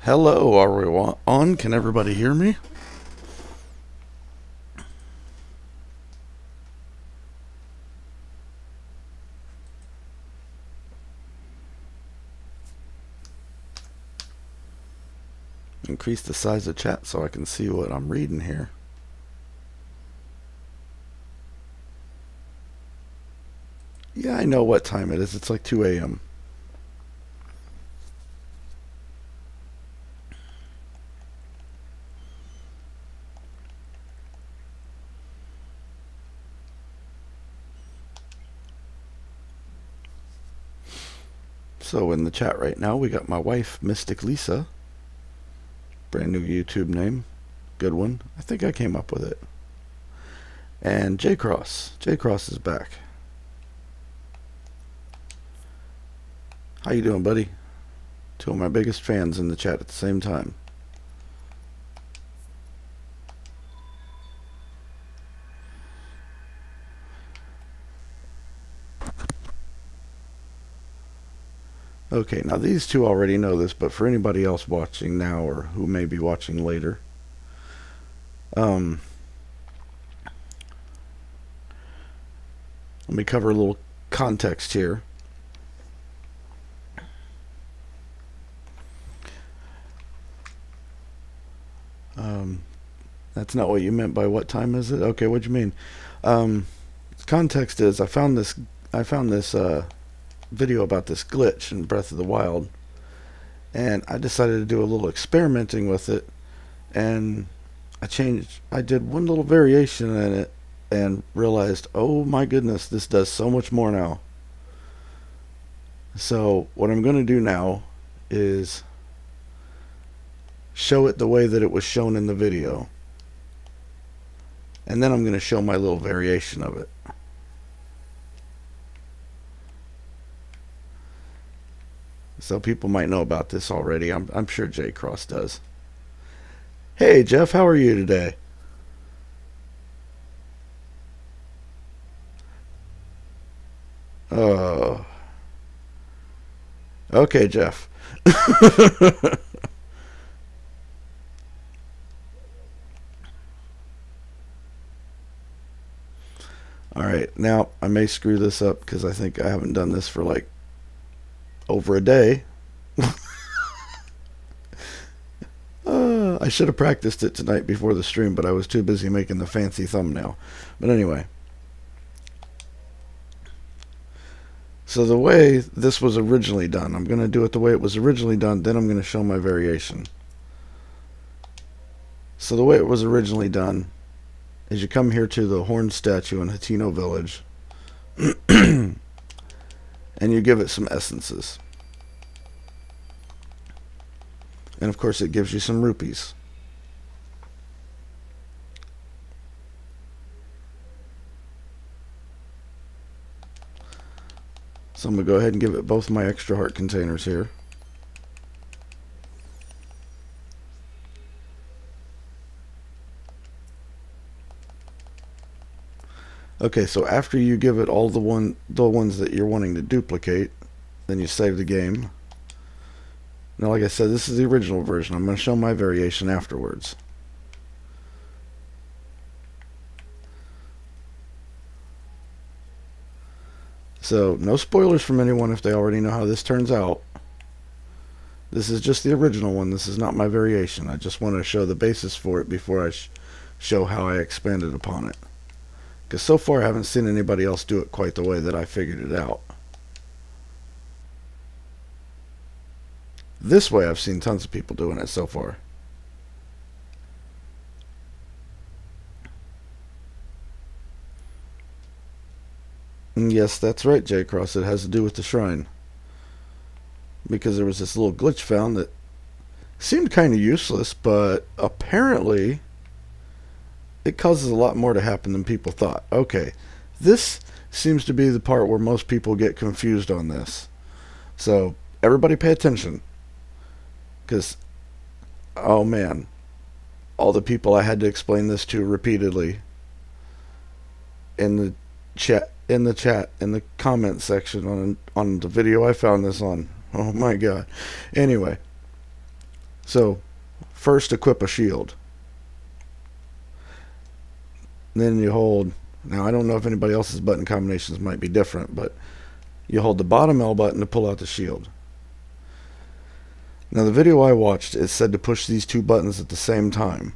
Hello, are we on? Can everybody hear me? Increase the size of chat so I can see what I'm reading here. Yeah, I know what time it is. It's like 2 a.m. So in the chat right now, we got my wife, Mystic Lisa. Brand new YouTube name. Good one. I think I came up with it. And J Cross. J Cross is back. How you doing, buddy? Two of my biggest fans in the chat at the same time. Okay, now these two already know this, but for anybody else watching now or who may be watching later, let me cover a little context here. That's not what you meant by what time is it? Okay, what'd you mean? Context is I found this video about this glitch in Breath of the Wild, and I decided to do a little experimenting with it, and I did one little variation in it and realized, oh my goodness, this does so much more now. So what I'm going to do now is show it the way that it was shown in the video, and then I'm going to show my little variation of it. So people might know about this already. I'm sure J Cross does. Hey Jeff, how are you today? Oh. Okay, Jeff. Alright, now I may screw this up because I think I haven't done this for like over a day. I should have practiced it tonight before the stream, but I was too busy making the fancy thumbnail. But anyway. So the way this was originally done, I'm going to do it the way it was originally done, then I'm going to show my variation. So the way it was originally done is you come here to the horn statue in Hateno Village and you give it some essences. And of course it gives you some rupees. So I'm going to go ahead and give it both my extra heart containers here. Okay, so after you give it all the ones that you're wanting to duplicate, then you save the game. Now, like I said, this is the original version. I'm going to show my variation afterwards. So, no spoilers from anyone if they already know how this turns out. This is just the original one. This is not my variation. I just want to show the basis for it before I show how I expanded upon it. Because so far I haven't seen anybody else do it quite the way that I figured it out. This way I've seen tons of people doing it so far. And yes, that's right, J Cross. It has to do with the shrine. Because there was this little glitch found that seemed kind of useless, but apparently it causes a lot more to happen than people thought. Okay, this seems to be the part where most people get confused on this. So everybody pay attention. Because, oh man, all the people I had to explain this to repeatedly in the chat, in the comment section on the video I found this on. Oh my god. Anyway, So first equip a shield. Then you hold, now I don't know if anybody else's button combinations might be different, but you hold the bottom L button to pull out the shield. Now the video I watched, it said to push these two buttons at the same time.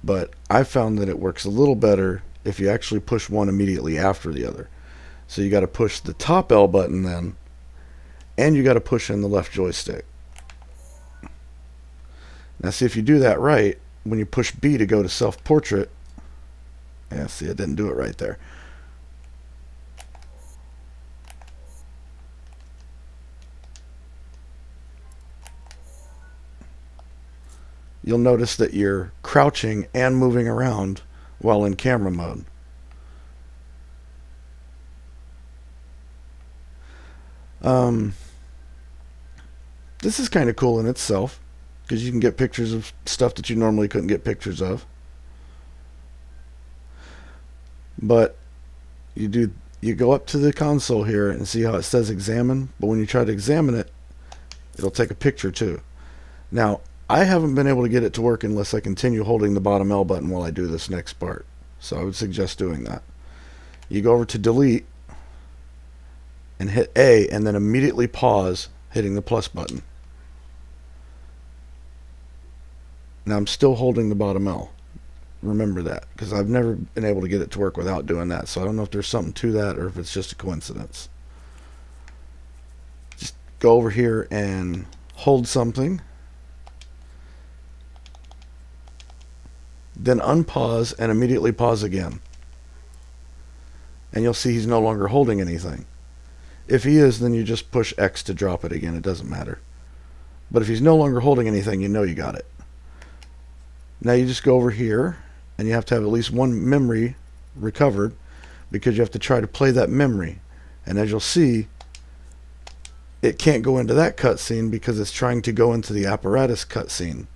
But I found that it works a little better if you actually push one immediately after the other. So you got to push the top L button then, and you got to push in the left joystick. Now see, if you do that right, when you push B to go to self-portrait, yeah, see, it didn't do it right there. You'll notice that you're crouching and moving around while in camera mode. This is kind of cool in itself, because you can get pictures of stuff that you normally couldn't get pictures of. But you go up to the console here and see how it says examine, but when you try to examine it, it'll take a picture too. Now, I haven't been able to get it to work unless I continue holding the bottom L button while I do this next part. So I would suggest doing that. You go over to delete and hit A, and then immediately pause, hitting the plus button. Now I'm still holding the bottom L. Remember that, because I've never been able to get it to work without doing that. So I don't know if there's something to that or if it's just a coincidence. Just go over here and hold something. Then unpause and immediately pause again. And you'll see he's no longer holding anything. If he is, then you just push X to drop it again. It doesn't matter. But if he's no longer holding anything, you know you got it. Now you just go over here, and you have to have at least one memory recovered, because you have to try to play that memory. And as you'll see, it can't go into that cutscene because it's trying to go into the apparatus cutscene,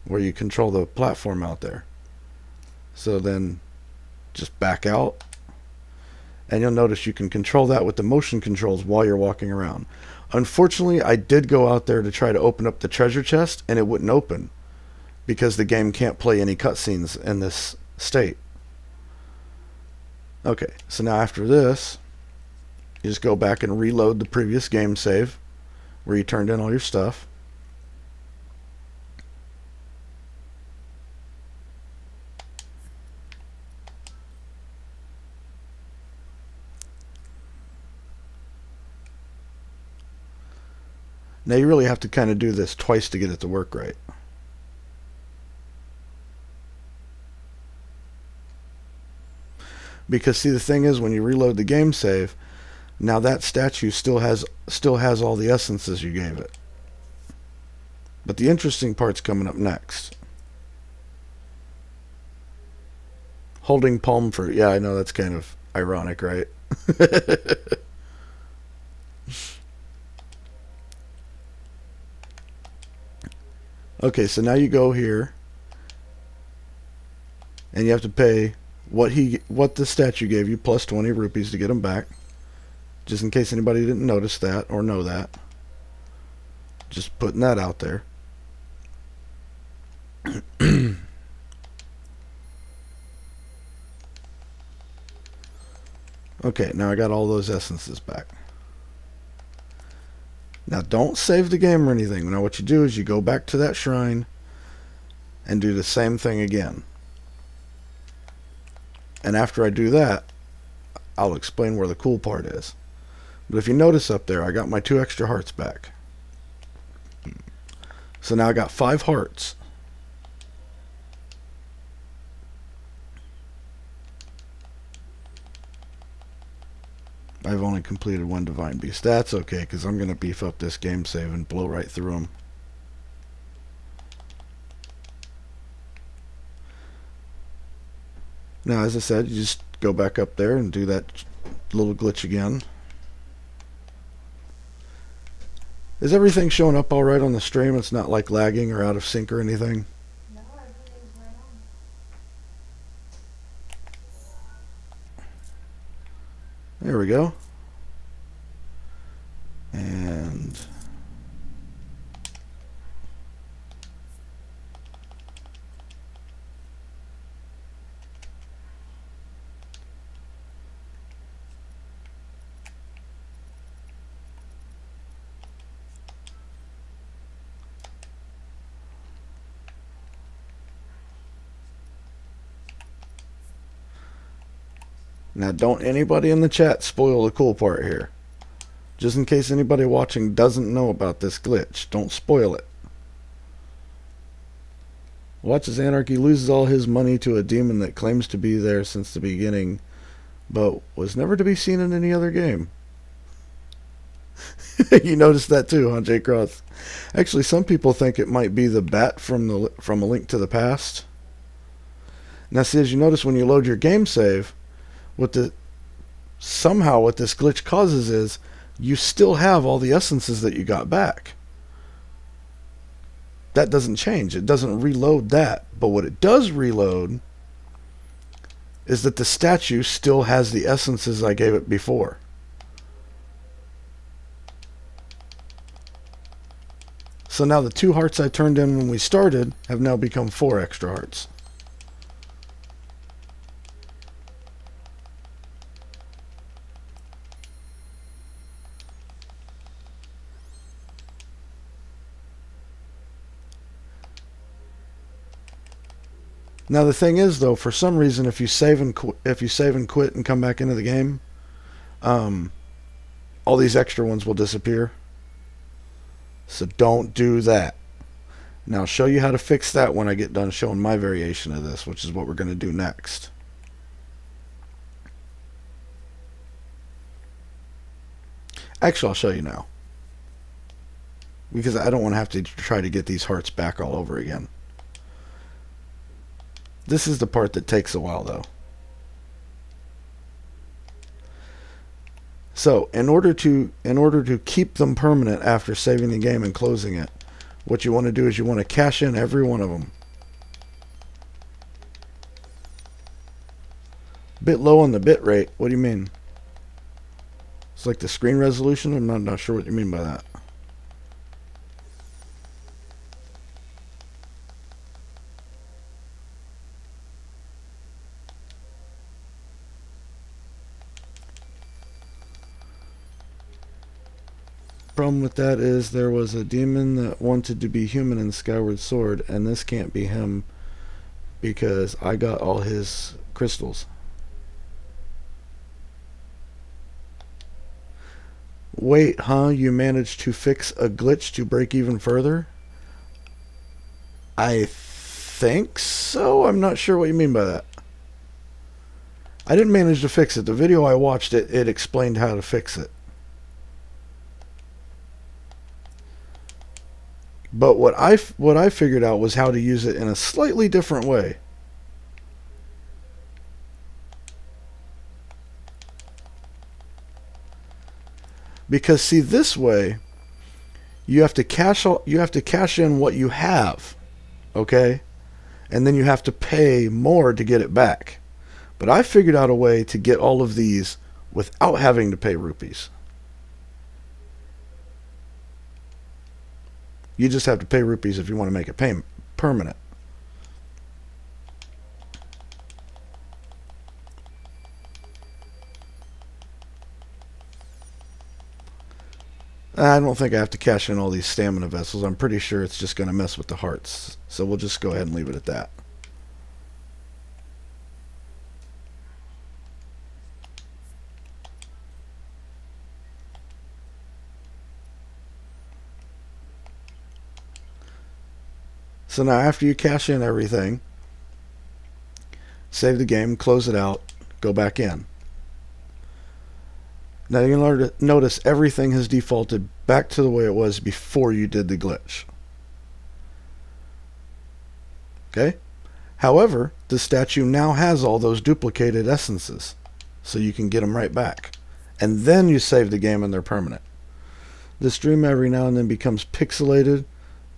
where you control the platform out there. So then just back out, and you'll notice you can control that with the motion controls while you're walking around. Unfortunately, I did go out there to try to open up the treasure chest, and it wouldn't open because the game can't play any cutscenes in this state. Okay, so now after this, you just go back and reload the previous game save where you turned in all your stuff. Now you really have to kind of do this twice to get it to work right. Because see, the thing is, when you reload the game save, now that statue still has all the essences you gave it. But the interesting part's coming up next. Holding palm fruit. Yeah, I know, that's kind of ironic, right? Okay, so now you go here, and you have to pay what the statue gave you plus 20 rupees to get them back. Just in case anybody didn't notice that or know that. Just putting that out there. Okay, now I got all those essences back. Now don't save the game or anything. Now what you do is you go back to that shrine and do the same thing again. And after I do that, I'll explain where the cool part is. But if you notice up there, I got my 2 extra hearts back. So now I got 5 hearts. I've only completed 1 Divine Beast. That's okay, because I'm going to beef up this game save and blow right through them. Now, as I said, you just go back up there and do that little glitch again. Is everything showing up all right on the stream? It's not like lagging or out of sync or anything? No, everything's right on. There we go. And Now, don't anybody in the chat spoil the cool part here. Just in case anybody watching doesn't know about this glitch, don't spoil it. Watch as Anarchy loses all his money to a demon that claims to be there since the beginning, but was never to be seen in any other game. You noticed that too, huh, J. Cross? Actually, some people think it might be the bat from A Link to the Past. Now, see, as you notice when you load your game save, somehow what this glitch causes is you still have all the essences that you got back. That doesn't change. It doesn't reload that. But what it does reload is that the statue still has the essences I gave it before. So now the 2 hearts I turned in when we started have now become 4 extra hearts. Now the thing is, though, for some reason, if you save and quit and come back into the game, all these extra ones will disappear. So don't do that. Now I'll show you how to fix that when I get done showing my variation of this, which is what we're going to do next. Actually, I'll show you now, because I don't want to have to try to get these hearts back all over again. This is the part that takes a while, though. So, in order to keep them permanent after saving the game and closing it, what you want to do is you want to cash in every one of them. Bit low on the bit rate. What do you mean? It's like the screen resolution? I'm not sure what you mean by that. Problem with that is there was a demon that wanted to be human in Skyward Sword, and this can't be him because I got all his crystals. Wait, huh? You managed to fix a glitch to break even further? I think so. I'm not sure what you mean by that. I didn't manage to fix it. The video I watched, it explained how to fix it. But what I figured out was how to use it in a slightly different way. Because see, this way you have to cash in what you have, okay? And then you have to pay more to get it back. But I figured out a way to get all of these without having to pay rupees. You just have to pay rupees if you want to make it permanent. I don't think I have to cash in all these stamina vessels. I'm pretty sure it's just going to mess with the hearts. So we'll just go ahead and leave it at that. So now after you cash in everything, save the game, close it out, go back in. Now you're going to notice everything has defaulted back to the way it was before you did the glitch. Okay? However, the statue now has all those duplicated essences, so you can get them right back. And then you save the game and they're permanent. The stream every now and then becomes pixelated,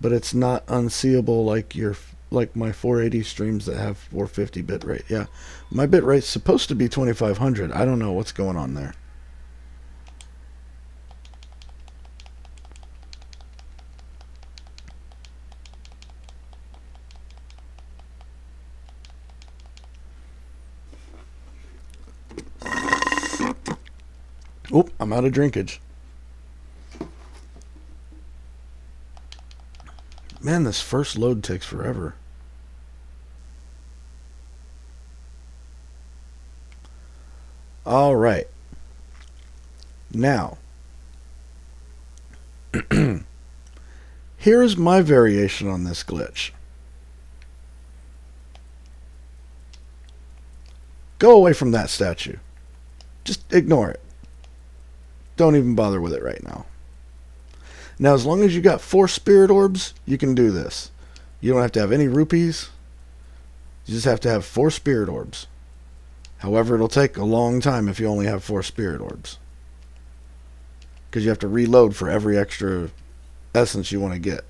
but it's not unseeable like my 480 streams that have 450 bitrate. Yeah, my bitrate's supposed to be 2500. I don't know what's going on there. Oop, I'm out of drinkage. Man, this first load takes forever. All right. Now, here's my variation on this glitch. Go away from that statue. Just ignore it. Don't even bother with it right now. Now, as long as you got 4 Spirit Orbs, you can do this. You don't have to have any rupees. You just have to have 4 Spirit Orbs. However, it'll take a long time if you only have 4 Spirit Orbs, because you have to reload for every extra essence you want to get.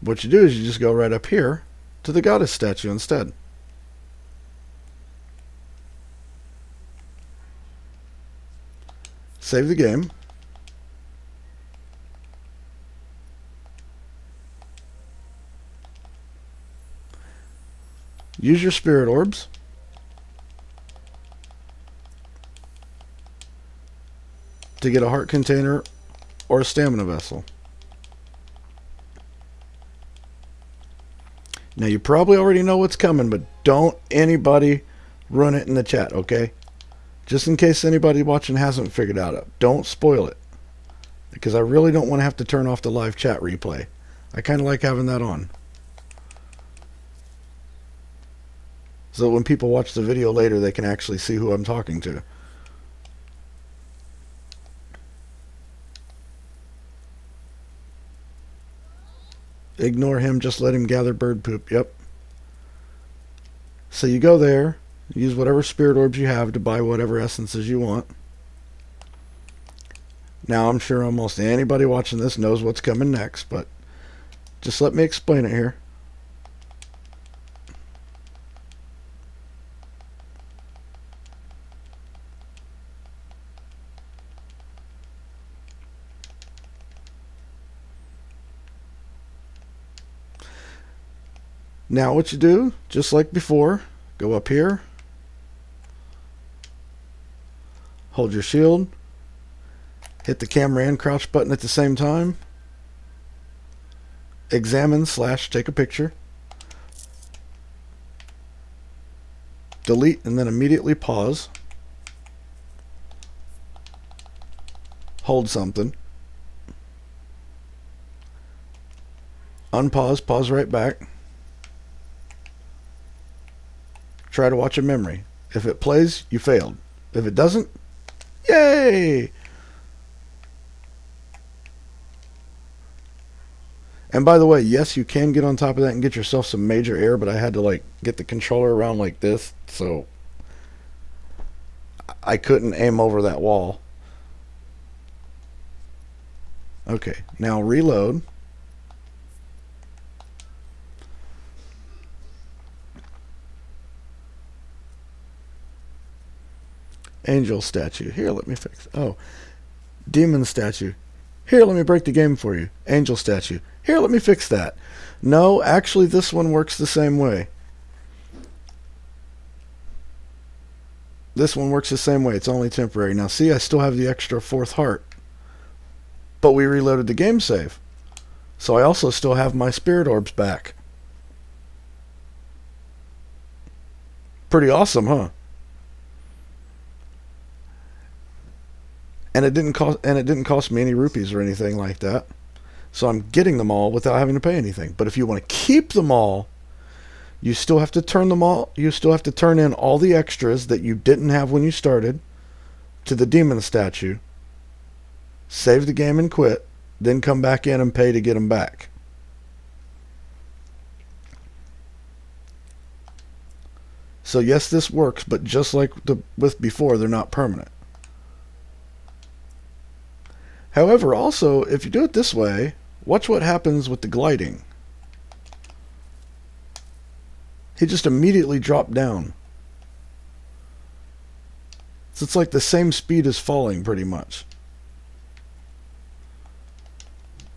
What you do is you just go right up here to the goddess statue instead. Save the game. Use your Spirit Orbs. To get a heart container or a stamina vessel. Now you probably already know what's coming, but don't anybody run it in the chat, okay? Just in case anybody watching hasn't figured it out. Don't spoil it, because I really don't want to have to turn off the live chat replay. I kind of like having that on, so when people watch the video later, they can actually see who I'm talking to. Ignore him, just let him gather bird poop. Yep. So you go there, use whatever Spirit Orbs you have to buy whatever essences you want. Now, I'm sure almost anybody watching this knows what's coming next, but just let me explain it here. Now what you do, just like before, go up here, hold your shield, hit the camera and crouch button at the same time, examine / take a picture, delete and then immediately pause, hold something, unpause, pause right back. Try to watch a memory. If it plays, you failed. If it doesn't, yay! And by the way, yes, you can get on top of that and get yourself some major air, but I had to like get the controller around like this, so I couldn't aim over that wall. Okay, now reload. Angel statue. Here, let me fix. Oh, demon statue. Here, let me break the game for you. Angel statue. Here, let me fix that. No, actually, this one works the same way. This one works the same way. It's only temporary. Now, see, I still have the extra 4th heart, but we reloaded the game save, so I also still have my Spirit Orbs back. Pretty awesome, huh? And it didn't cost me any rupees or anything like that. So I'm getting them all without having to pay anything. But if you want to keep them all, you still have to turn them all. You still have to turn in all the extras that you didn't have when you started to the demon statue. Save the game and quit. Then come back in and pay to get them back. So yes, this works, but just like with before, they're not permanent. However, also, if you do it this way, watch what happens with the gliding. He just immediately dropped down. So it's like the same speed as falling, pretty much.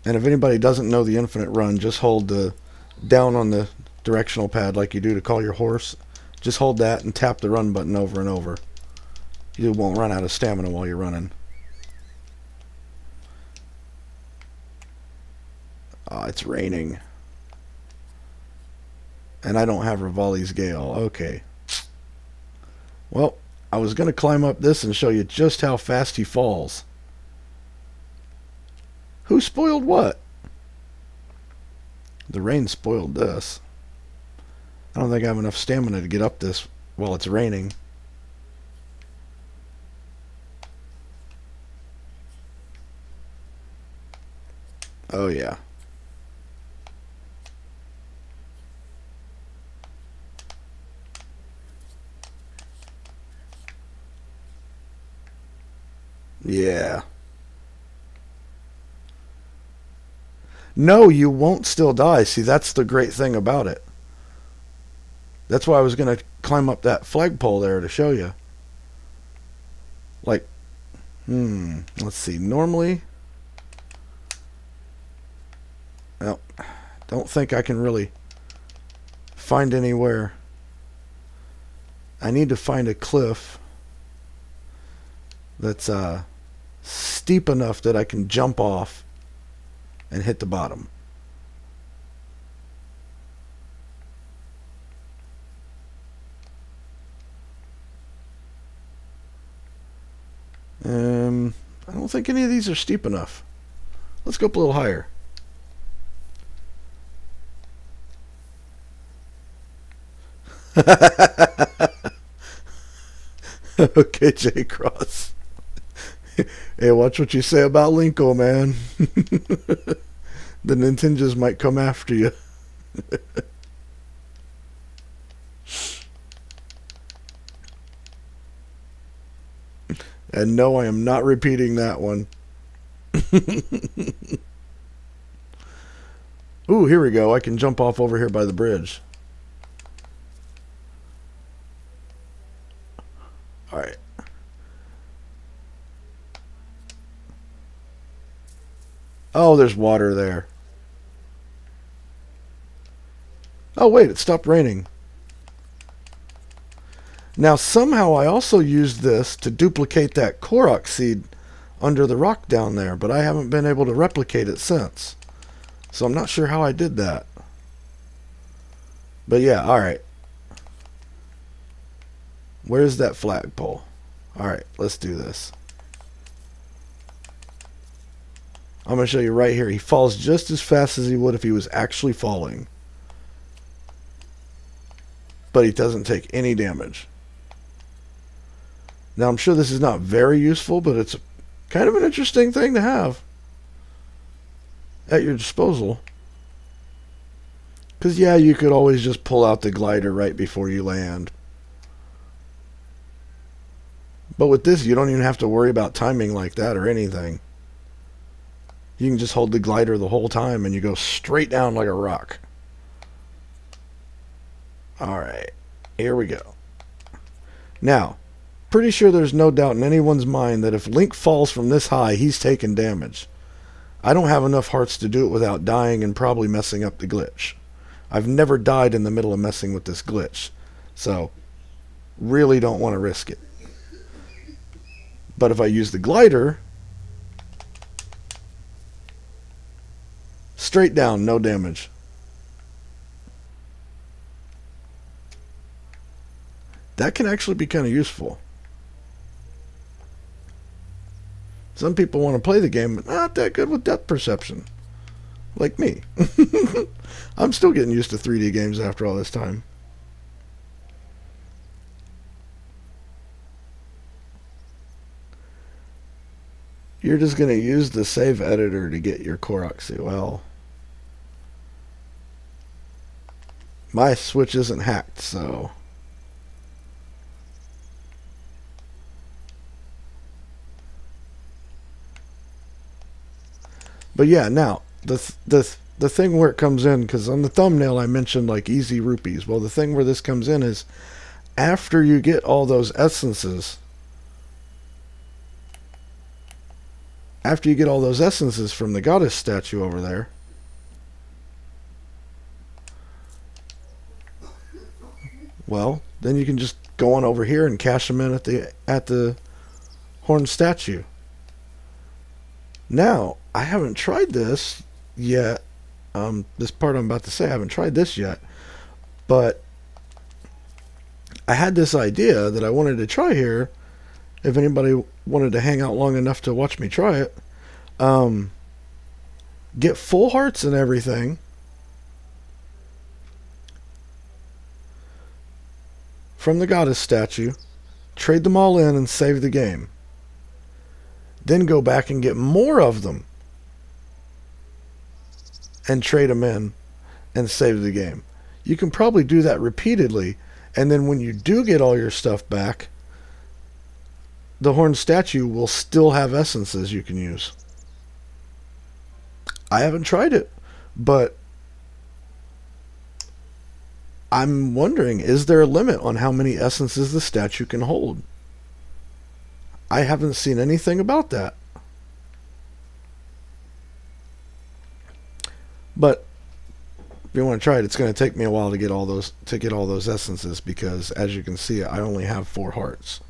And if anybody doesn't know the infinite run, just hold the down on the directional pad like you do to call your horse. Just hold that and tap the run button over and over. You won't run out of stamina while you're running. It's raining. And I don't have Rivali's Gale. Okay. Well, I was going to climb up this and show you just how fast he falls. Who spoiled what? The rain spoiled this. I don't think I have enough stamina to get up this while it's raining. Oh yeah. Yeah. No, you won't still die. See, that's the great thing about it. That's why I was going to climb up that flagpole there to show you. Like, let's see. Normally, well, don't think I can really find anywhere. I need to find a cliff that's steep enough that I can jump off and hit the bottom. I don't think any of these are steep enough. Let's go up a little higher. Okay, J Cross. Hey, watch what you say about Linko, man. The Nintenjas might come after you. And no, I am not repeating that one. Ooh, here we go. I can jump off over here by the bridge. Alright. Oh, there's water there. Oh, wait, it stopped raining. Now, somehow I also used this to duplicate that Korok seed under the rock down there, but I haven't been able to replicate it since. So I'm not sure how I did that. But yeah, alright. Where's that flagpole? Alright, let's do this. I'm going to show you right here. He falls just as fast as he would if he was actually falling. But he doesn't take any damage. Now, I'm sure this is not very useful, but it's kind of an interesting thing to have at your disposal. Because, yeah, you could always just pull out the glider right before you land. But with this, you don't even have to worry about timing like that or anything. You can just hold the glider the whole time and you go straight down like a rock. Alright, here we go. Now, pretty sure there's no doubt in anyone's mind that if Link falls from this high, he's taking damage. I don't have enough hearts to do it without dying and probably messing up the glitch. I've never died in the middle of messing with this glitch, so really don't want to risk it. But if I use the glider, straight down, no damage. That can actually be kind of useful. Some people want to play the game, but not that good with depth perception. Like me. I'm still getting used to 3D games after all this time. You're just going to use the save editor to get your Korok seed. Well, my Switch isn't hacked, so... But yeah, now, the thing where it comes in, because on the thumbnail I mentioned like easy rupees. Well, the thing where this comes in is after you get all those essences, from the goddess statue over there, well, then you can just go on over here and cash them in at the horn statue. Now, I haven't tried this yet. This part I'm about to say, I haven't tried this yet. But I had this idea that I wanted to try here. If anybody wanted to hang out long enough to watch me try it, get full hearts and everything from the goddess statue, trade them all in and save the game. Then go back and get more of them and trade them in and save the game. You can probably do that repeatedly, and then when you do get all your stuff back, the horn statue will still have essences you can use. I haven't tried it, but I'm wondering, is there a limit on how many essences the statue can hold? I haven't seen anything about that. But if you want to try it, it's going to take me a while to get all those essences, because as you can see, I only have 4 hearts.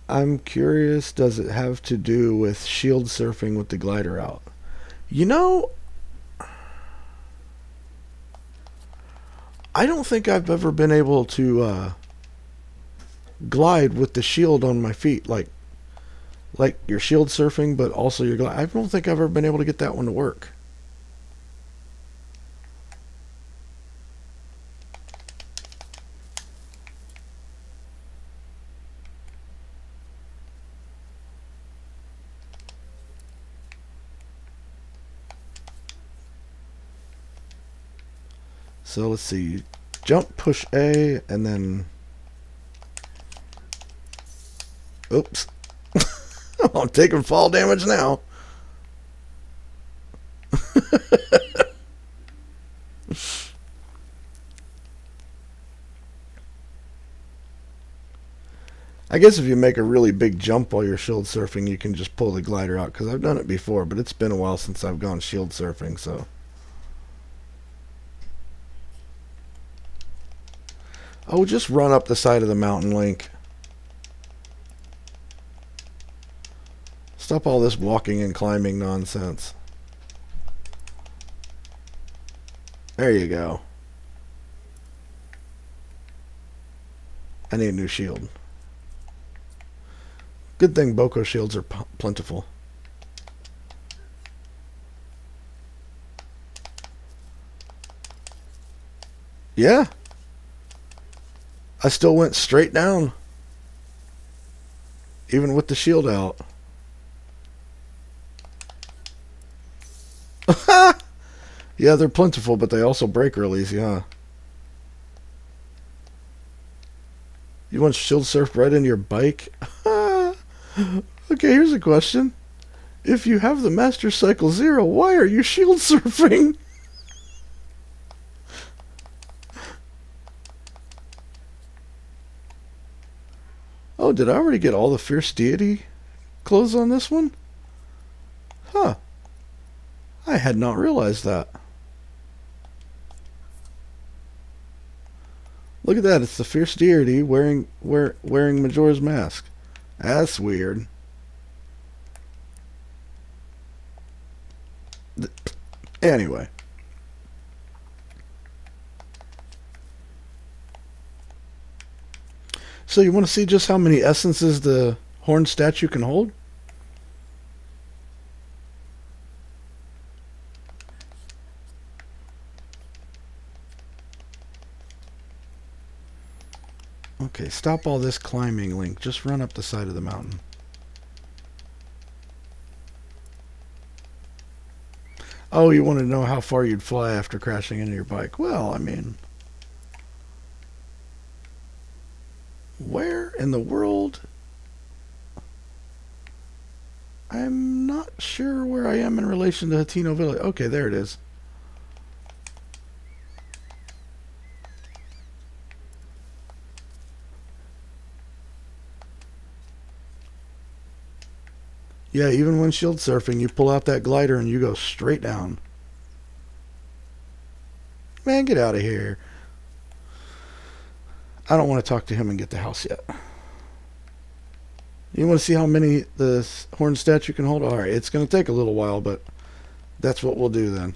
I'm curious, does it have to do with shield surfing with the glider out? You know, I don't think I've ever been able to glide with the shield on my feet, like your shield surfing, but also your glide. I don't think I've ever been able to get that one to work. So let's see, jump, push A, and then, oops, I'm taking fall damage now. I guess if you make a really big jump while you're shield surfing, you can just pull the glider out, because I've done it before, but it's been a while since I've gone shield surfing, so. Oh, just run up the side of the mountain, Link. Stop all this walking and climbing nonsense. There you go. I need a new shield. Good thing Boko shields are plentiful. Yeah. I still went straight down, even with the shield out. Yeah, they're plentiful, but they also break real easy, huh? You want shield surf right into your bike? Okay, here's a question. If you have the Master Cycle Zero, why are you shield surfing? Oh, did I already get all the Fierce Deity clothes on this one? Huh. I had not realized that. Look at that, it's the Fierce Deity wearing Majora's Mask. That's weird. Anyway. So you want to see just how many essences the horn statue can hold? Okay, stop all this climbing, Link. Just run up the side of the mountain. Oh, you want to know how far you'd fly after crashing into your bike? Well, I mean, where in the world? I'm not sure where I am in relation to Hateno Village. Okay, there it is. Yeah, even when shield surfing, you pull out that glider and you go straight down. Man, get out of here. I don't want to talk to him and get the house yet. You want to see how many the horn statue can hold? Alright, it's going to take a little while, but that's what we'll do then.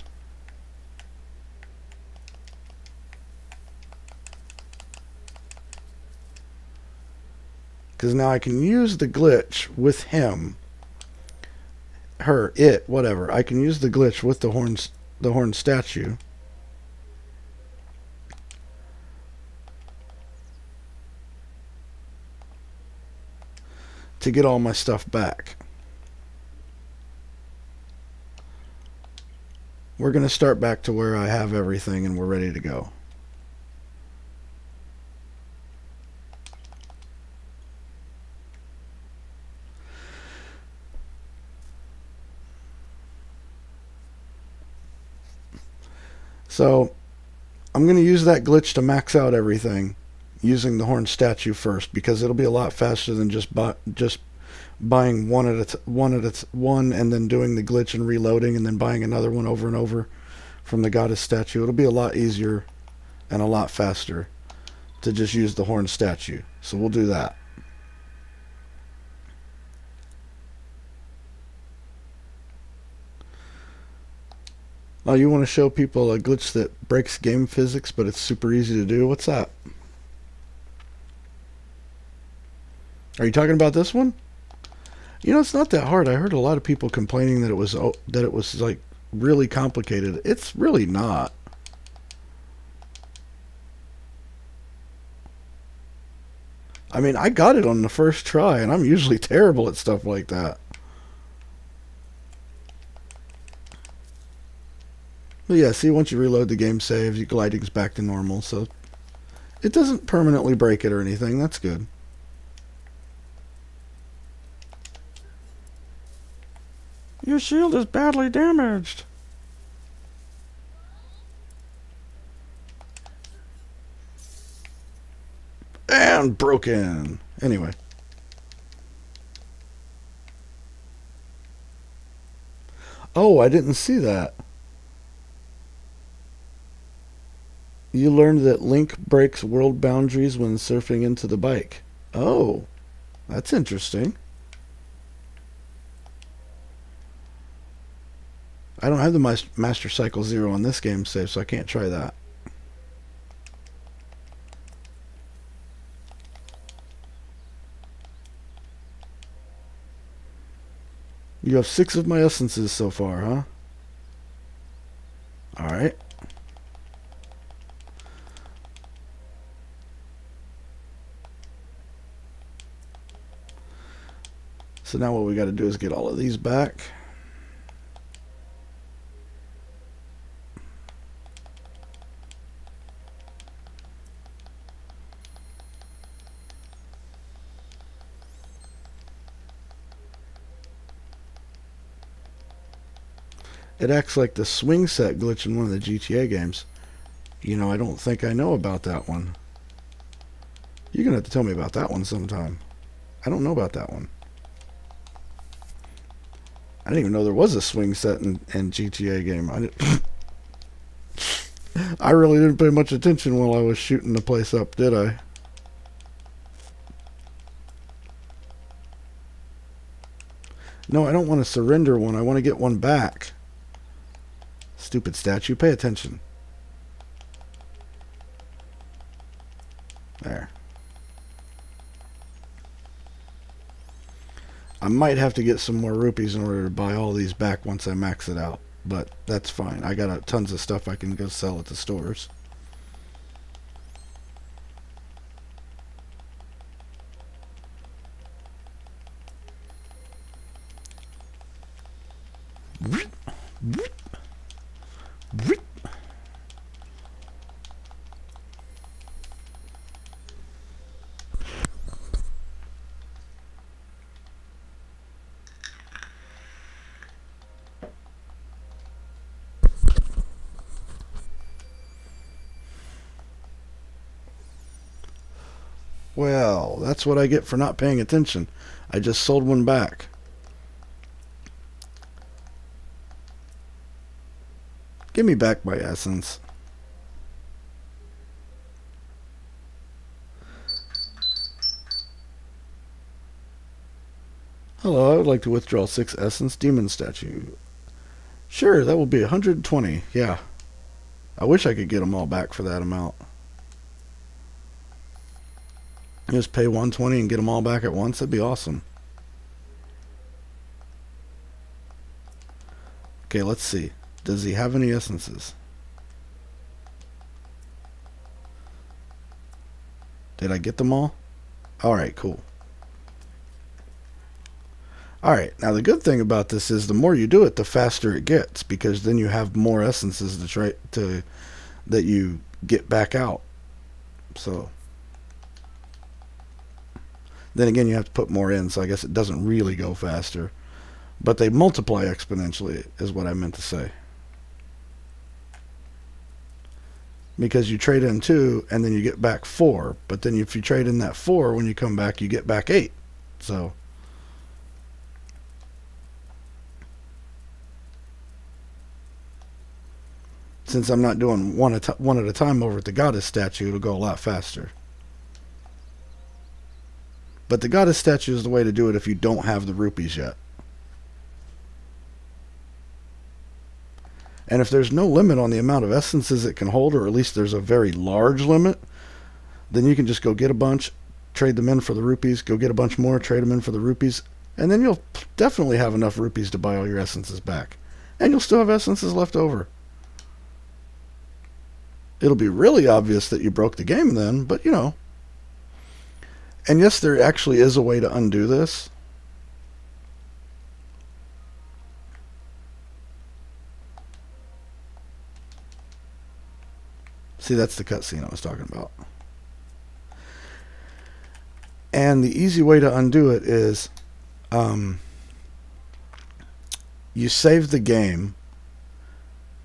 Because now I can use the glitch with him, her, it, whatever. I can use the glitch with the horn statue. To get all my stuff back. We're going to start back to where I have everything and we're ready to go. So, I'm going to use that glitch to max out everything using the horn statue first, because it'll be a lot faster than just buying one and then doing the glitch and reloading and then buying another one over and over from the goddess statue. It'll be a lot easier and a lot faster to just use the horn statue. So we'll do that. Oh, you want to show people a glitch that breaks game physics, but it's super easy to do? What's that? Are you talking about this one? You know, it's not that hard. I heard a lot of people complaining that it was like really complicated. It's really not. I mean, I got it on the first try, and I'm usually terrible at stuff like that. But yeah, see, once you reload the game save, your gliding's back to normal, so it doesn't permanently break it or anything. That's good. Your shield is badly damaged. And broken. Anyway. Oh, I didn't see that. You learned that Link breaks world boundaries when surfing into the bike. Oh, that's interesting. I don't have the Master Cycle 0 on this game save, so I can't try that. You have 6 of my essences so far, huh? Alright. So now what we got to do is get all of these back. It acts like the swing set glitch in one of the GTA games. You know, I don't think I know about that one. You're going to have to tell me about that one sometime. I don't know about that one. I didn't even know there was a swing set in GTA game. I really didn't pay much attention while I was shooting the place up, did I? No, I don't want to surrender one. I want to get one back. Stupid statue. Pay attention. There. I might have to get some more rupees in order to buy all these back once I max it out. But that's fine. I got tons of stuff I can go sell at the stores. Well, that's what I get for not paying attention. I just sold one back. Give me back my essence. Hello, I would like to withdraw 6 essence demon statue. Sure, that will be 120. Yeah. I wish I could get them all back for that amount. Just pay 120 and get them all back at once. That'd be awesome. Okay, let's see. Does he have any essences? Did I get them all? Alright, cool. Alright, now the good thing about this is the more you do it, the faster it gets, because then you have more essences to try to that you get back out. So then again, you have to put more in, so I guess it doesn't really go faster. But they multiply exponentially, is what I meant to say. Because you trade in 2, and then you get back 4. But then if you trade in that 4, when you come back, you get back 8. So since I'm not doing one at a time over at the goddess statue, it'll go a lot faster. But the goddess statue is the way to do it if you don't have the rupees yet. And if there's no limit on the amount of essences it can hold, or at least there's a very large limit, then you can just go get a bunch, trade them in for the rupees, go get a bunch more, trade them in for the rupees, and then you'll definitely have enough rupees to buy all your essences back. And you'll still have essences left over. It'll be really obvious that you broke the game then, but you know. And yes, there actually is a way to undo this. See, that's the cutscene I was talking about. And the easy way to undo it is you save the game,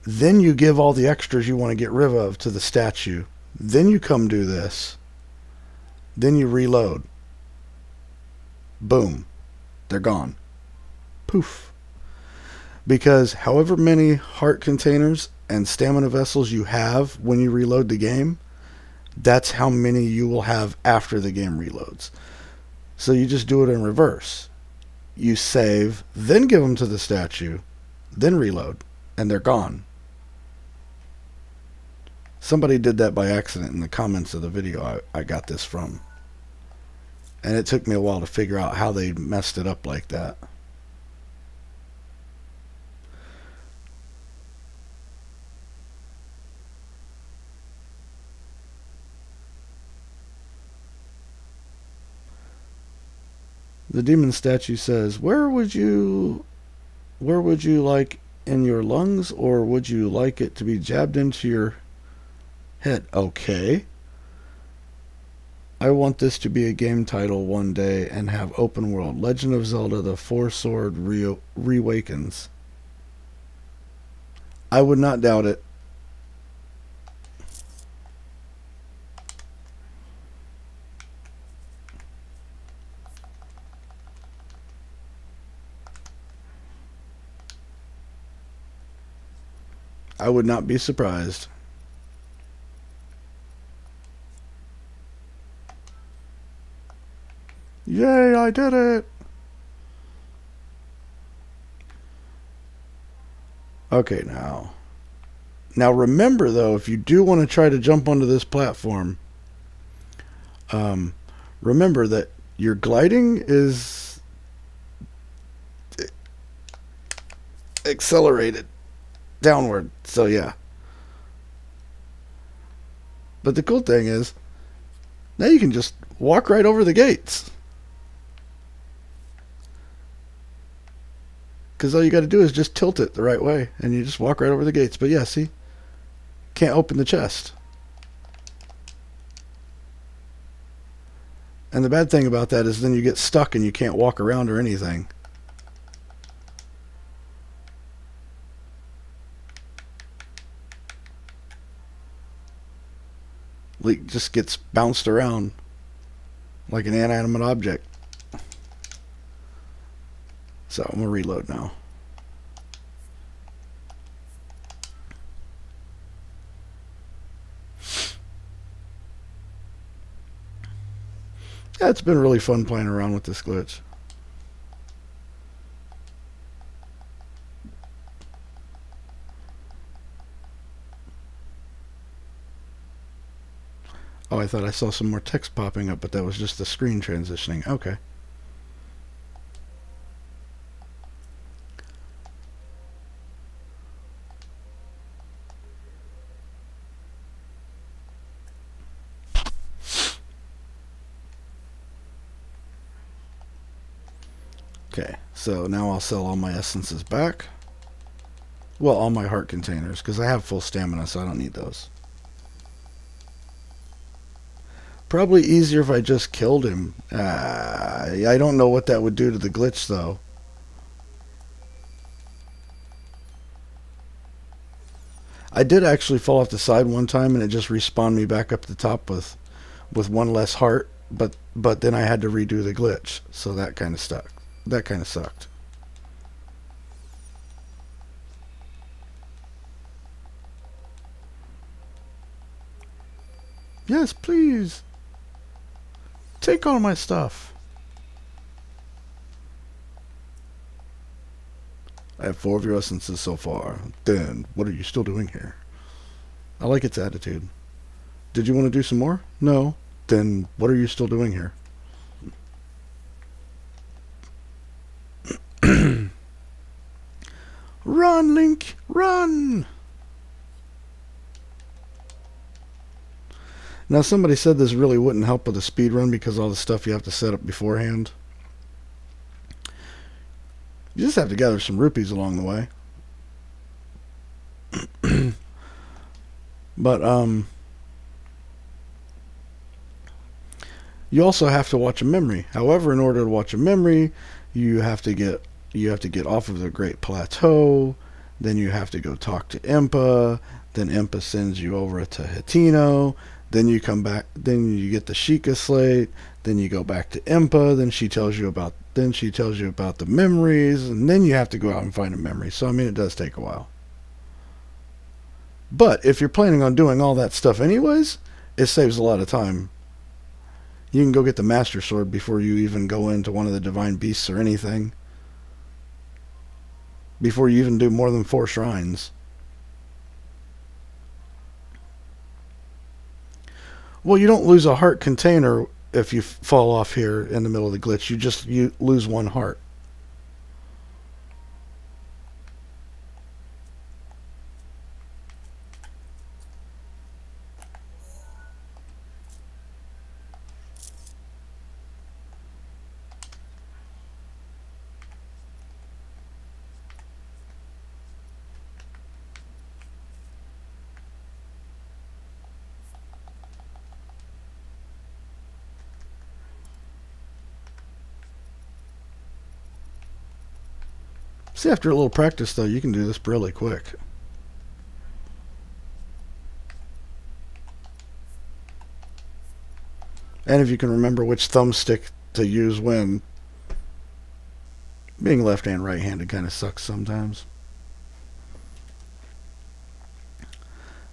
then you give all the extras you want to get rid of to the statue, then you come do this, then you reload. Boom. They're gone. Poof. Because however many heart containers and stamina vessels you have when you reload the game, that's how many you will have after the game reloads. So you just do it in reverse. You save, then give them to the statue, then reload, and they're gone. Somebody did that by accident in the comments of the video I got this from. And it took me a while to figure out how they messed it up like that. The demon statue says, where would you like in your lungs, or would you like it to be jabbed into your head? Okay. I want this to be a game title one day and have open world. Legend of Zelda, the Four Sword Reawakens. I would not doubt it. I would not be surprised. Yay, I did it! Okay, now remember though, if you do want to try to jump onto this platform, remember that your gliding is accelerated downward, so yeah. But the cool thing is, now you can just walk right over the gates. Because all you got to do is just tilt it the right way, and you just walk right over the gates. But yeah, see? Can't open the chest. And the bad thing about that is then you get stuck and you can't walk around or anything. It just gets bounced around like an inanimate object. So I'm going to reload now. Yeah, it's been really fun playing around with this glitch. Oh, I thought I saw some more text popping up, but that was just the screen transitioning. Okay. Okay, so now I'll sell all my essences back. Well, all my heart containers, because I have full stamina, so I don't need those. Probably easier if I just killed him. I don't know what that would do to the glitch, though. I did actually fall off the side one time, and it just respawned me back up the top with one less heart. But then I had to redo the glitch, so that kind of stuck. That kind of sucked. Yes, please. Take all my stuff. I have 4 of your essences so far. Then, what are you still doing here? I like its attitude. Did you want to do some more? No. Then, what are you still doing here? Run, Link! Run! Now, somebody said this really wouldn't help with a speed run because all the stuff you have to set up beforehand. You just have to gather some rupees along the way. But, you also have to watch a memory. However, in order to watch a memory, you have to get off of the Great Plateau. Then you have to go talk to Impa. Then Impa sends you over to Hatino. Then you come back. Then you get the Sheikah Slate. Then you go back to Impa. Then she tells you about the memories, and then you have to go out and find a memory. So I mean, it does take a while. But if you're planning on doing all that stuff anyways, it saves a lot of time. You can go get the Master Sword before you even go into one of the Divine Beasts or anything. Before you even do more than 4 shrines. Well, you don't lose a heart container if you fall off here in the middle of the glitch. You lose 1 heart. See, after a little practice, though, you can do this really quick. And if you can remember which thumbstick to use when, being left-hand, right-handed kind of sucks sometimes.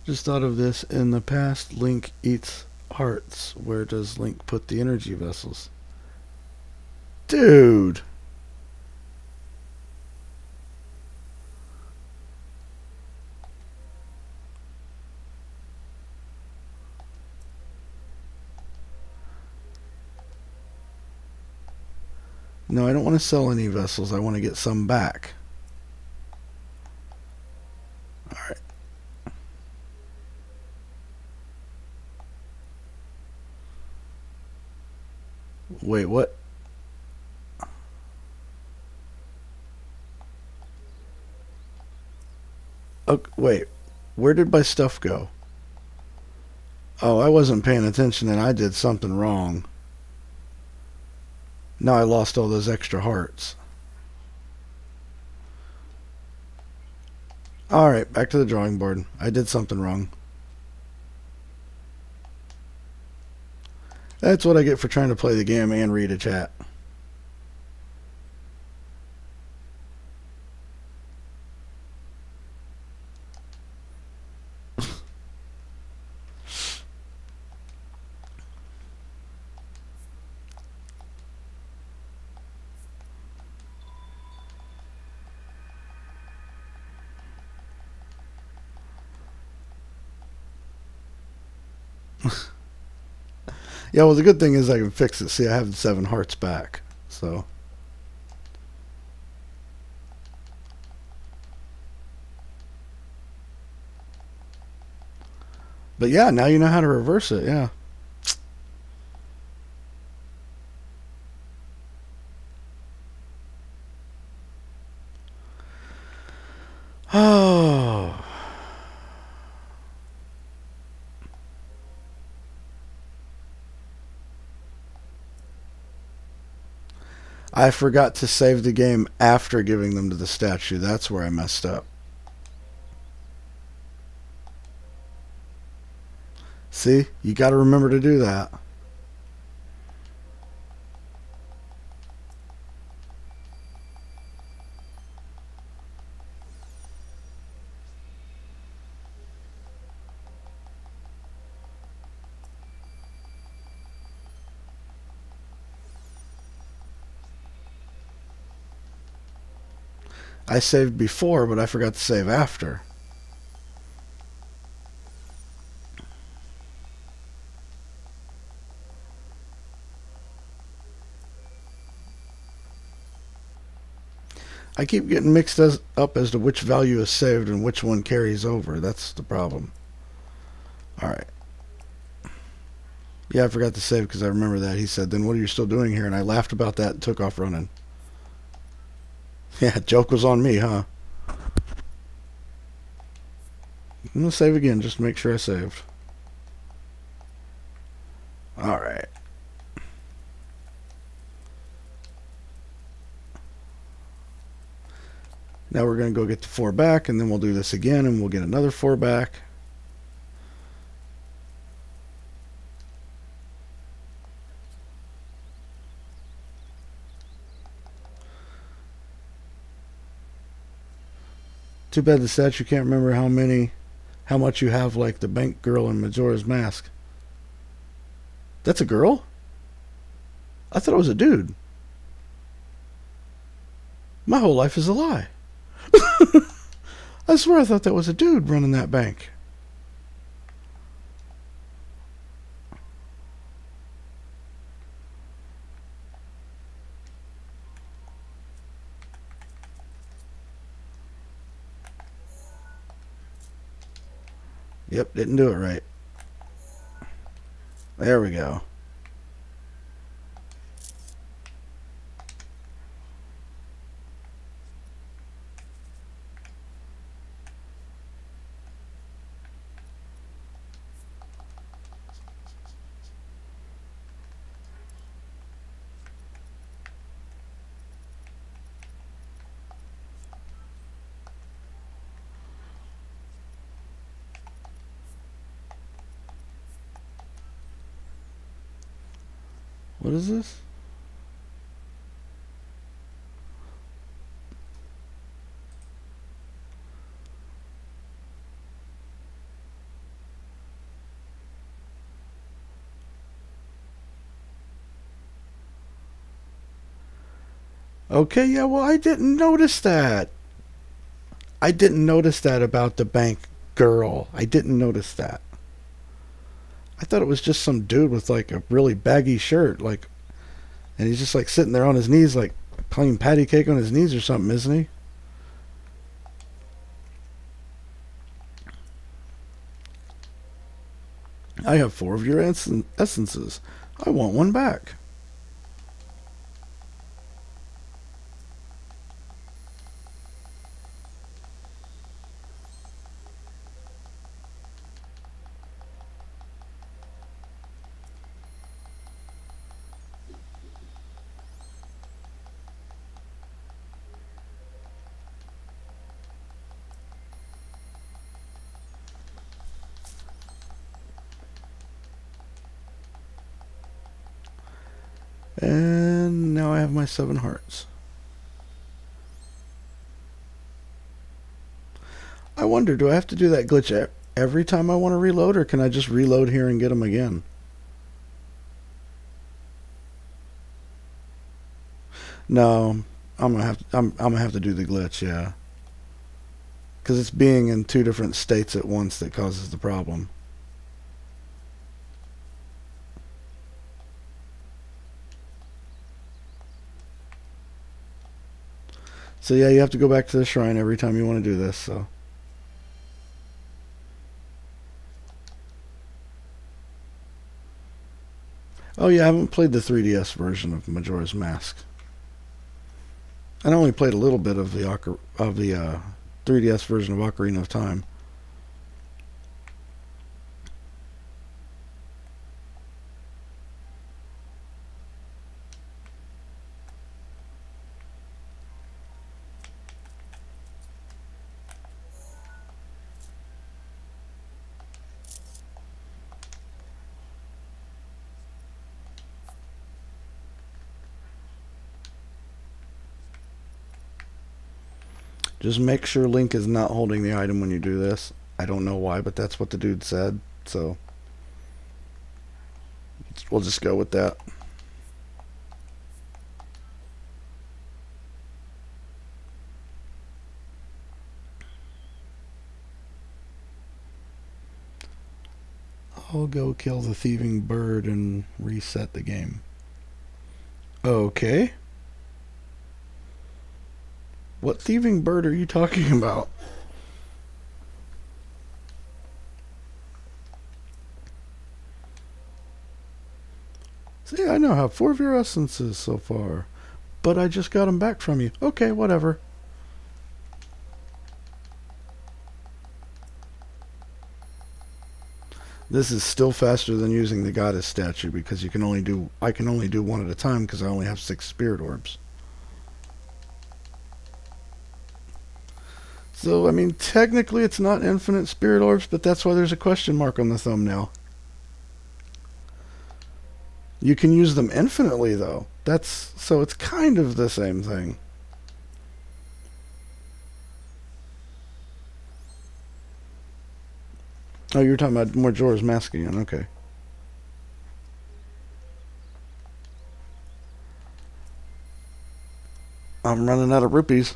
Just thought of this. In the past, Link eats hearts. Where does Link put the energy vessels? Dude! No, I don't want to sell any vessels. I want to get some back. Alright. Wait, what? Okay, wait. Where did my stuff go? Oh, I wasn't paying attention and I did something wrong. Now I lost all those extra hearts. Alright, back to the drawing board. I did something wrong. That's what I get for trying to play the game and read a chat. Yeah, well, the good thing is I can fix it. See, I have the 7 hearts back. So. But yeah, now you know how to reverse it, yeah. Oh. I forgot to save the game after giving them to the statue. That's where I messed up. See? You got to remember to do that. I saved before, but I forgot to save after. I keep getting mixed up as to which value is saved and which one carries over. That's the problem. Alright. Yeah, I forgot to save because I remember that. He said, then what are you still doing here? And I laughed about that and took off running. Yeah, joke was on me, huh? I'm going to save again just to make sure I saved. Alright. Now we're going to go get the 4 back, and then we'll do this again, and we'll get another 4 back. Too bad the statue can't remember how much you have, like the bank girl in Majora's Mask. That's a girl? I thought it was a dude. My whole life is a lie. I swear I thought that was a dude running that bank. Yep, didn't do it right. There we go. What is this? Okay, yeah, well, I didn't notice that. I didn't notice that about the bank girl. I didn't notice that. I thought it was just some dude with like a really baggy shirt, like, and he's just like sitting there on his knees, like playing patty cake on his knees or something, isn't he? I have 4 of your essences. I want 1 back. And now I have my 7 hearts. I wonder, do I have to do that glitch every time I want to reload, or can I just reload here and get them again? No, I'm gonna have to do the glitch, yeah. Because it's being in 2 different states at once that causes the problem. So yeah, you have to go back to the shrine every time you want to do this, so. Oh yeah, I haven't played the 3DS version of Majora's Mask. I only played a little bit of the 3DS version of Ocarina of Time. Just make sure Link is not holding the item when you do this. I don't know why, but that's what the dude said, so we'll just go with that. I'll go kill the thieving bird and reset the game. Okay. What thieving bird are you talking about? See, I now have 4 of your essences so far, but I just got them back from you. Okay, whatever. This is still faster than using the goddess statue because I can only do one at a time because I only have 6 spirit orbs. So, I mean, technically it's not infinite spirit orbs, but that's why there's a question mark on the thumbnail. You can use them infinitely, though. So it's kind of the same thing. Oh, you were talking about Majora's Mask again. Okay. I'm running out of rupees.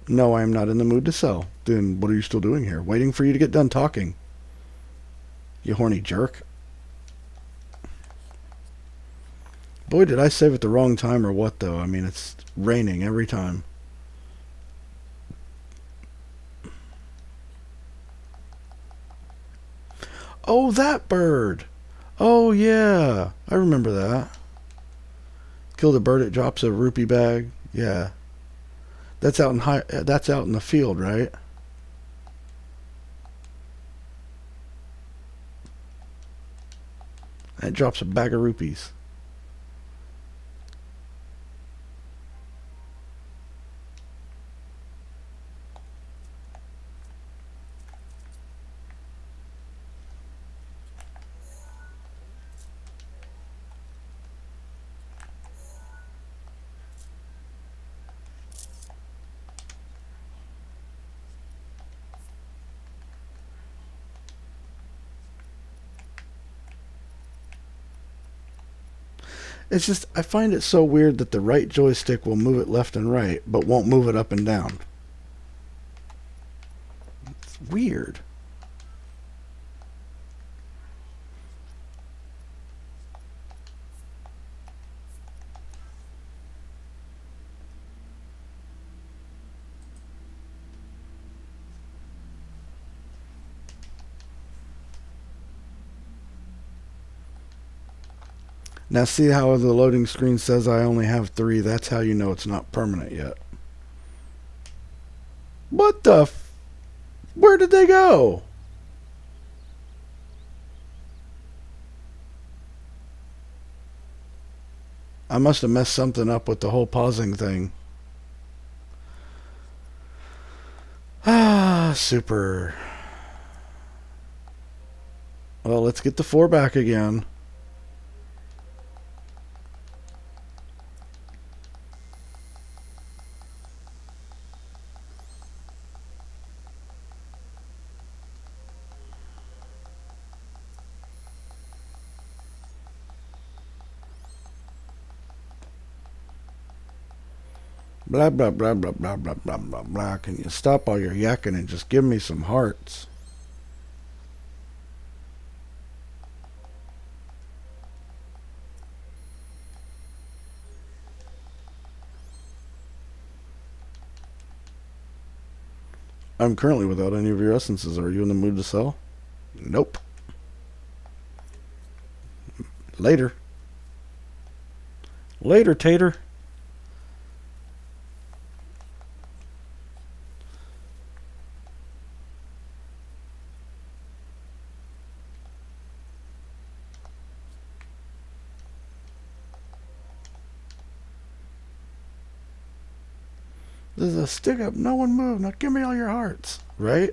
No, I am not in the mood to sell. Then what are you still doing here? Waiting for you to get done talking. You horny jerk. Boy, did I save at the wrong time or what, though? I mean, it's raining every time. Oh, that bird. Oh, yeah. I remember that. Kill the bird, it drops a rupee bag. Yeah. That's out in the field, right? It drops a bag of rupees. It's just, I find it so weird that the right joystick will move it left and right, but won't move it up and down. It's weird. Now see how the loading screen says I only have 3? That's how you know it's not permanent yet. What the where did they go? I must have messed something up with the whole pausing thing. Ah, super. Well, let's get the 4 back again. Blah, blah, blah, blah, blah, blah, blah, blah, blah. Can you stop all your yakking and just give me some hearts? I'm currently without any of your essences. Are you in the mood to sell? Nope. Later. Later, Tater. This is a stick up. No one move. Now give me all your hearts. Right?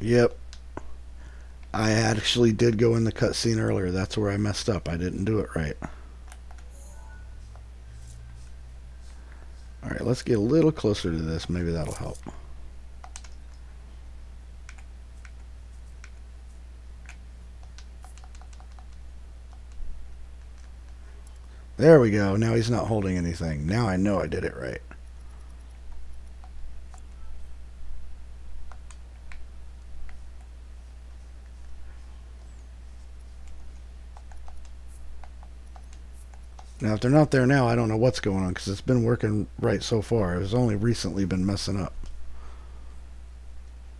Yep. I actually did go in the cutscene earlier. That's where I messed up. I didn't do it right. Alright, let's get a little closer to this. Maybe that'll help. There we go. Now he's not holding anything. Now I know I did it right. Now, if they're not there now, I don't know what's going on because it's been working right so far. It's only recently been messing up.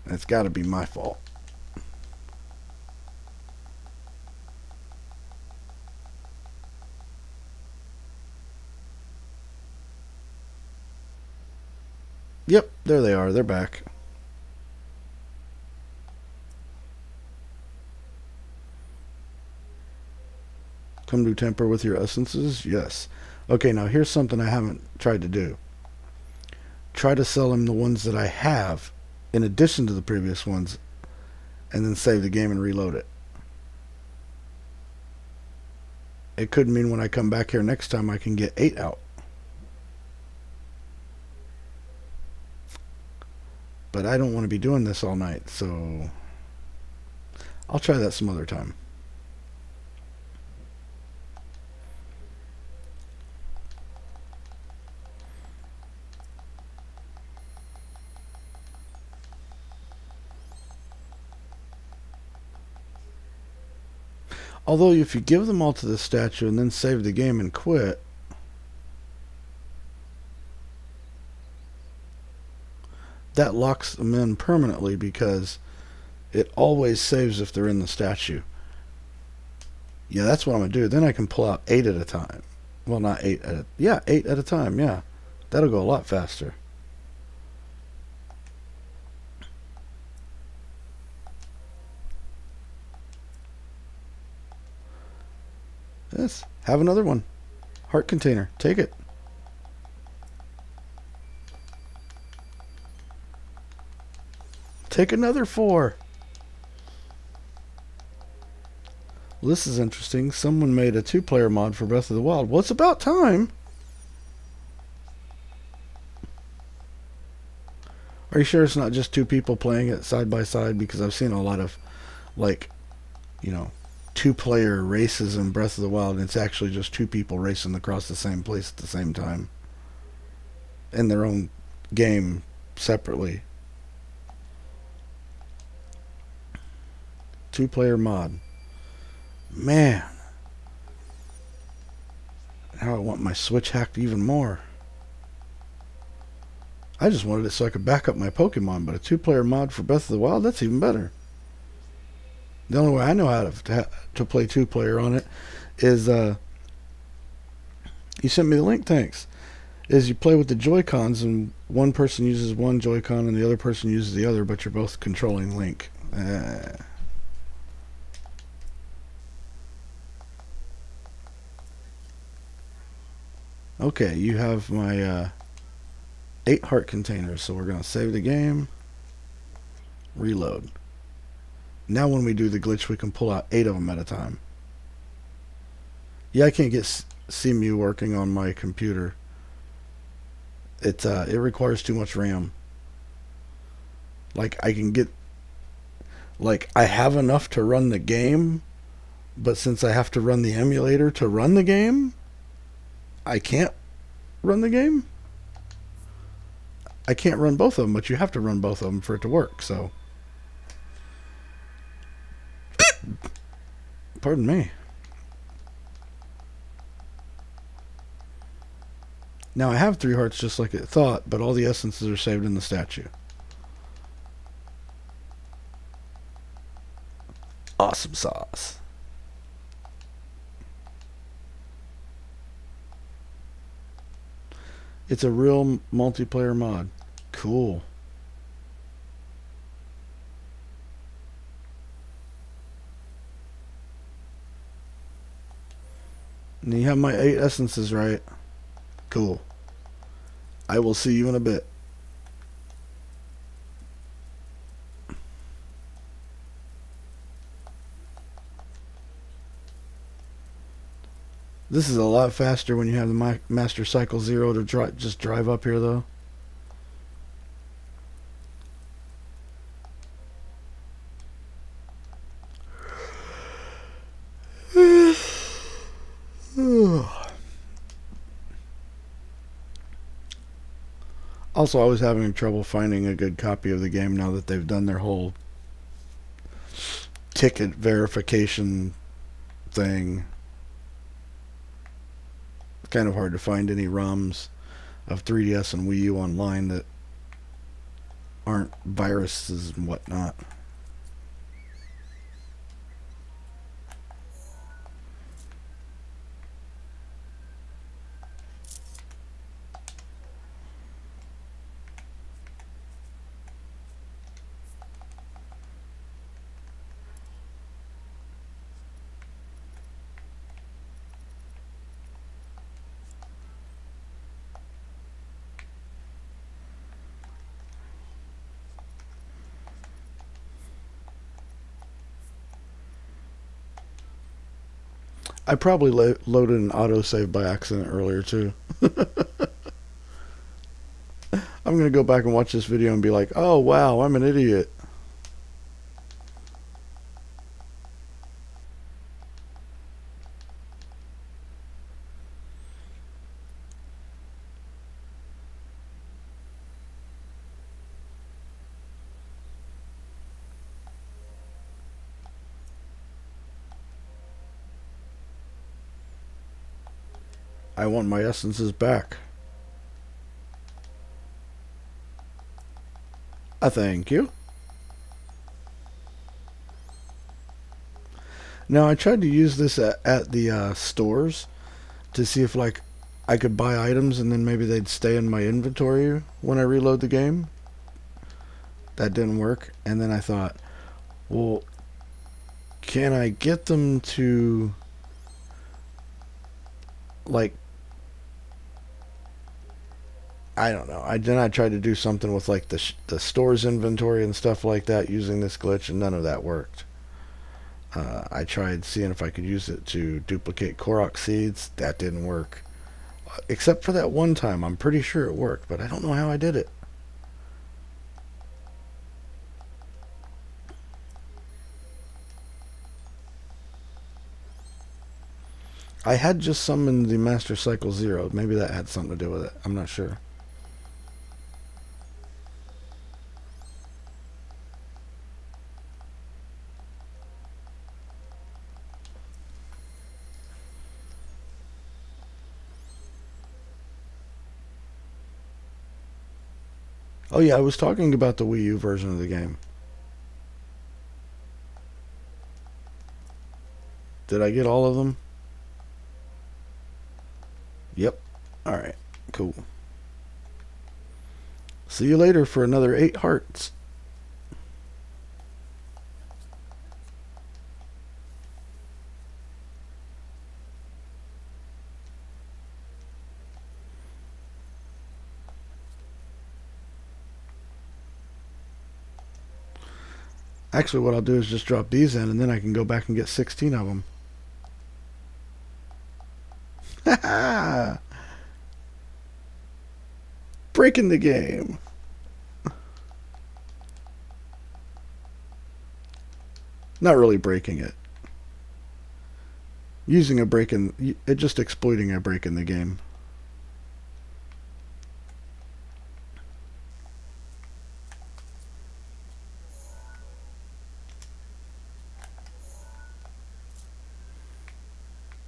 It's got to be my fault. Yep, there they are. They're back. Come to temper with your essences? Yes. Okay, now here's something I haven't tried to do. Try to sell him the ones that I have in addition to the previous ones and then save the game and reload it. It could mean when I come back here next time I can get 8 out. But I don't want to be doing this all night, so I'll try that some other time. Although if you give them all to the statue and then save the game and quit, that locks them in permanently because it always saves if they're in the statue. Yeah, that's what I'm going to do. Then I can pull out 8 at a time. Well, not 8 at a... Yeah, 8 at a time, yeah. That'll go a lot faster. Yes, have another one. Heart container. Take it. Take another 4. Well, this is interesting. Someone made a 2-player mod for Breath of the Wild. Well, it's about time. Are you sure it's not just 2 people playing it side by side? Because I've seen a lot of, like, you know, 2-player races in Breath of the Wild, and it's actually just 2 people racing across the same place at the same time. In their own game separately. 2-player mod. Man. Now I want my Switch hacked even more. I just wanted it so I could back up my Pokemon, but a 2-player mod for Breath of the Wild, that's even better. The only way I know how to play 2-player on it is, you sent me the link, thanks. is you play with the Joy-Cons and one person uses one Joy-Con and the other person uses the other, but you're both controlling Link. Okay, you have my 8 heart containers, so we're going to save the game, reload. Now when we do the glitch, we can pull out 8 of them at a time. Yeah, I can't get CMU working on my computer. It requires too much RAM. Like, I can get... Like, I have enough to run the game, but since I have to run the emulator to run the game, I can't run the game. I can't run both of them, but you have to run both of them for it to work, so... Pardon me. Now I have 3 hearts just like it thought, but all the essences are saved in the statue. Awesome sauce. It's a real multiplayer mod. Cool. And you have my 8 essences, right? Cool. I will see you in a bit. This is a lot faster when you have the Master Cycle Zero to just drive up here, though. Also, I was having trouble finding a good copy of the game now that they've done their whole ticket verification thing. It's kind of hard to find any ROMs of 3DS and Wii U online that aren't viruses and whatnot. I probably loaded an autosave by accident earlier too. I'm going to go back and watch this video and be like, oh wow, I'm an idiot. I want my essences back. Thank you. Now I tried to use this at the stores to see if like I could buy items and then maybe they'd stay in my inventory when I reload the game. That didn't work, and then I thought, well, can I get them to like, I don't know. Then I tried to do something with like the store's inventory and stuff like that using this glitch, and none of that worked. I tried seeing if I could use it to duplicate Korok seeds. That didn't work. Except for that one time. I'm pretty sure it worked, but I don't know how I did it. I had just summoned the Master Cycle Zero. Maybe that had something to do with it. I'm not sure. Oh yeah, I was talking about the Wii U version of the game. Did I get all of them? Yep. Alright, cool. See you later for another 8 hearts. Actually, what I'll do is just drop these in, and then I can go back and get 16 of them. Ha Breaking the game. Not really breaking it. Using a break in... just exploiting a break in the game.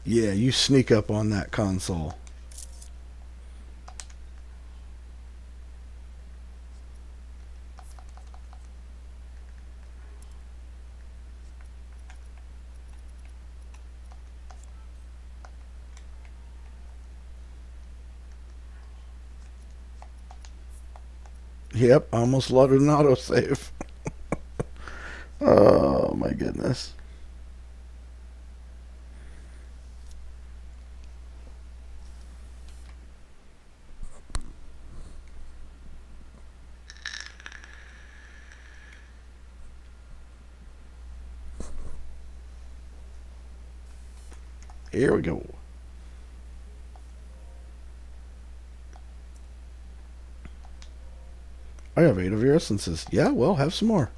Yeah, you sneak up on that console. Yep, I almost loaded an autosave. Oh my goodness. Here we go. I have 8 of your essences. Yeah, well, have some more.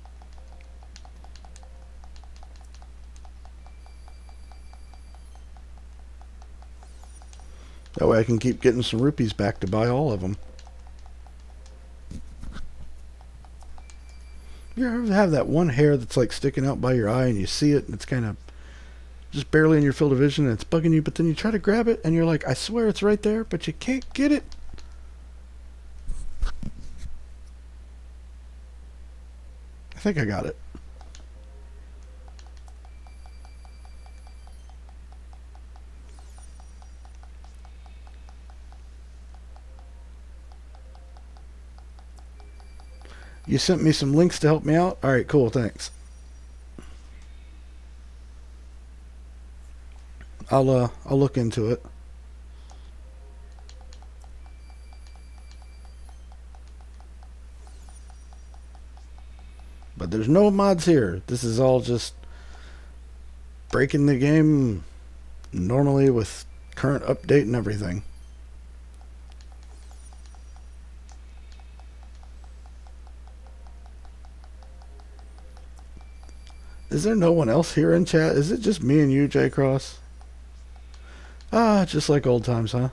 That way I can keep getting some rupees back to buy all of them. You ever have that one hair that's like sticking out by your eye and you see it and it's kind of just barely in your field of vision and it's bugging you, but then you try to grab it and you're like, I swear it's right there, but you can't get it? I think I got it. You sent me some links to help me out? Alright, cool, thanks. I'll look into it. But there's no mods here. This is all just breaking the game normally with current update and everything. Is there no one else here in chat? Is it just me and you, J Cross? Ah, just like old times, huh?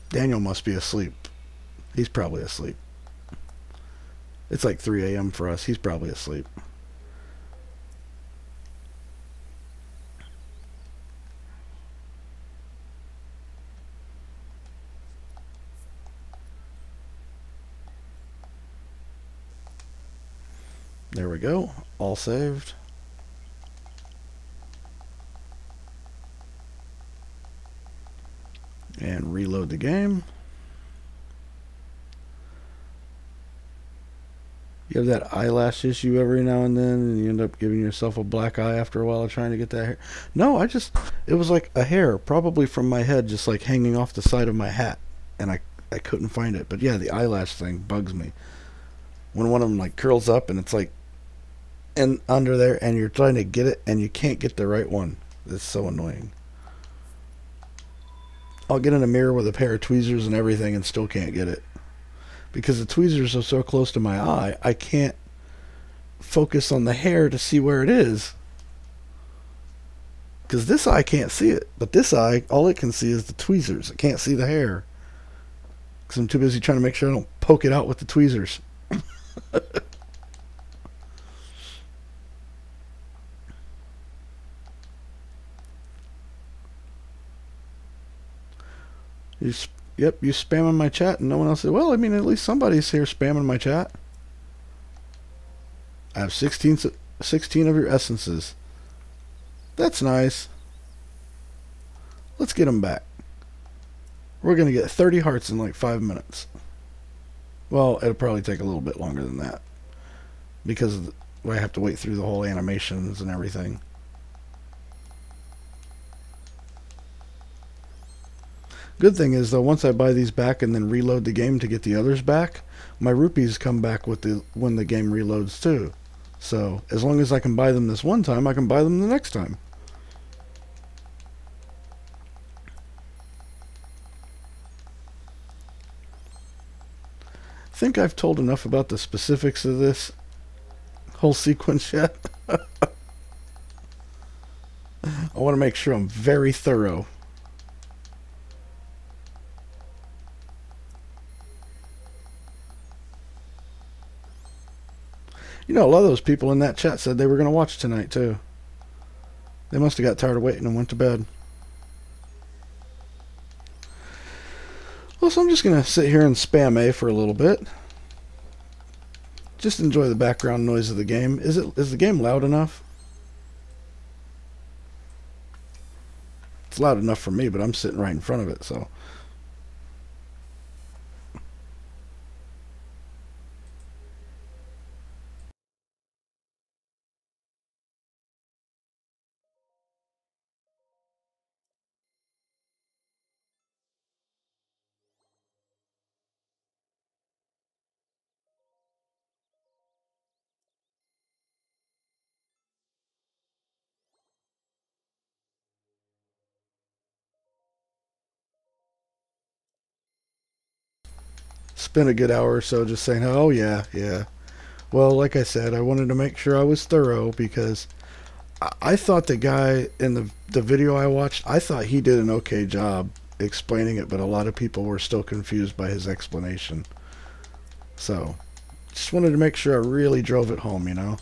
Daniel must be asleep. He's probably asleep. It's like 3 a.m. for us. He's probably asleep. There we go. All saved. And reload the game. You have that eyelash issue every now and then, and you end up giving yourself a black eye after a while of trying to get that hair. No, it was like a hair, probably from my head, just like hanging off the side of my hat, and I couldn't find it. But yeah, the eyelash thing bugs me. When one of them like curls up and it's like and under there, and you're trying to get it, and you can't get the right one. It's so annoying. I'll get in a mirror with a pair of tweezers and everything and still can't get it. Because the tweezers are so close to my eye, I can't focus on the hair to see where it is. Because this eye can't see it. But this eye, all it can see is the tweezers. It can't see the hair. Because I'm too busy trying to make sure I don't poke it out with the tweezers. Yep, you spamming my chat and no one else said, well, I mean, at least somebody's here spamming my chat. I have 16 of your essences. That's nice. Let's get him back. We're going to get 30 hearts in like 5 minutes. Well, it'll probably take a little bit longer than that, because I have to wait through the whole animations and everything. Good thing is, though, once I buy these back and then reload the game to get the others back, my rupees come back with when the game reloads too. So as long as I can buy them this one time, I can buy them the next time. I think I've told enough about the specifics of this whole sequence yet. I want to make sure I'm very thorough. You know, a lot of those people in that chat said they were going to watch tonight, too. They must have got tired of waiting and went to bed. Well, so I'm just going to sit here and spam A for a little bit. Just enjoy the background noise of the game. Is the game loud enough? It's loud enough for me, but I'm sitting right in front of it, so... Spent a good hour or so just saying, oh yeah, yeah. Well, like I said, I wanted to make sure I was thorough, because I thought the guy in the video I watched, I thought he did an okay job explaining it, but a lot of people were still confused by his explanation. So, just wanted to make sure I really drove it home, you know?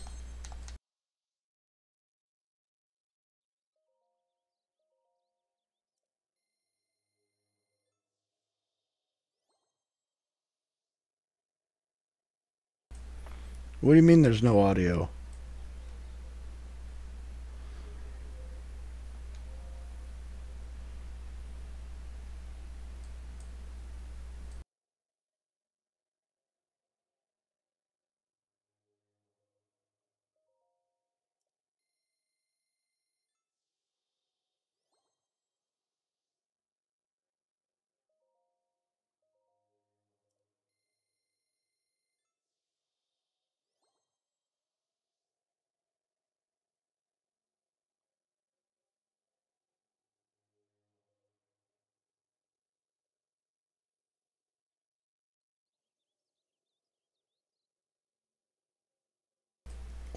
What do you mean there's no audio?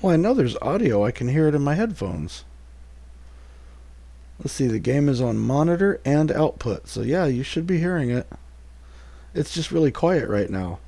Well, I know there's audio. I can hear it in my headphones. Let's see, the game is on monitor and output. So yeah, you should be hearing it. It's just really quiet right now.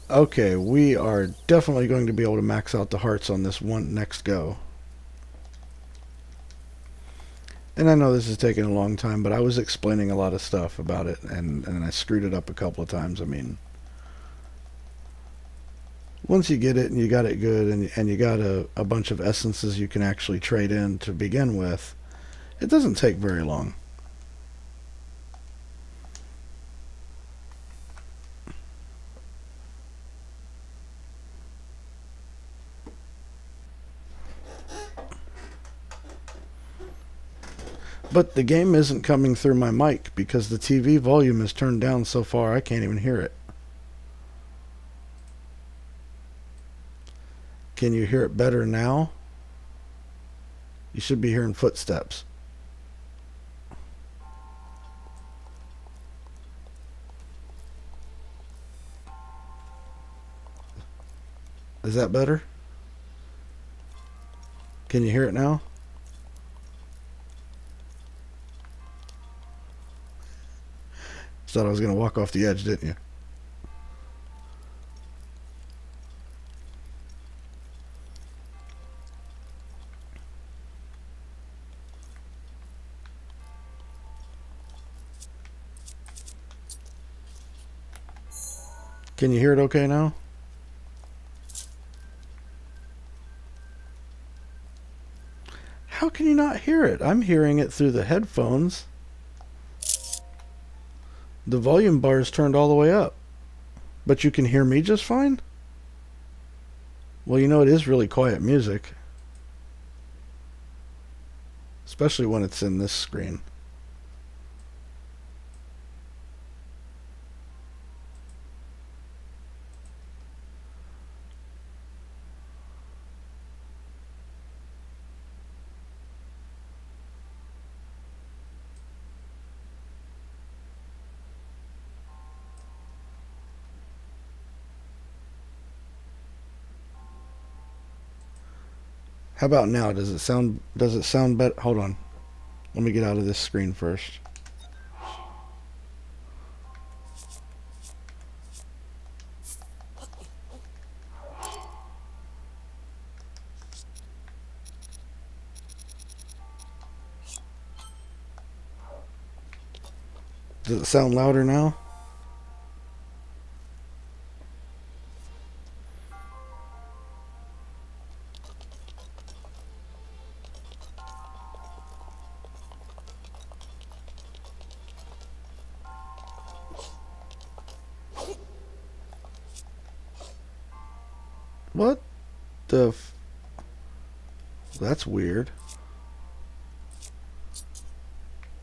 Okay, we are definitely going to be able to max out the hearts on this one next go. And I know this is taking a long time, but I was explaining a lot of stuff about it, and I screwed it up a couple of times. I mean, once you get it and you got it good, and you got a bunch of essences you can actually trade in to begin with, it doesn't take very long. But the game isn't coming through my mic because the TV volume is turned down so far I can't even hear it. Can you hear it better now? You should be hearing footsteps. Is that better? Can you hear it now? Thought I was going to walk off the edge, didn't you? Can you hear it okay now? How can you not hear it? I'm hearing it through the headphones. The volume bar is turned all the way up. But you can hear me just fine? Well, you know, it is really quiet music. Especially when it's in this screen. How about now? Does it sound better? Hold on. Let me get out of this screen first. Does it sound louder now? What the That's weird.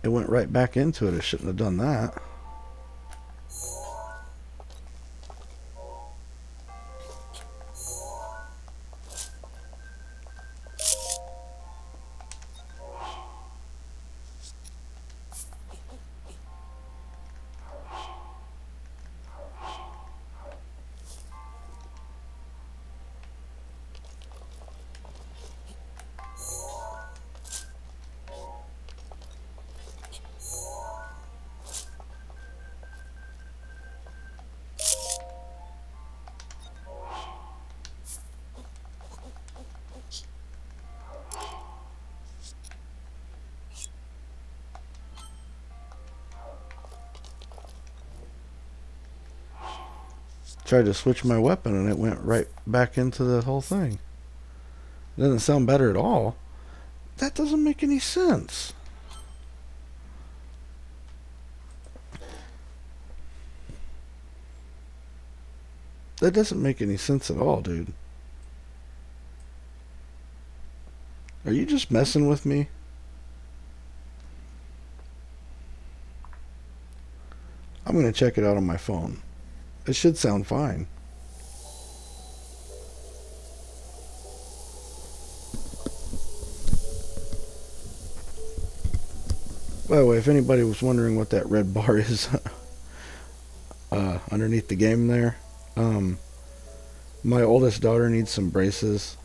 It went right back into it. It shouldn't have done that. Tried to switch my weapon and it went right back into the whole thing. It doesn't sound better at all. That doesn't make any sense. That doesn't make any sense at all, dude. Are you just messing with me? I'm going to check it out on my phone. It should sound fine. By the way, if anybody was wondering what that red bar is underneath the game there, my oldest daughter needs some braces.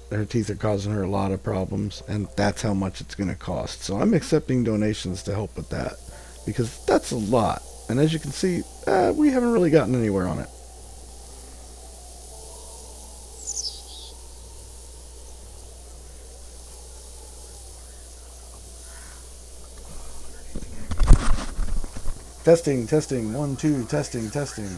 Her teeth are causing her a lot of problems, and that's how much it's going to cost. So I'm accepting donations to help with that, because that's a lot. And as you can see, we haven't really gotten anywhere on it. Testing, testing, 1, 2, testing, testing.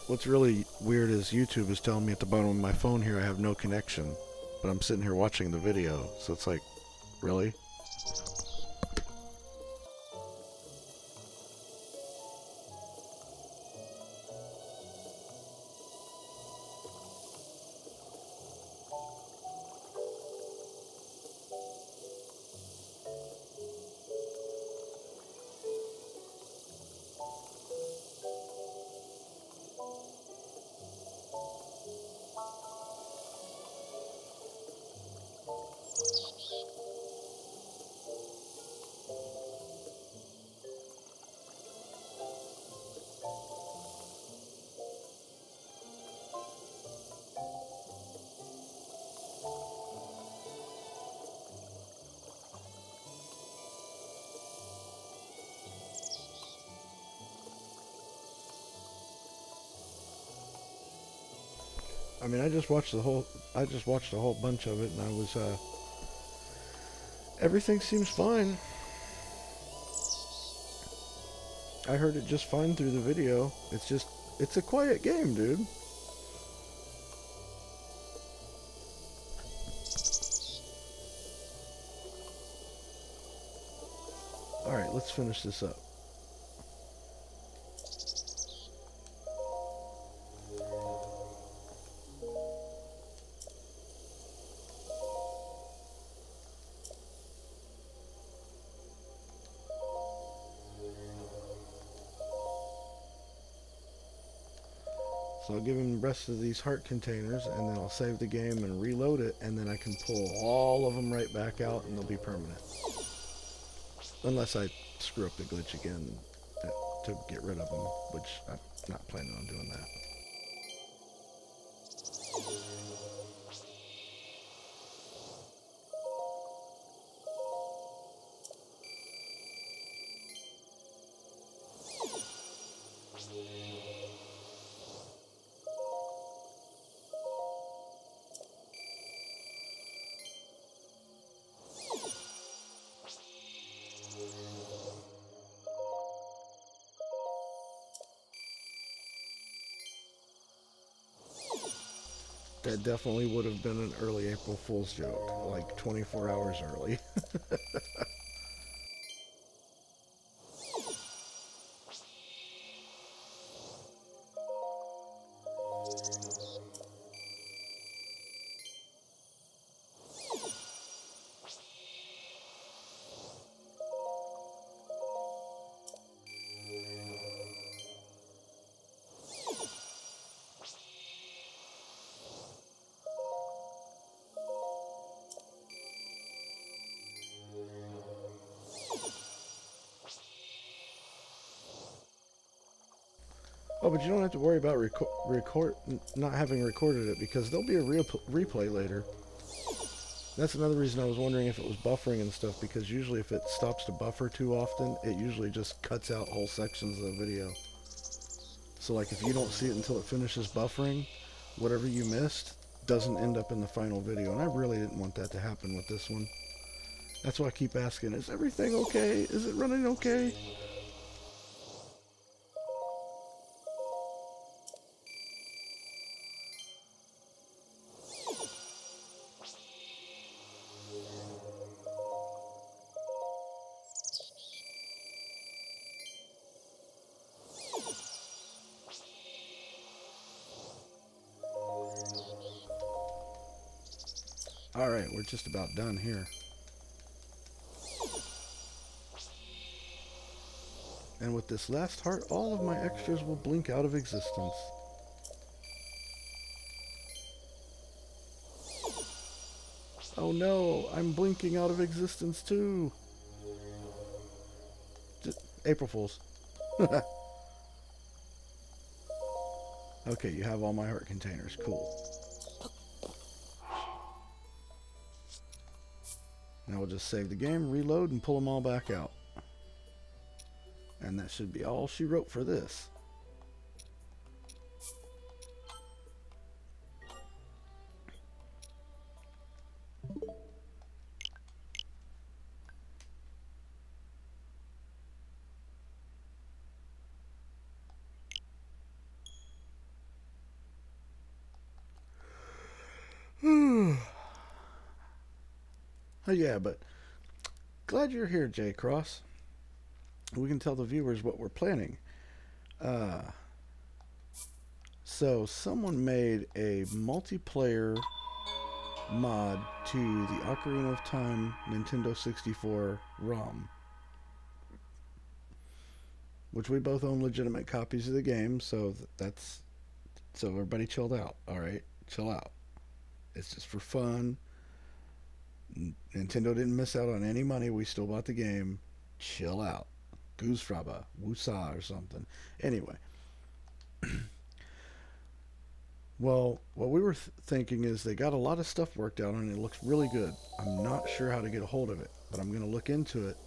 What's really weird is YouTube is telling me at the bottom of my phone here I have no connection, but I'm sitting here watching the video, so it's like, really? I mean, I just watched a whole bunch of it, and I was, everything seems fine. I heard it just fine through the video. It's a quiet game, dude. Alright, let's finish this up. So I'll give him the rest of these heart containers, and then I'll save the game and reload it, and then I can pull all of them right back out, and they'll be permanent. Unless I screw up the glitch again to get rid of them, which I'm not planning on doing that. That definitely would have been an early April Fool's joke, like 24 hours early. Oh, but you don't have to worry about not having recorded it, because there'll be a real replay later. That's another reason I was wondering if it was buffering and stuff, because usually if it stops to buffer too often, it usually just cuts out whole sections of the video. So like if you don't see it until it finishes buffering, whatever you missed doesn't end up in the final video, and I really didn't want that to happen with this one. That's why I keep asking, is everything okay? Is it running okay? Alright, we're just about done here. And with this last heart, all of my extras will blink out of existence. Oh no, I'm blinking out of existence too. April Fools. Okay, you have all my heart containers. Cool. Now we'll just save the game, reload, and pull them all back out. And that should be all she wrote for this. Oh yeah, but glad you're here, J Cross. We can tell the viewers what we're planning. Uh, so someone made a multiplayer mod to the Ocarina of Time Nintendo 64 ROM, which we both own legitimate copies of the game. So that's so everybody chilled out. All right, chill out. It's just for fun. Nintendo didn't miss out on any money. We still bought the game. Chill out. Goosefraba, Wusa or something. Anyway, well, what we were thinking is they got a lot of stuff worked out and it looks really good. I'm not sure how to get a hold of it, but I'm going to look into it.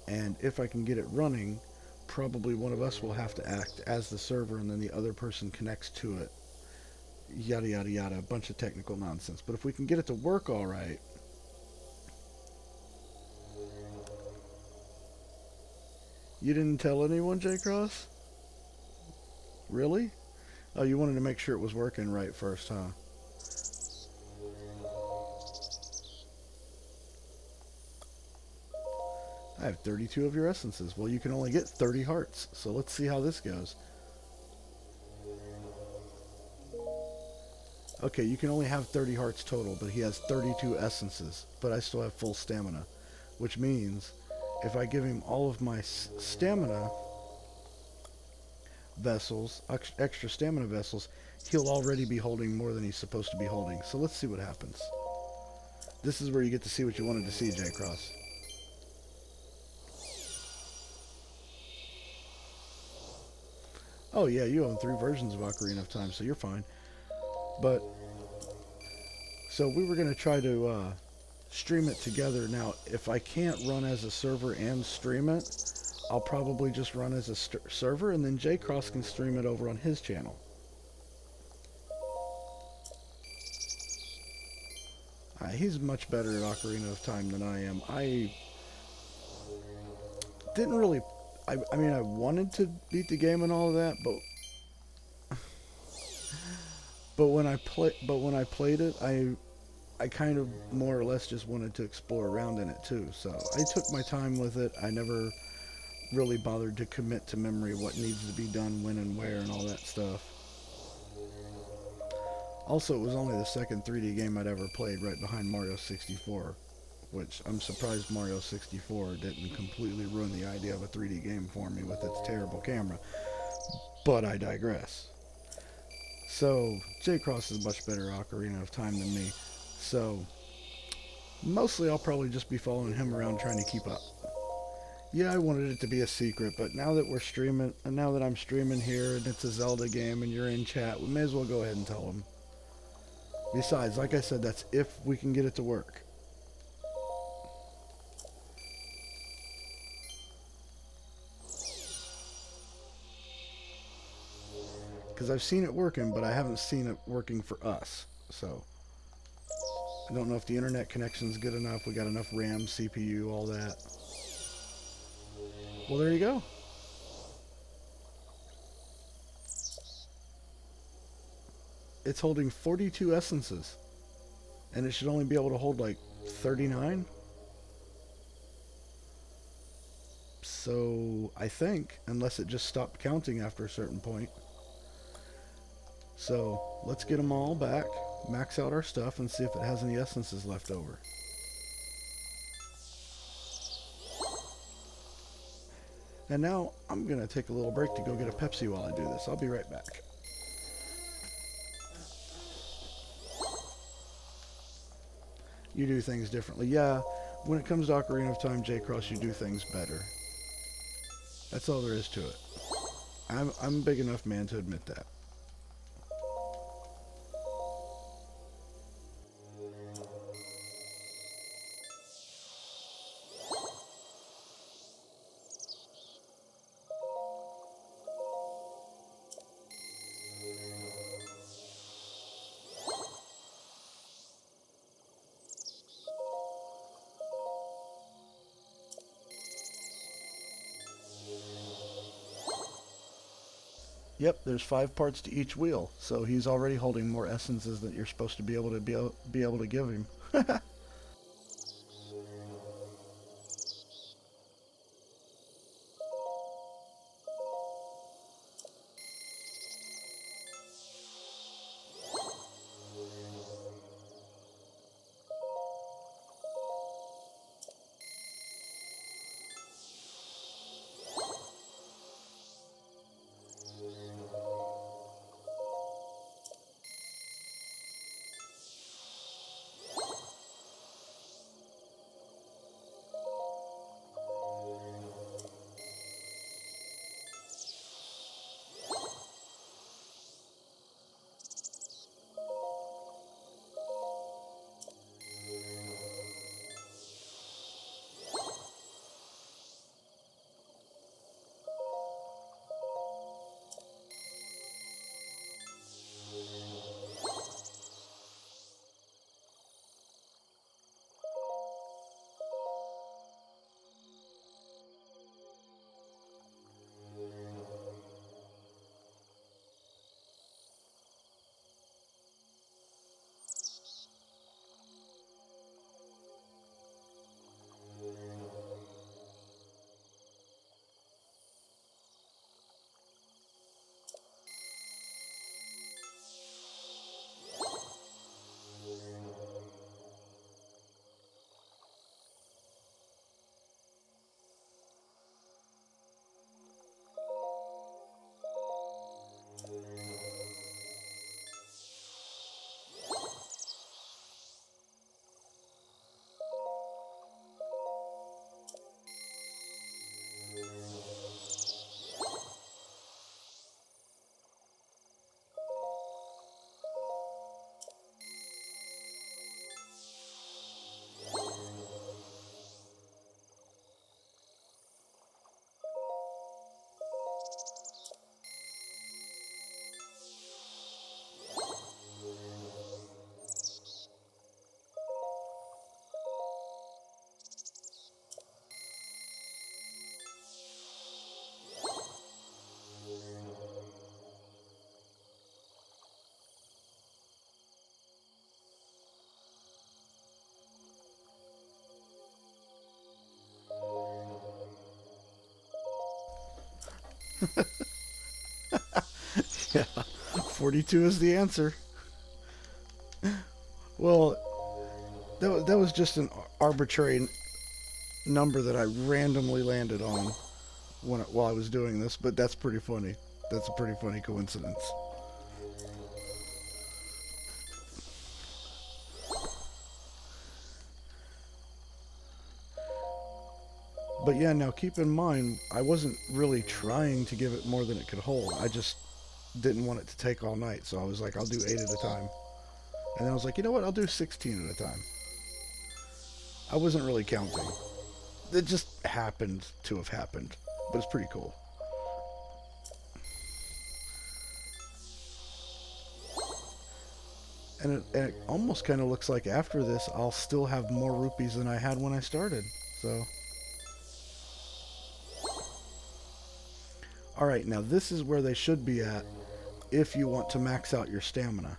And if I can get it running, probably one of us will have to act as the server and then the other person connects to it. Yada, yada, yada. A bunch of technical nonsense. But if we can get it to work all right, you didn't tell anyone, J Cross? Really? Oh, you wanted to make sure it was working right first, huh? I have 32 of your essences. Well, you can only get 30 hearts, so let's see how this goes. Okay, you can only have 30 hearts total, but he has 32 essences, but I still have full stamina, which means if I give him all of my stamina vessels, extra stamina vessels, he'll already be holding more than he's supposed to be holding. So let's see what happens. This is where you get to see what you wanted to see, J-Cross. Oh yeah, you own 3 versions of Ocarina of Time, so you're fine. But, so we were going to try to stream it together. Now, if I can't run as a server and stream it, I'll probably just run as a server, and then J-Cross can stream it over on his channel. He's much better at Ocarina of Time than I am. I didn't really... I mean, I wanted to beat the game and all of that, but when I played it, I kind of more or less just wanted to explore around in it too. So I took my time with it. I never really bothered to commit to memory what needs to be done, when and where, and all that stuff. Also, it was only the second 3D game I'd ever played, right behind Mario 64, which I'm surprised Mario 64 didn't completely ruin the idea of a 3D game for me with its terrible camera. But I digress. So, J-Cross is much better at Ocarina of Time than me. So, mostly I'll probably just be following him around trying to keep up. Yeah, I wanted it to be a secret, but now that we're streaming, and now that I'm streaming here, and it's a Zelda game, and you're in chat, we may as well go ahead and tell him. Besides, like I said, that's if we can get it to work. Because I've seen it working, but I haven't seen it working for us. So, I don't know if the internet connection's good enough, we got enough RAM, CPU, all that. Well, there you go. It's holding 42 essences. And it should only be able to hold like 39. So, I think, unless it just stopped counting after a certain point. So, let's get them all back, max out our stuff, and see if it has any essences left over. And now, I'm going to take a little break to go get a Pepsi while I do this. I'll be right back. You do things differently. Yeah, when it comes to Ocarina of Time, J-Cross, you do things better. That's all there is to it. I'm a big enough man to admit that. Yep, there's 5 parts to each wheel, so he's already holding more essences than you're supposed to be able to give him. Yeah, 42 is the answer. Well, that was just an arbitrary number that I randomly landed on while I was doing this, but that's pretty funny. That's a pretty funny coincidence. But yeah, now keep in mind, I wasn't really trying to give it more than it could hold. I just didn't want it to take all night, so I was like, I'll do 8 at a time. And then I was like, you know what, I'll do 16 at a time. I wasn't really counting. It just happened to have happened, but it's pretty cool. And it almost kind of looks like after this, I'll still have more rupees than I had when I started. So, alright, now this is where they should be at if you want to max out your stamina.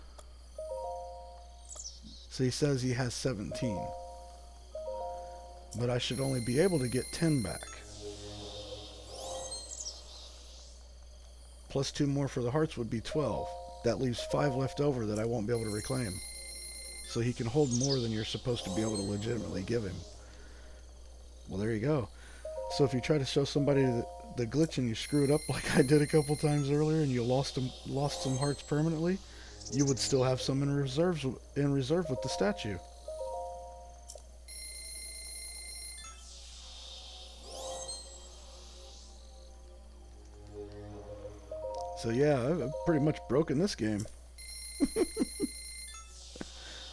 So he says he has 17. But I should only be able to get 10 back. Plus 2 more for the hearts would be 12. That leaves 5 left over that I won't be able to reclaim. So he can hold more than you're supposed to be able to legitimately give him. Well, there you go. So if you try to show somebody the glitch and you screw it up like I did a couple times earlier and you lost some hearts permanently, you would still have some in reserve with the statue. So yeah, I've pretty much broken this game.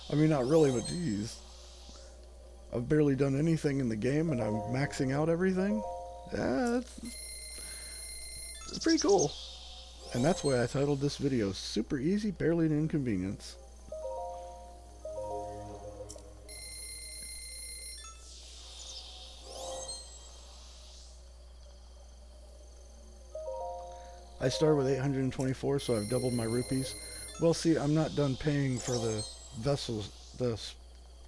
I mean, not really, but geez. I've barely done anything in the game and I'm maxing out everything. Yeah, it's pretty cool. And that's why I titled this video, Super Easy, Barely an Inconvenience. I started with 824, so I've doubled my rupees. Well, see, I'm not done paying for the vessels, the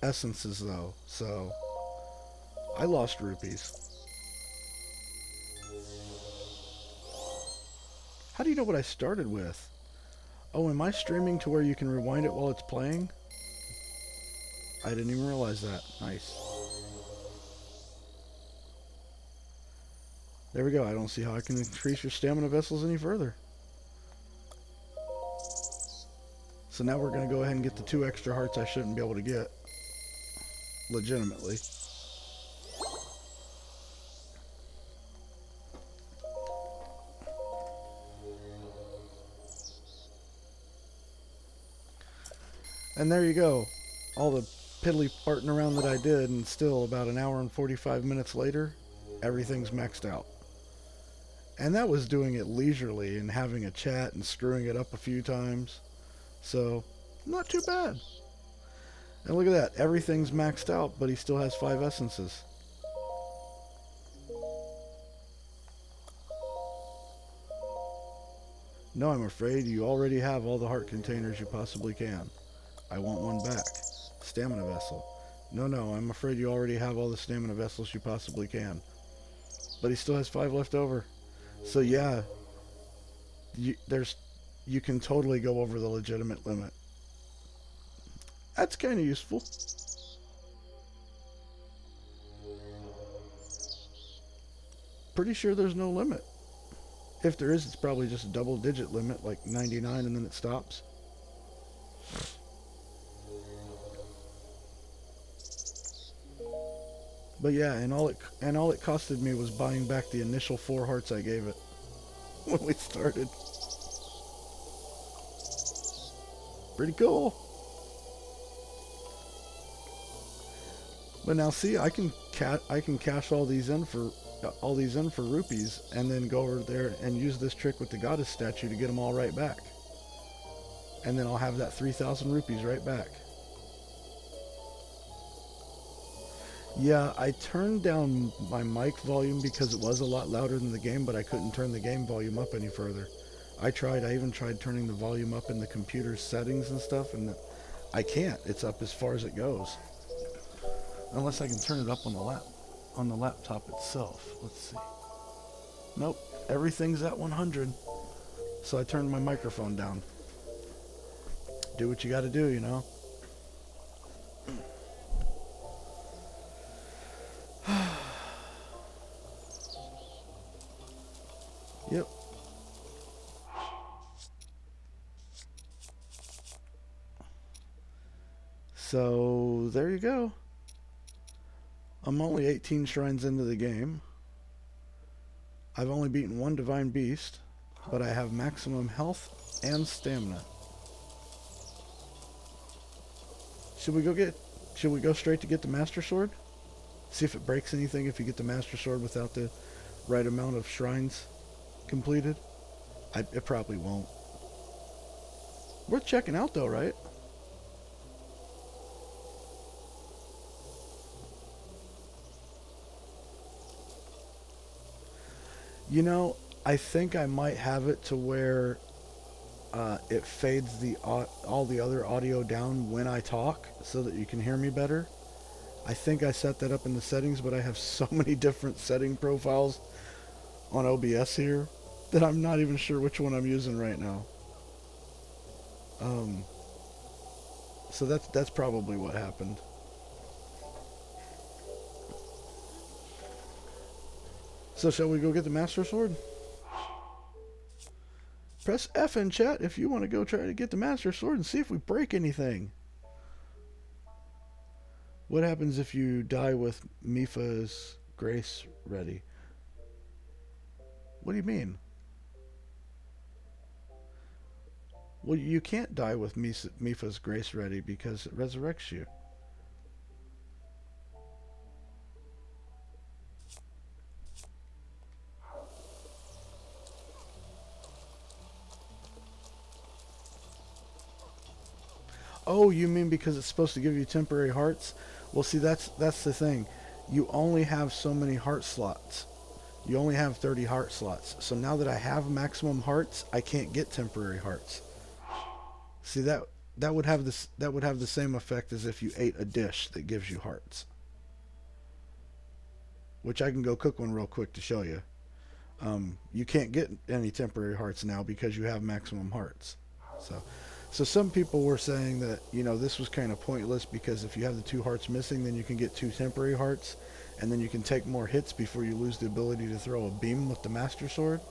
essences, though, so I lost rupees. How do you know what I started with? Oh, am I streaming to where you can rewind it while it's playing? I didn't even realize that. Nice. There we go. I don't see how I can increase your stamina vessels any further. So now we're going to go ahead and get the 2 extra hearts I shouldn't be able to get. Legitimately. And there you go. All the piddly farting around that I did, and still about an hour and 45 minutes later, everything's maxed out. And that was doing it leisurely and having a chat and screwing it up a few times. So, not too bad. And look at that. Everything's maxed out, but he still has 5 essences. No, I'm afraid you already have all the heart containers you possibly can. I want one back. Stamina vessel. No, I'm afraid you already have all the stamina vessels you possibly can. But he still has 5 left over. So yeah, you can totally go over the legitimate limit. That's kind of useful. Pretty sure there's no limit. If there is, it's probably just a double-digit limit, like 99, and then it stops. But yeah, and all it costed me was buying back the initial 4 hearts I gave it when we started. Pretty cool. But now see, I can cash all these in for rupees, and then go over there and use this trick with the goddess statue to get them all right back. And then I'll have that 3,000 rupees right back. Yeah, I turned down my mic volume because it was a lot louder than the game, but I couldn't turn the game volume up any further. I even tried turning the volume up in the computer's settings and stuff, and I can't. It's up as far as it goes. Unless I can turn it up on the laptop itself. Let's see. Nope, everything's at 100. So I turned my microphone down. Do what you gotta do, you know? Yep. So, there you go. I'm only 18 shrines into the game. I've only beaten one Divine Beast, but I have maximum health and stamina. Should we go straight to get the Master Sword? See if it breaks anything if you get the Master Sword without the right amount of shrines completed? It probably won't. Worth checking out though, right? You know, I think I might have it to where it fades all the other audio down when I talk so that you can hear me better. I think I set that up in the settings, but I have so many different setting profiles on OBS here that I'm not even sure which one I'm using right now. So that's probably what happened. So shall we go get the Master Sword? Press F in chat if you want to go try to get the Master Sword and see if we break anything. What happens if you die with Mipha's Grace ready? What do you mean? Well, you can't die with Mipha's Grace ready because it resurrects you. Oh, you mean because it's supposed to give you temporary hearts? Well, see, that's the thing. You only have so many heart slots. You only have 30 heart slots. So now that I have maximum hearts, I can't get temporary hearts. See, that would have the same effect as if you ate a dish that gives you hearts. Which I can go cook one real quick to show you. You can't get any temporary hearts now because you have maximum hearts. So some people were saying that, you know, this was kind of pointless because if you have the 2 hearts missing, then you can get 2 temporary hearts, and then you can take more hits before you lose the ability to throw a beam with the Master Sword.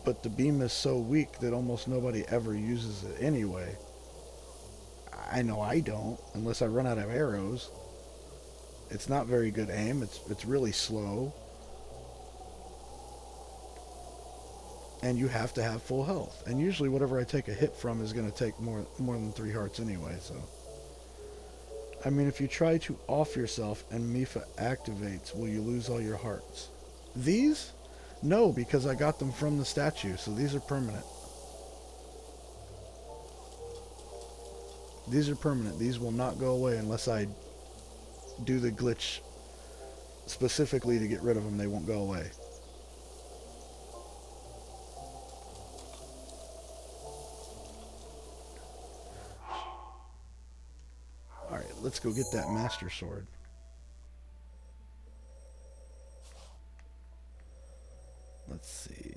But the beam is so weak that almost nobody ever uses it anyway. I know I don't, unless I run out of arrows. It's not very good aim. It's really slow. And you have to have full health. And usually whatever I take a hit from is going to take more than 3 hearts anyway, so. I mean, if you try to off yourself and Mipha activates, will you lose all your hearts? These? No, because I got them from the statue, so these are permanent. These are permanent. These will not go away unless I do the glitch specifically to get rid of them. They won't go away. Alright, let's go get that Master Sword. Let's see.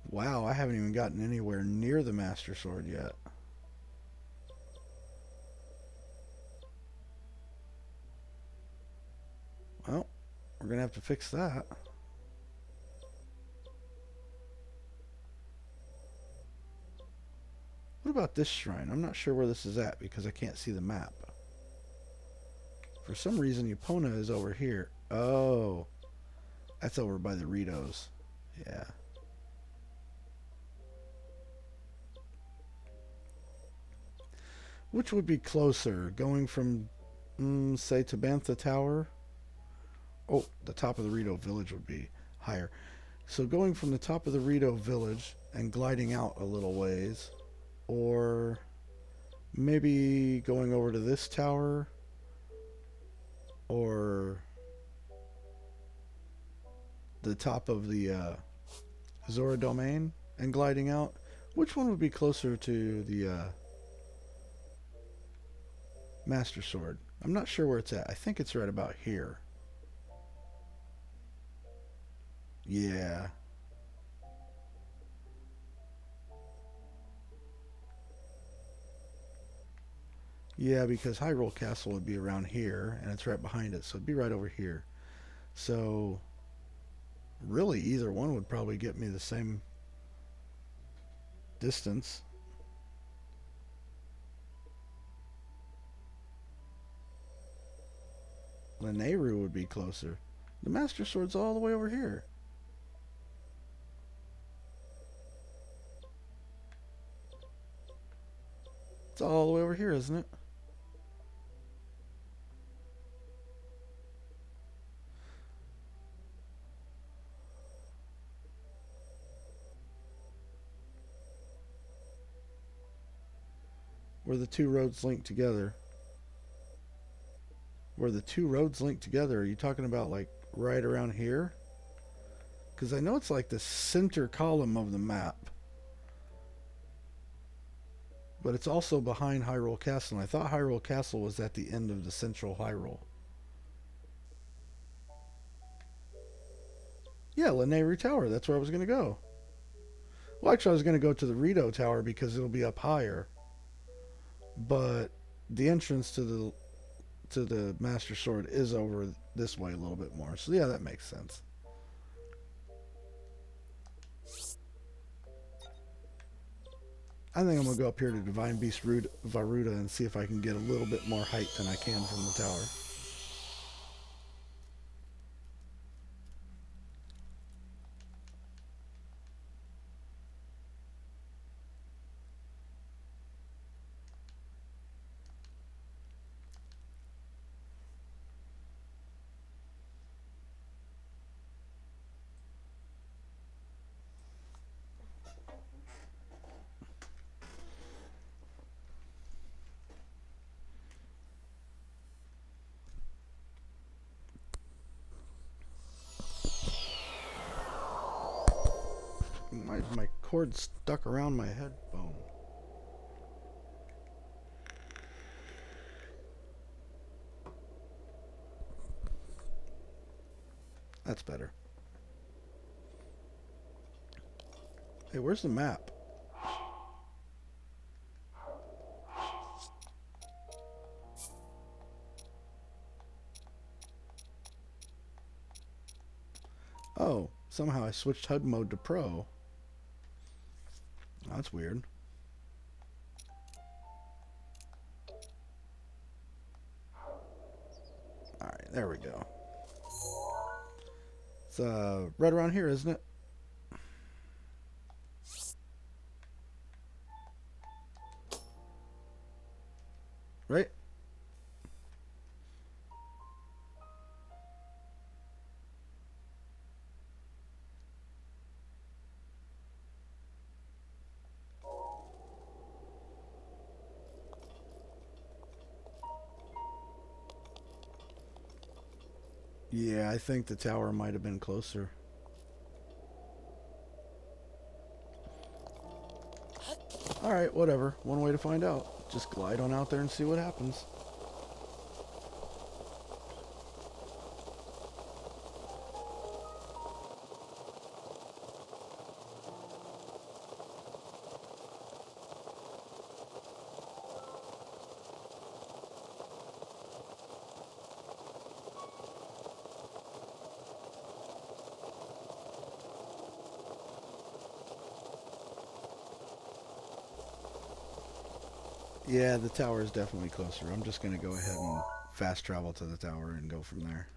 Wow, I haven't even gotten anywhere near the Master Sword yet. Well, we're going to have to fix that. What about this shrine? I'm not sure where this is at because I can't see the map. For some reason, Epona is over here. Oh, that's over by the Ritos. Yeah. Which would be closer? Going from, say, Tabantha Tower? Oh, the top of the Rito Village would be higher. So going from the top of the Rito Village and gliding out a little ways, or maybe going over to this tower, or the top of the Zora Domain and gliding out. Which one would be closer to the Master Sword? I'm not sure where it's at. I think it's right about here. Yeah. Yeah, because Hyrule Castle would be around here, and it's right behind it, so it'd be right over here. So, really, either one would probably get me the same distance. Lanayru would be closer. The Master Sword's all the way over here. It's all the way over here, isn't it? Where the two roads link together. Where the two roads link together, are you talking about like right around here? Because I know it's like the center column of the map. But it's also behind Hyrule Castle, and I thought Hyrule Castle was at the end of the central Hyrule. Yeah, Lanayru Tower, that's where I was going to go. Well, actually, I was going to go to the Rito Tower because it'll be up higher. But the entrance to the Master Sword is over this way a little bit more. So yeah, that makes sense. I think I'm going to go up here to Divine Beast Varuda and see if I can get a little bit more height than I can from the tower. My cord's stuck around my headphone. That's better. Hey, where's the map? Oh, somehow I switched HUD mode to Pro. That's weird. Alright, there we go. It's right around here, isn't it? Right? Yeah, I think the tower might have been closer. Alright, whatever. One way to find out. Just glide on out there and see what happens. Yeah, the tower is definitely closer. I'm just going to go ahead and fast travel to the tower and go from there.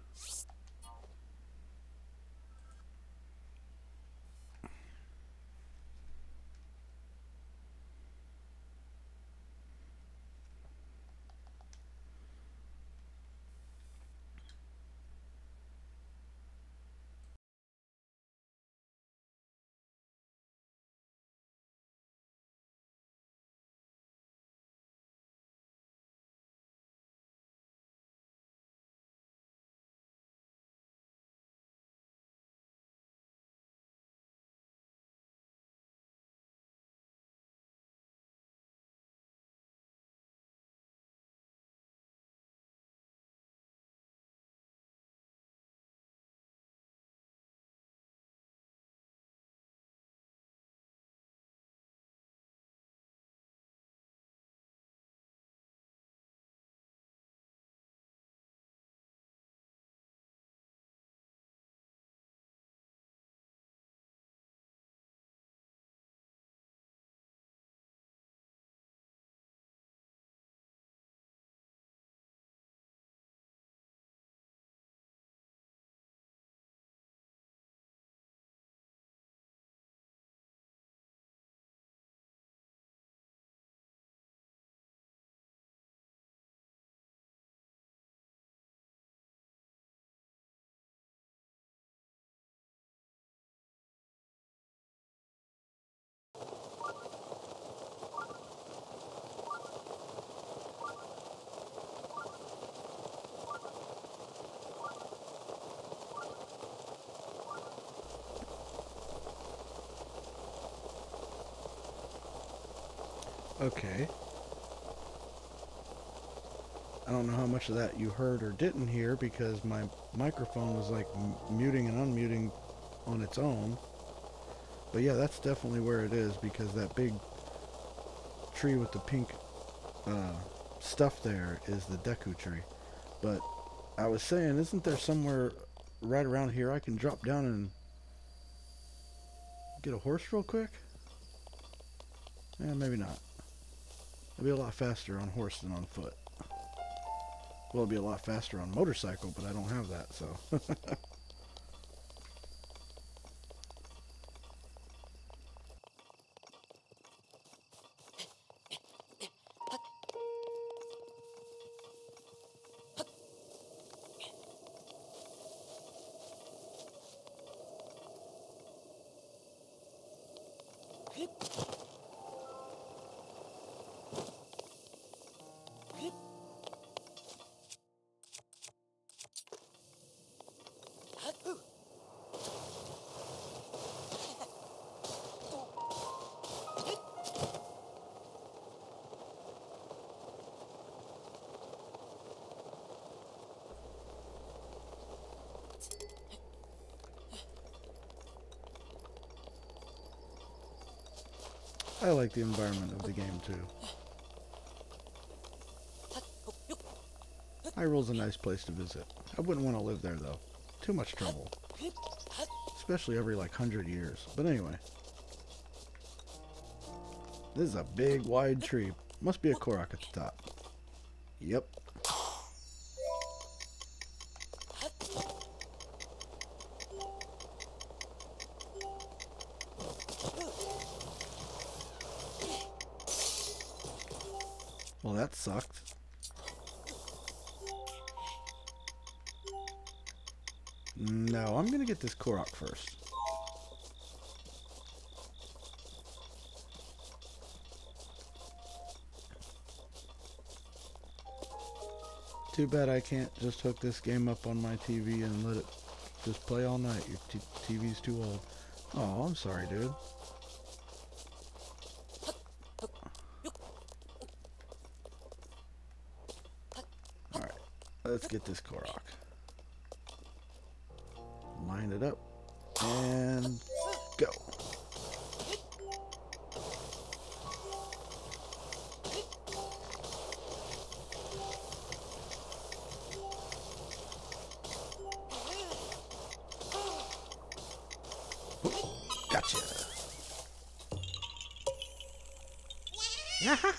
Okay. I don't know how much of that you heard or didn't hear because my microphone was like muting and unmuting on its own. But yeah, that's definitely where it is because that big tree with the pink stuff there is the Deku tree. But I was saying, isn't there somewhere right around here I can drop down and get a horse real quick? Maybe not. It'll be a lot faster on horse than on foot. Well, it'll be a lot faster on motorcycle, but I don't have that, so. I like the environment of the game too. Hyrule's a nice place to visit. I wouldn't want to live there though. Too much trouble. Especially every like 100 years. But anyway. This is a big wide tree. Must be a Korok at the top. Yep. Well, that sucked. No, I'm gonna get this Korok first. Too bad I can't just hook this game up on my TV and let it just play all night. Your TV's too old. Oh, I'm sorry, dude. Alright, let's get this Korok. Line it up. And go. Gotcha. Yahaha!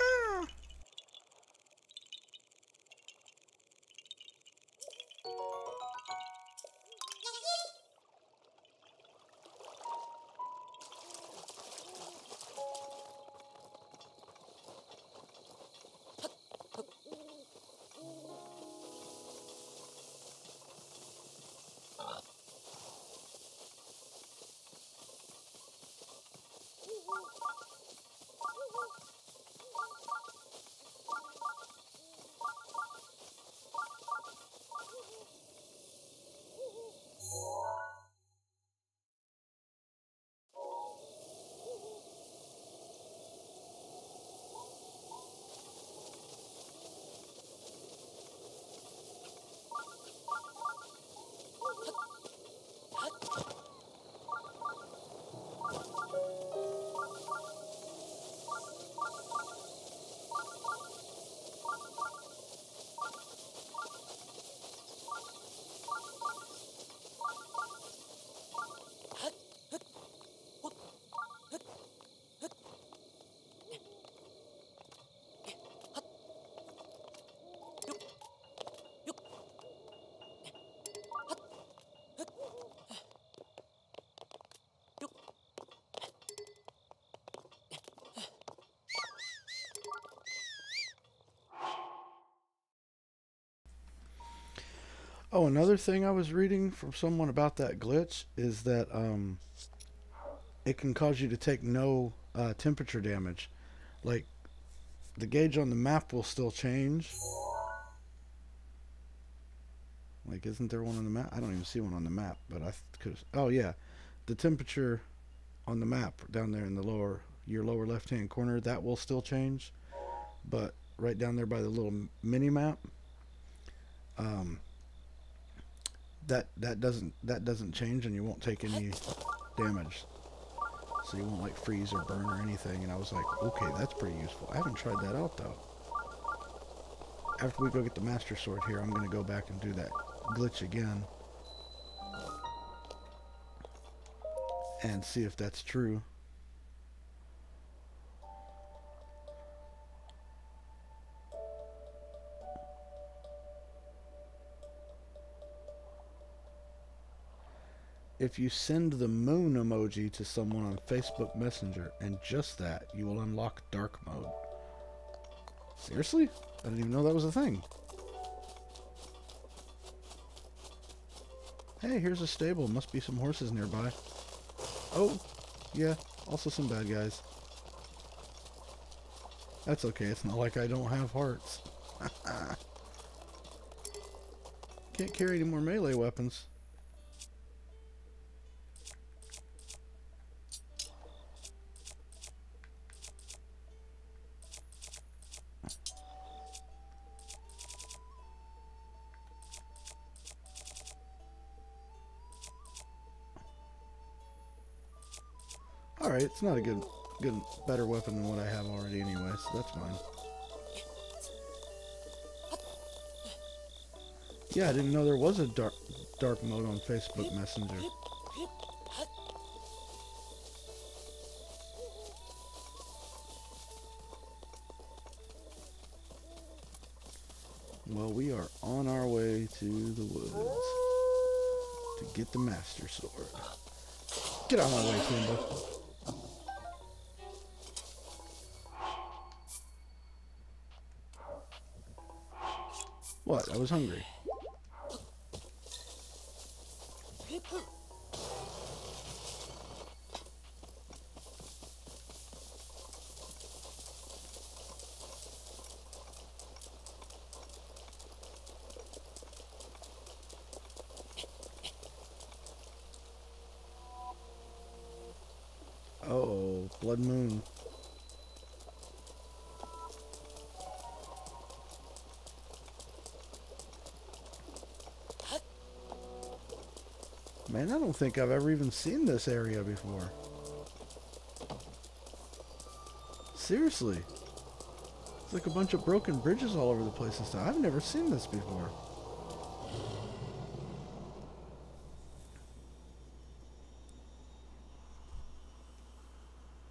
Oh, another thing I was reading from someone about that glitch is that it can cause you to take no temperature damage. Like, the gauge on the map will still change. Like, isn't there one on the map? I don't even see one on the map, but I could. Oh, yeah. The temperature on the map down there in the lower your lower left hand corner, that will still change, but right down there by the little mini map, that doesn't change, and you won't take any damage, so you won't like freeze or burn or anything. And I was like, okay, that's pretty useful. I haven't tried that out though. After we go get the Master Sword here, I'm going to go back and do that glitch again and see if that's true. If you send the moon emoji to someone on Facebook Messenger and just that, you will unlock dark mode. Seriously? I didn't even know that was a thing. Hey, here's a stable. Must be some horses nearby. Oh, yeah, also some bad guys. That's okay, it's not like I don't have hearts. Can't carry any more melee weapons. Alright, it's not a good, better weapon than what I have already anyway, so that's fine. Yeah, I didn't know there was a dark mode on Facebook Messenger. Well, we are on our way to the woods to get the Master Sword. Get out of my way, Kimba. What? I was hungry. Uh-oh, Blood Moon. Man, I don't think I've ever even seen this area before. Seriously. It's like a bunch of broken bridges all over the place and stuff. I've never seen this before.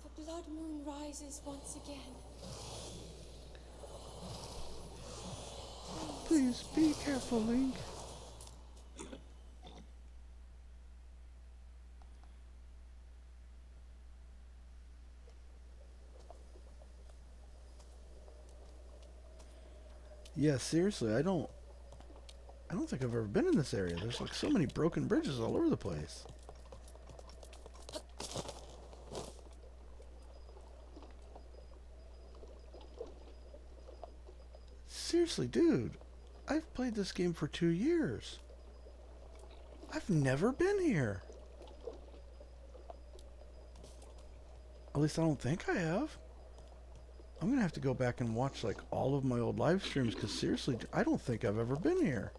The blood moon rises once again. Please be careful, Link. Yeah, seriously, I don't think I've ever been in this area. There's like so many broken bridges all over the place. Seriously, dude, I've played this game for 2 years. I've never been here. At least I don't think I have. I'm gonna have to go back and watch like all of my old live streams, because seriously, I don't think I've ever been here.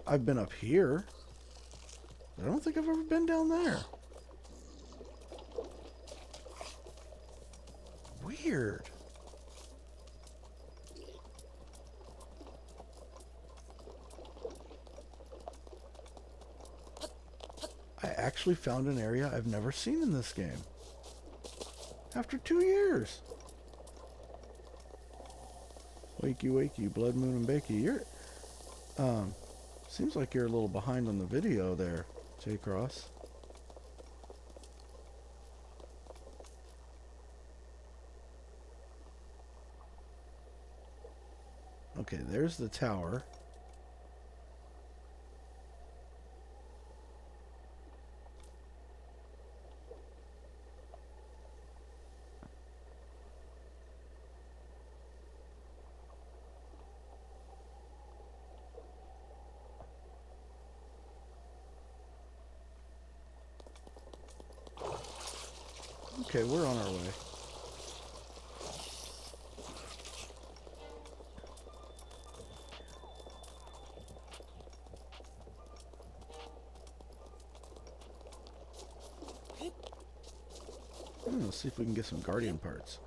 I've been up here, but I don't think I've ever been down there. Weird. I actually found an area I've never seen in this game. After 2 years. Wakey, wakey, Blood Moon and Bakey. You're, seems like you're a little behind on the video there, J-Cross. Okay, there's the tower. Okay, we're on our way. Let's see if we can get some Guardian parts.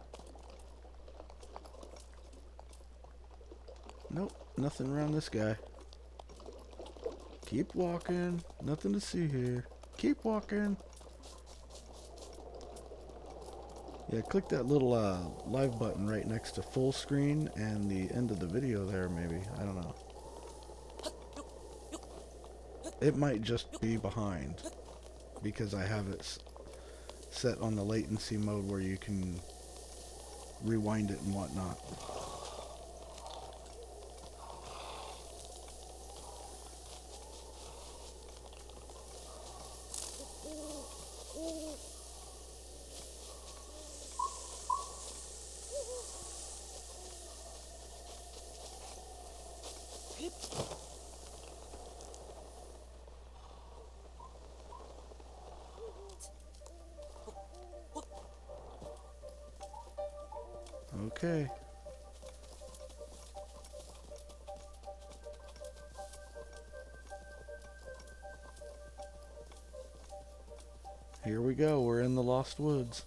Nope, nothing around this guy. Keep walking. Nothing to see here. Keep walking. Yeah, click that little live button right next to full screen and the end of the video there, maybe. I don't know. It might just be behind because I have it set on the latency mode where you can rewind it and whatnot. Okay. Here we go. We're in the Lost Woods.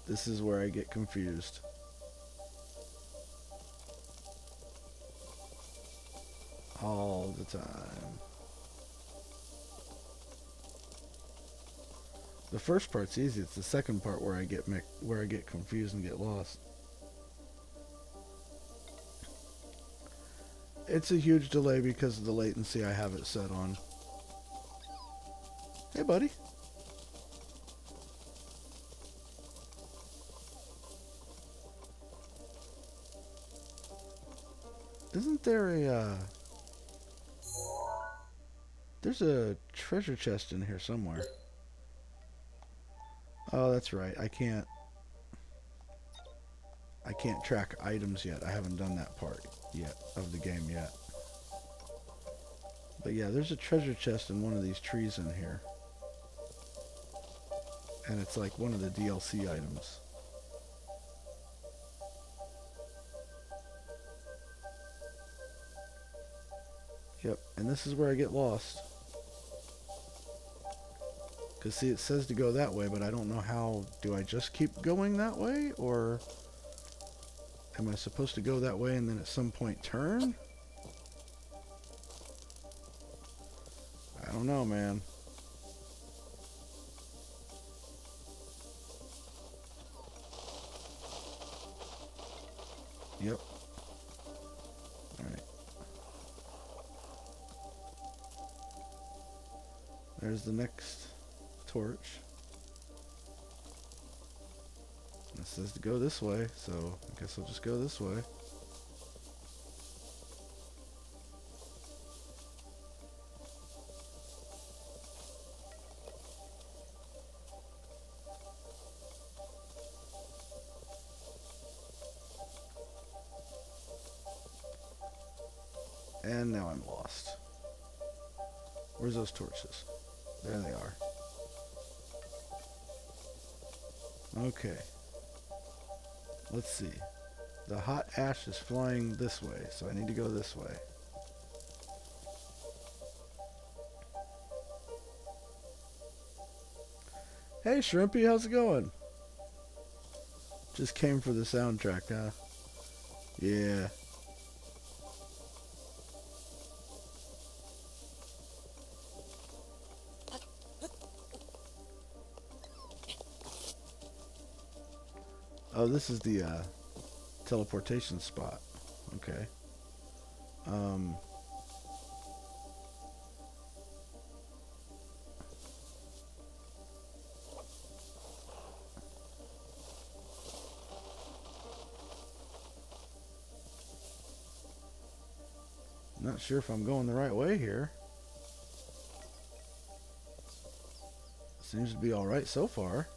This is where I get confused. All the time. The first part's easy. It's the second part where I get confused and get lost. It's a huge delay because of the latency I have it set on. Hey, buddy. Isn't there a there's a treasure chest in here somewhere. Oh, that's right. I can't track items yet. I haven't done that part yet of the game yet. But yeah, there's a treasure chest in one of these trees in here. And it's like one of the DLC items. Yep, and this is where I get lost. Because see, it says to go that way, but I don't know how. Do I just keep going that way? Or am I supposed to go that way and then at some point turn? I don't know, man. Yep. Alright. There's the next torch. It says to go this way, so I guess I'll just go this way. And now I'm lost. Where's those torches? There they are. Okay. Let's see. The hot ash is flying this way, so I need to go this way. Hey Shrimpy, how's it going? Just came for the soundtrack, huh? Yeah. Oh, this is the teleportation spot. Okay. Not sure if I'm going the right way here. Seems to be all right so far.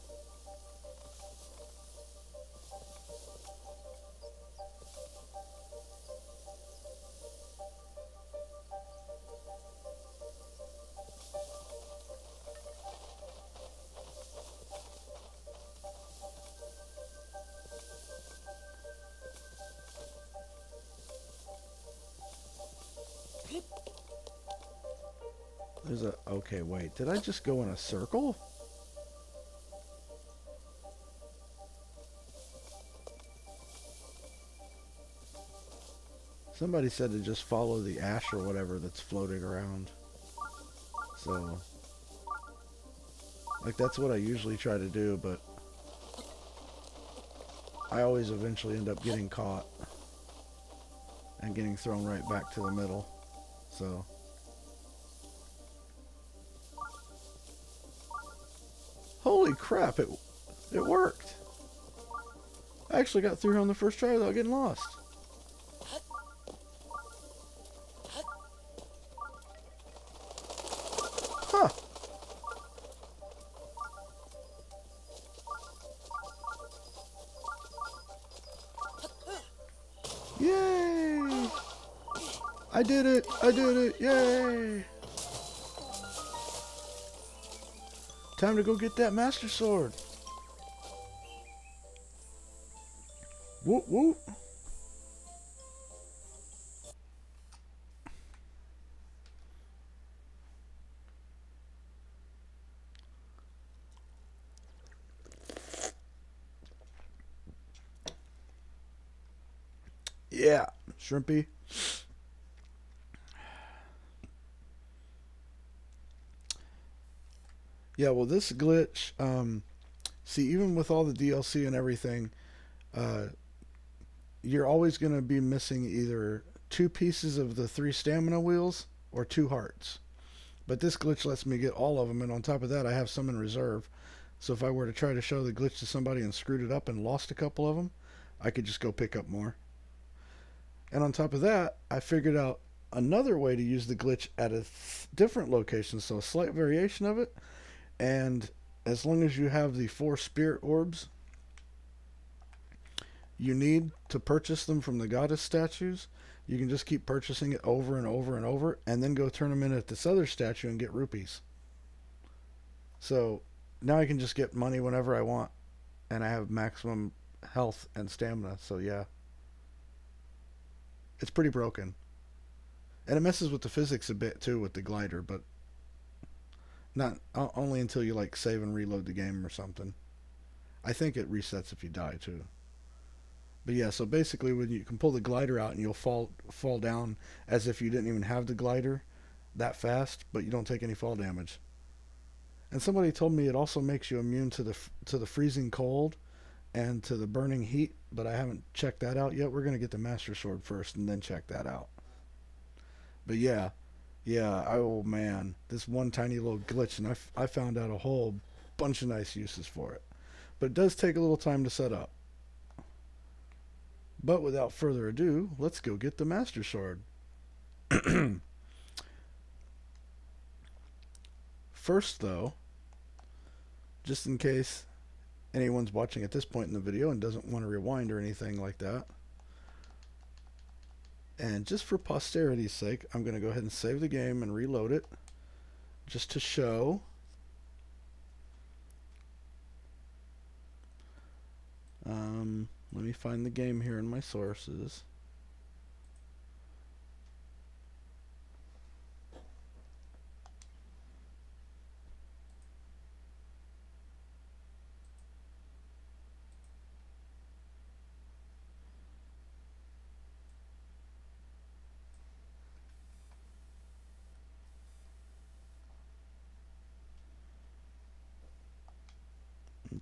There's a... Okay, wait. Did I just go in a circle? Somebody said to just follow the ash or whatever that's floating around. So... Like, that's what I usually try to do, but... I always eventually end up getting caught. And getting thrown right back to the middle. So... Holy crap, it worked! I actually got through here on the first try without getting lost. Huh! Yay! I did it! I did it! Yay! Time to go get that Master Sword! Whoop whoop! Yeah, shrimpy. Yeah, well, this glitch, see, even with all the DLC and everything, you're always going to be missing either 2 pieces of the 3 stamina wheels or 2 hearts. But this glitch lets me get all of them, and on top of that, I have some in reserve. So if I were to try to show the glitch to somebody and screwed it up and lost a couple of them, I could just go pick up more. And on top of that, I figured out another way to use the glitch at a different location, so a slight variation of it. And as long as you have the 4 Spirit Orbs, you need to purchase them from the goddess statues. You can just keep purchasing it over and over and over, and then go turn them in at this other statue and get rupees. So now I can just get money whenever I want, and I have maximum health and stamina, so yeah. It's pretty broken. And it messes with the physics a bit too with the glider, but not only until you like save and reload the game or something. I think it resets if you die too. But yeah, so basically when you can pull the glider out and you'll fall down as if you didn't even have the glider that fast, but you don't take any fall damage. And somebody told me it also makes you immune to the freezing cold and to the burning heat, but I haven't checked that out yet. We're going to get the Master Sword first and then check that out. But yeah, oh man, this one tiny little glitch, and I found out a whole bunch of nice uses for it. But it does take a little time to set up. But without further ado, let's go get the Master Sword. First though, just in case anyone's watching at this point in the video and doesn't want to rewind or anything like that, and just for posterity's sake, I'm going to go ahead and save the game and reload it just to show. Let me find the game here in my sources.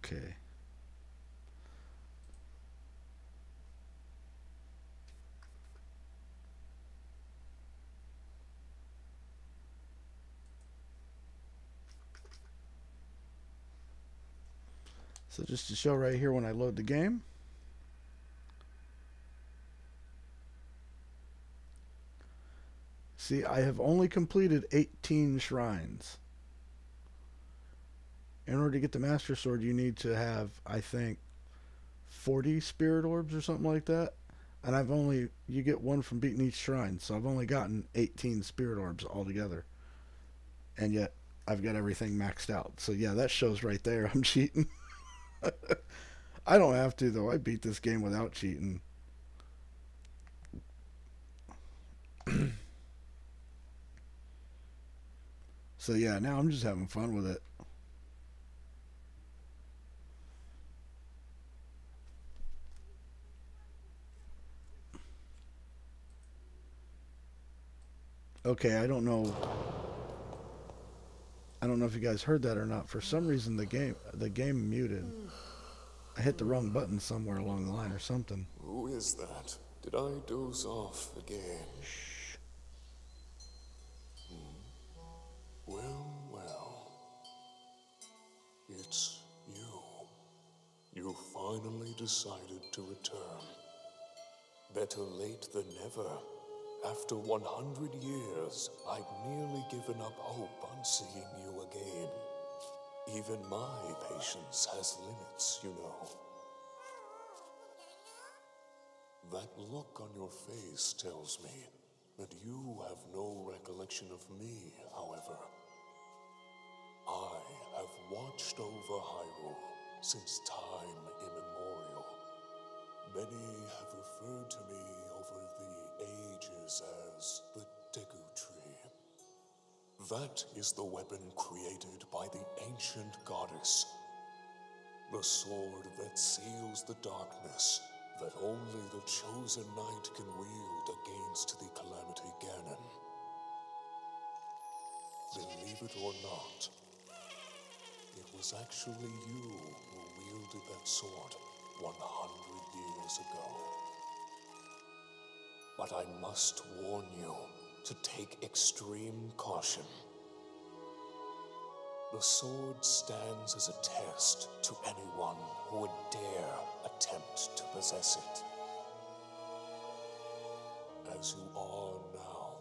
Okay. So just to show right here when I load the game. See, I have only completed 18 shrines. In order to get the Master Sword, you need to have, I think, 40 Spirit Orbs or something like that. And you get one from beating each shrine. So I've only gotten 18 Spirit Orbs altogether. And yet, I've got everything maxed out. So yeah, that shows right there I'm cheating. I don't have to, though. I beat this game without cheating. So yeah, now I'm just having fun with it. Okay, I don't know if you guys heard that or not. For some reason the game muted. I hit the wrong button somewhere along the line or something. Who is that? Did I doze off again? Shh. Well, well. It's you. You finally decided to return. Better late than never. After 100 years, I'd nearly given up hope on seeing you again. Even my patience has limits, you know. That look on your face tells me that you have no recollection of me, however. I have watched over Hyrule since time immemorial. Many have referred to me over the ages as the Deku Tree. That is the weapon created by the ancient goddess. The sword that seals the darkness that only the chosen knight can wield against the Calamity Ganon. Believe it or not, it was actually you who wielded that sword 100 years ago. But I must warn you to take extreme caution. The sword stands as a test to anyone who would dare attempt to possess it. As you are now,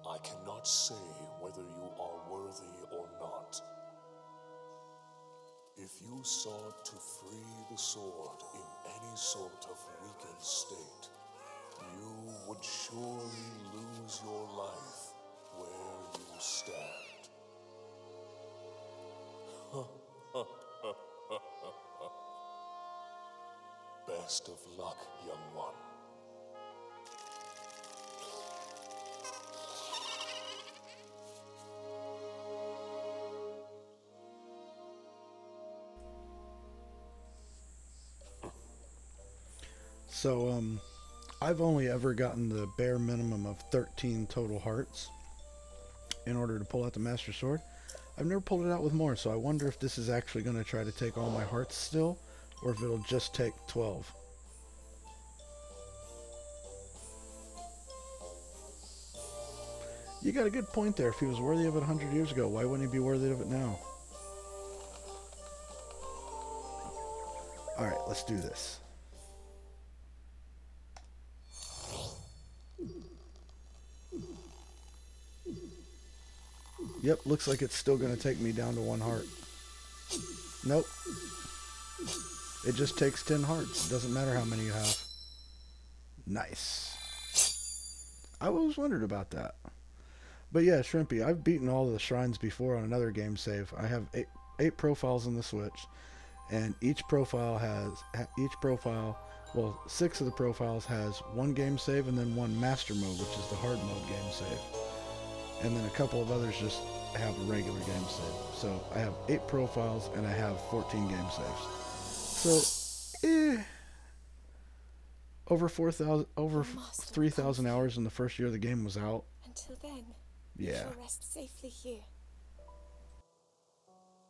I cannot say whether you are worthy or not. If you sought to free the sword in any sort of weakened state, you would surely lose your life where you stand. Best of luck, young one. So, I've only ever gotten the bare minimum of 13 total hearts in order to pull out the Master Sword. I've never pulled it out with more, so I wonder if this is actually going to try to take all my hearts still, or if it'll just take 12. You got a good point there. If he was worthy of it 100 years ago, why wouldn't he be worthy of it now? Alright, let's do this. Yep, looks like it's still going to take me down to 1 heart. Nope. It just takes 10 hearts. It doesn't matter how many you have. Nice. I always wondered about that. But yeah, Shrimpy, I've beaten all of the shrines before on another game save. I have eight profiles on the Switch, and each profile, well, 6 of the profiles has 1 game save and then 1 master mode, which is the hard mode game save. And then a couple of others just have a regular game save. So I have 8 profiles and I have 14 game saves. So, over 3,000 hours in the first year the game was out. Until then, Yeah. you shall rest safely here.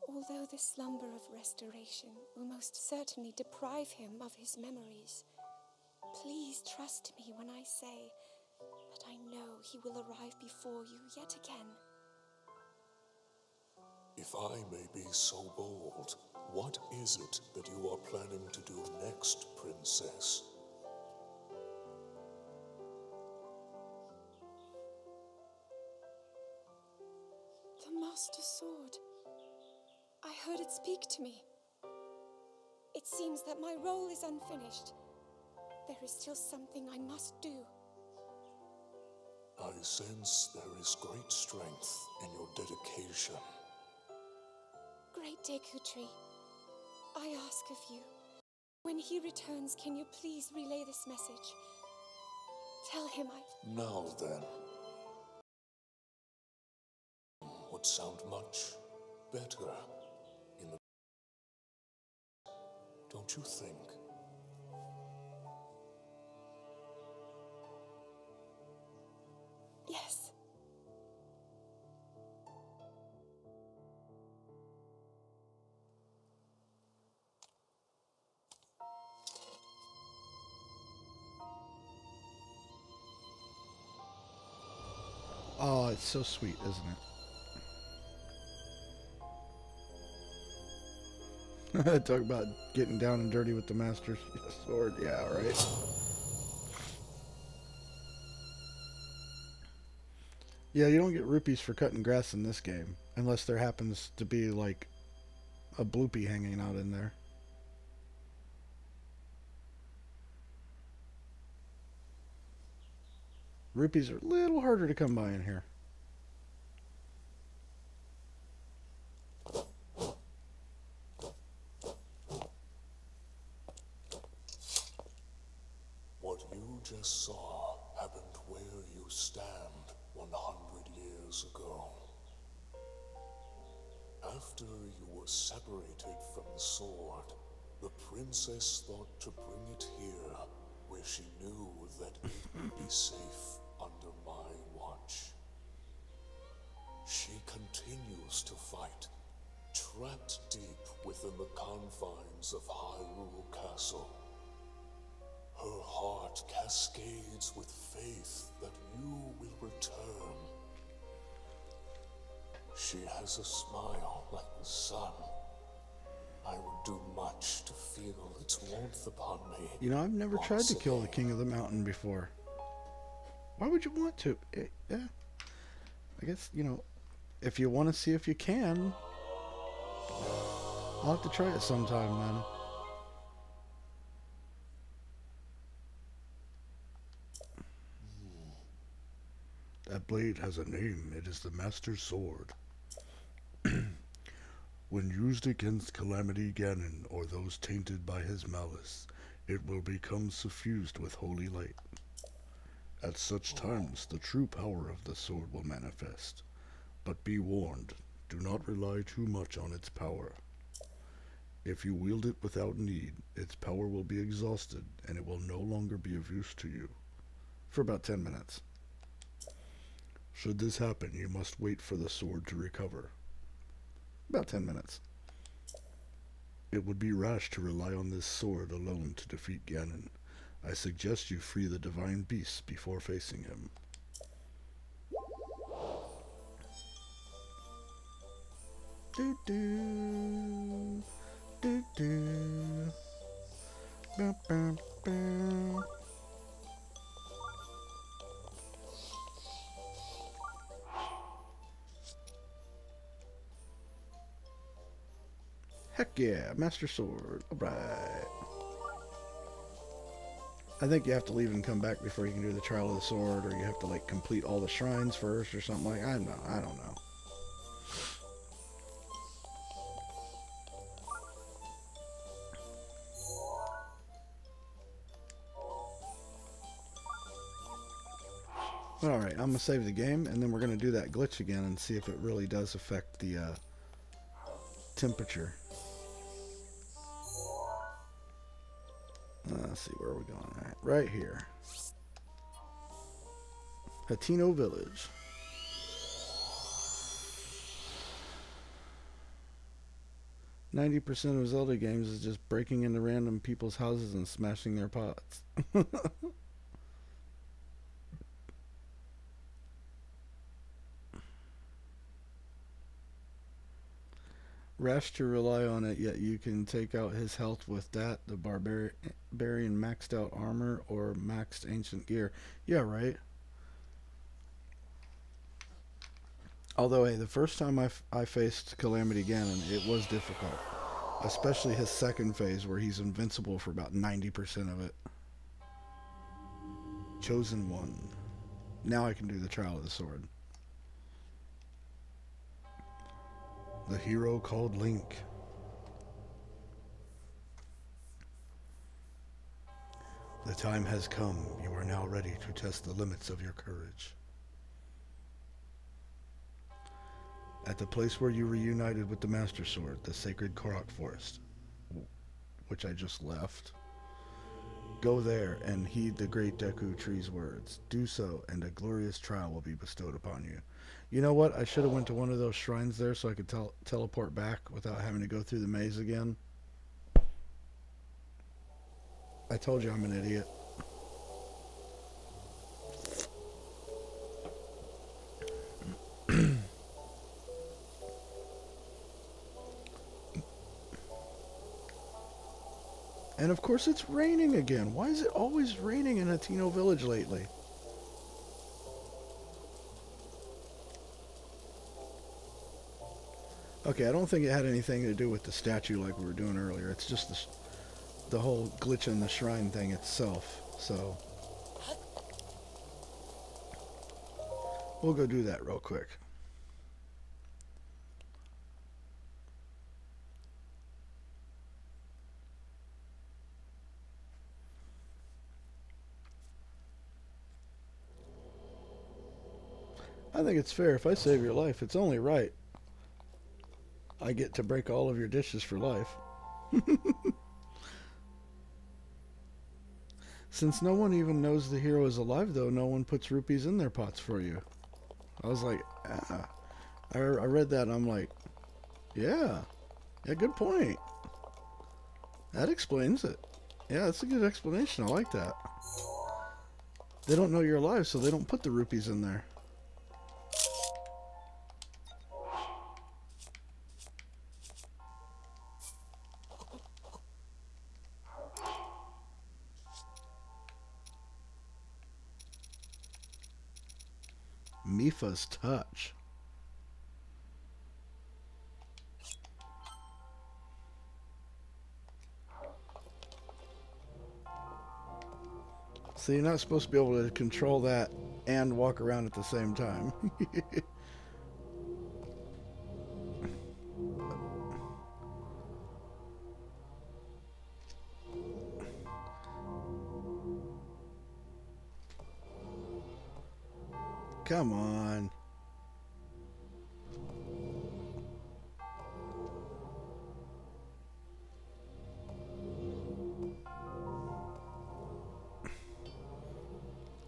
Although the slumber of restoration will most certainly deprive him of his memories, please trust me when I say that I know he will arrive before you yet again. If I may be so bold, what is it that you are planning to do next, Princess? The Master Sword. I heard it speak to me. It seems that my role is unfinished. There is still something I must do. I sense there is great strength in your dedication. Great Deku Tree, I ask of you, when he returns, can you please relay this message? Tell him Now then. What sound much better in the... Don't you think? Yes. Oh, it's so sweet, isn't it? Talk about getting down and dirty with the Master Sword. Yeah, right. Yeah, you don't get rupees for cutting grass in this game, unless there happens to be, like, a bloopy hanging out in there. Rupees are a little harder to come by in here. What you just saw happened where you stand 100 years ago. After you were separated from the sword, the princess thought to bring it here, where she knew that it would be safe under my watch. She continues to fight, trapped deep within the confines of Hyrule Castle. Her heart cascades with faith that you will return. She has a smile like the sun. I would do much to feel its warmth upon me. You know, I've never tried to kill the King of the Mountain before. Why would you want to? Yeah. I guess, you know, if you want to see if you can, I'll have to try it sometime, then. That blade has a name. It is the Master Sword. When used against Calamity Ganon or those tainted by his malice, it will become suffused with holy light. At such times, the true power of the sword will manifest. But be warned, do not rely too much on its power. If you wield it without need, its power will be exhausted, and it will no longer be of use to you. For about 10 minutes. Should this happen, you must wait for the sword to recover. About 10 minutes. It would be rash to rely on this sword alone to defeat Ganon. I suggest you free the divine beasts before facing him. Do do do do. Bum, bum, bum. Heck yeah, Master Sword. Alright. I think you have to leave and come back before you can do the Trial of the Sword, or you have to, like, complete all the shrines first or something like that. I don't know. Alright, I'm going to save the game, and then we're going to do that glitch again and see if it really does affect the temperature. Let's see, where are we going? Alright, right here. Hateno Village. "90% of Zelda games is just breaking into random people's houses and smashing their pots." Rash to rely on it, yet you can take out his health with that, the barbarian maxed out armor or maxed ancient gear. Yeah, right. Although, hey, the first time I faced Calamity Ganon, it was difficult. Especially his second phase, where he's invincible for about 90% of it. Chosen one. Now I can do the Trial of the Sword. The hero called Link. The time has come. You are now ready to test the limits of your courage. At the place where you reunited with the Master Sword, the sacred Korok Forest, which I just left. Go there and heed the great Deku Tree's words. Do so, and a glorious trial will be bestowed upon you. You know what? I should have went to one of those shrines there so I could teleport back without having to go through the maze again. I told you I'm an idiot. And of course it's raining again. Why is it always raining in Hateno Village lately? Okay, I don't think it had anything to do with the statue like we were doing earlier. It's just the whole glitch in the shrine thing itself. So we'll go do that real quick. I think it's fair. If I save your life, it's only right. I get to break all of your dishes for life. Since no one even knows the hero is alive, though, no one puts rupees in their pots for you. I was like, ah. I read that and I'm like, yeah, good point. That explains it. Yeah, that's a good explanation. I like that. They don't know you're alive, so they don't put the rupees in there. Mifa's touch. So you're not supposed to be able to control that and walk around at the same time. Come on.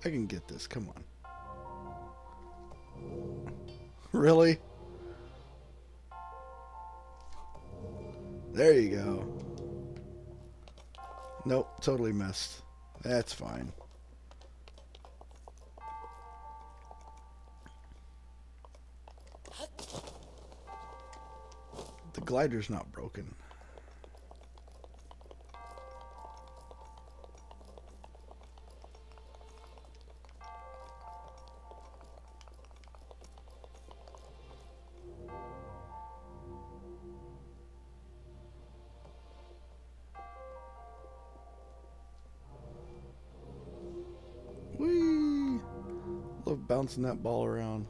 I can get this. Come on. Really? There you go. Nope, totally missed. That's fine. The glider's not broken. Whee! Love bouncing that ball around.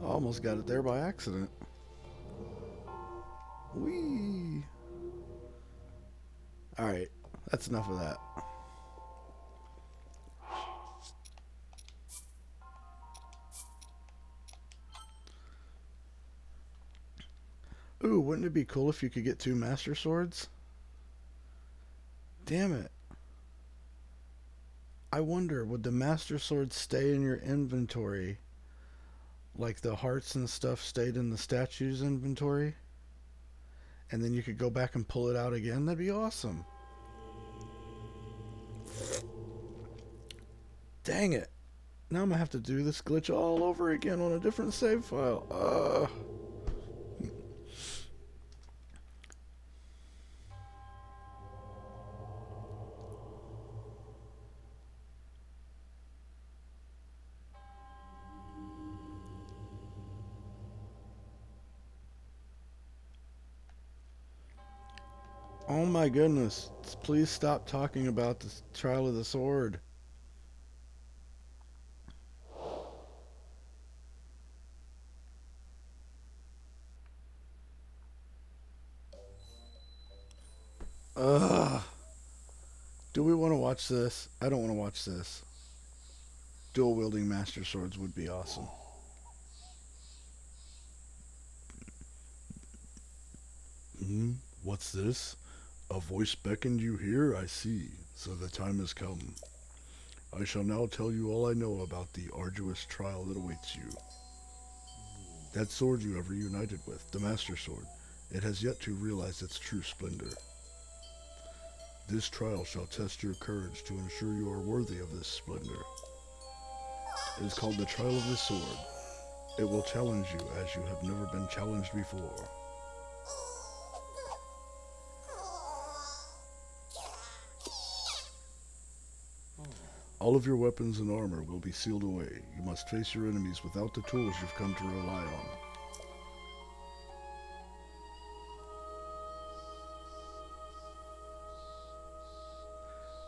Almost got it there by accident. Whee! Alright, that's enough of that. Ooh, wouldn't it be cool if you could get 2 Master Swords? Damn it. I wonder, would the Master Sword stay in your inventory like the hearts and stuff stayed in the statue's inventory? And then you could go back and pull it out again? That'd be awesome. Dang it. Now I'm gonna have to do this glitch all over again on a different save file. Oh my goodness. Please stop talking about the trial of the sword. Ugh. Do we want to watch this? I don't want to watch this. Dual wielding master swords would be awesome. Hmm? What's this? A voice beckoned you here, I see. So the time has come. I shall now tell you all I know about the arduous trial that awaits you. That sword you have reunited with, the Master Sword, it has yet to realize its true splendor. This trial shall test your courage to ensure you are worthy of this splendor. It is called the Trial of the Sword. It will challenge you as you have never been challenged before. All of your weapons and armor will be sealed away. You must face your enemies without the tools you've come to rely on.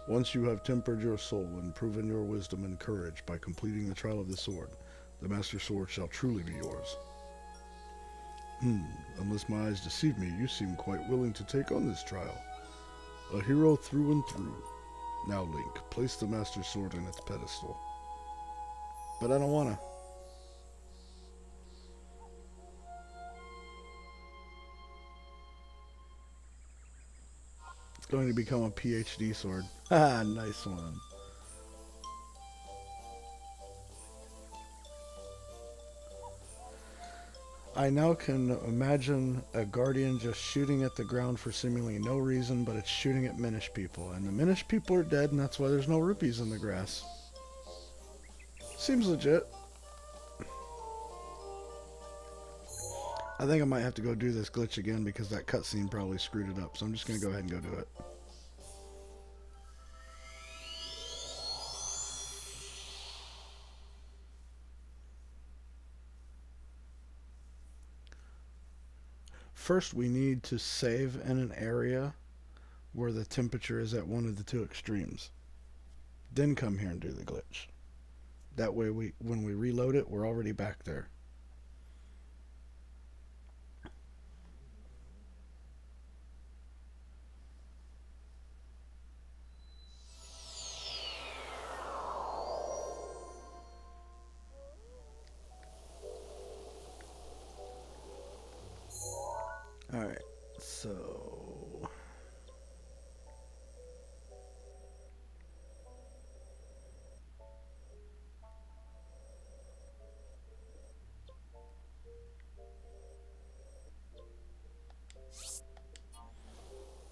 Once you have tempered your soul and proven your wisdom and courage by completing the trial of the sword, the Master Sword shall truly be yours. Unless my eyes deceive me, you seem quite willing to take on this trial. A hero through and through. Now, Link, place the Master Sword in its pedestal. But I don't wanna. It's going to become a PhD sword. Ah, nice one. I now can imagine a guardian just shooting at the ground for seemingly no reason, but it's shooting at Minish people. And the Minish people are dead, and that's why there's no rupees in the grass. Seems legit. I think I might have to go do this glitch again because that cutscene probably screwed it up. So I'm just going to go ahead and go do it. First, we need to save in an area where the temperature is at one of the two extremes. Then come here and do the glitch. That way, when we reload it, we're already back there. Alright, so...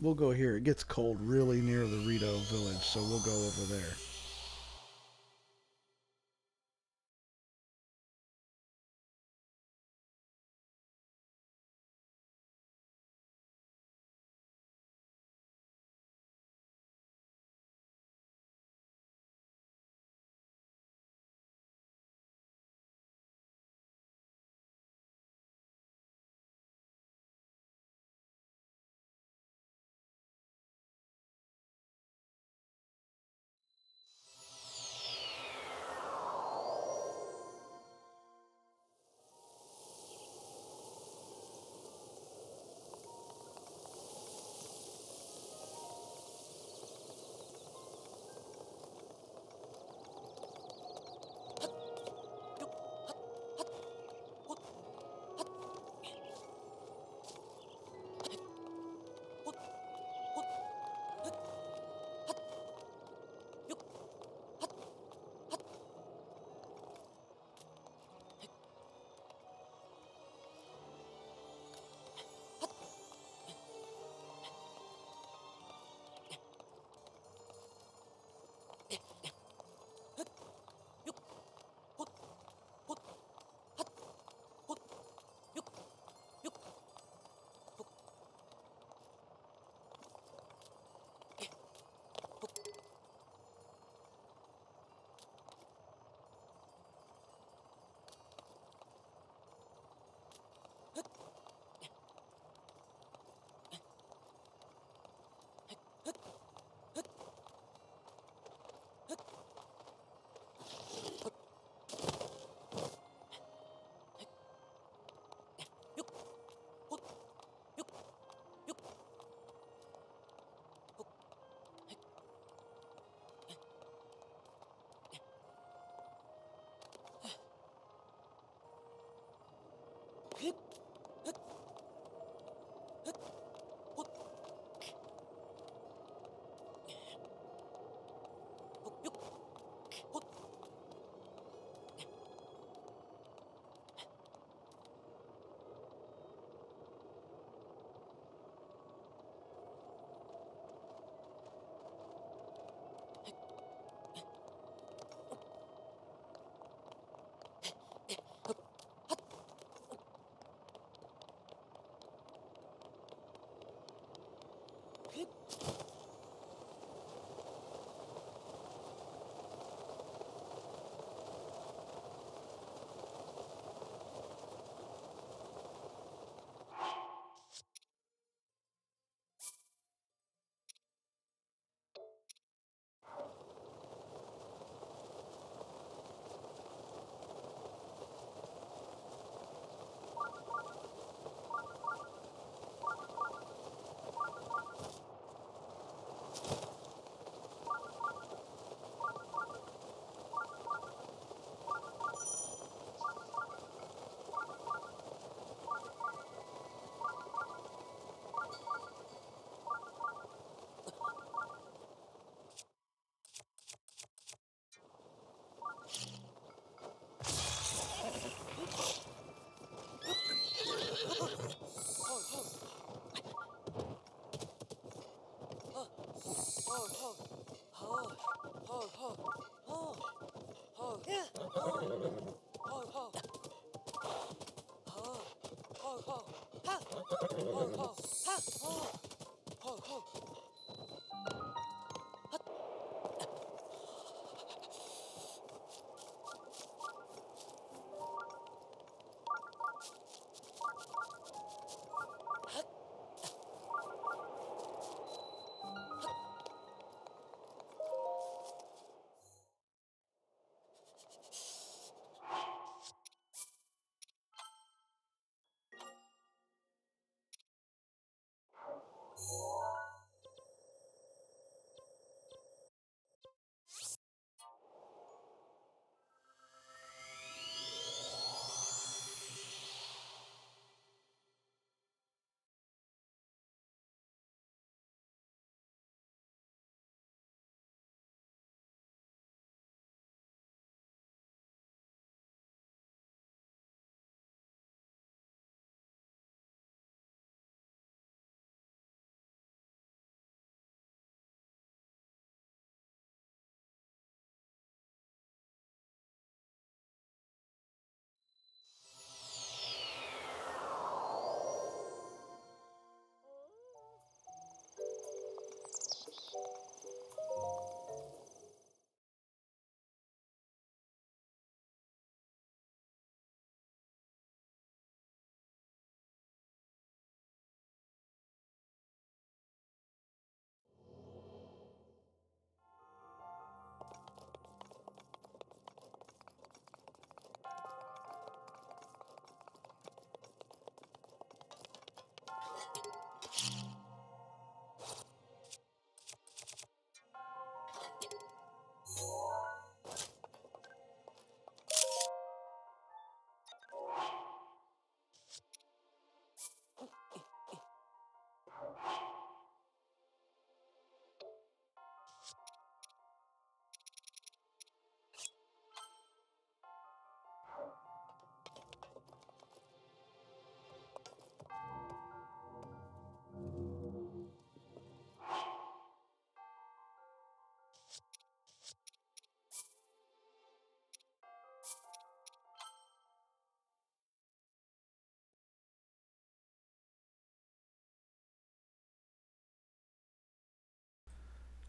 we'll go here. It gets cold really near the Rito village, so we'll go over there.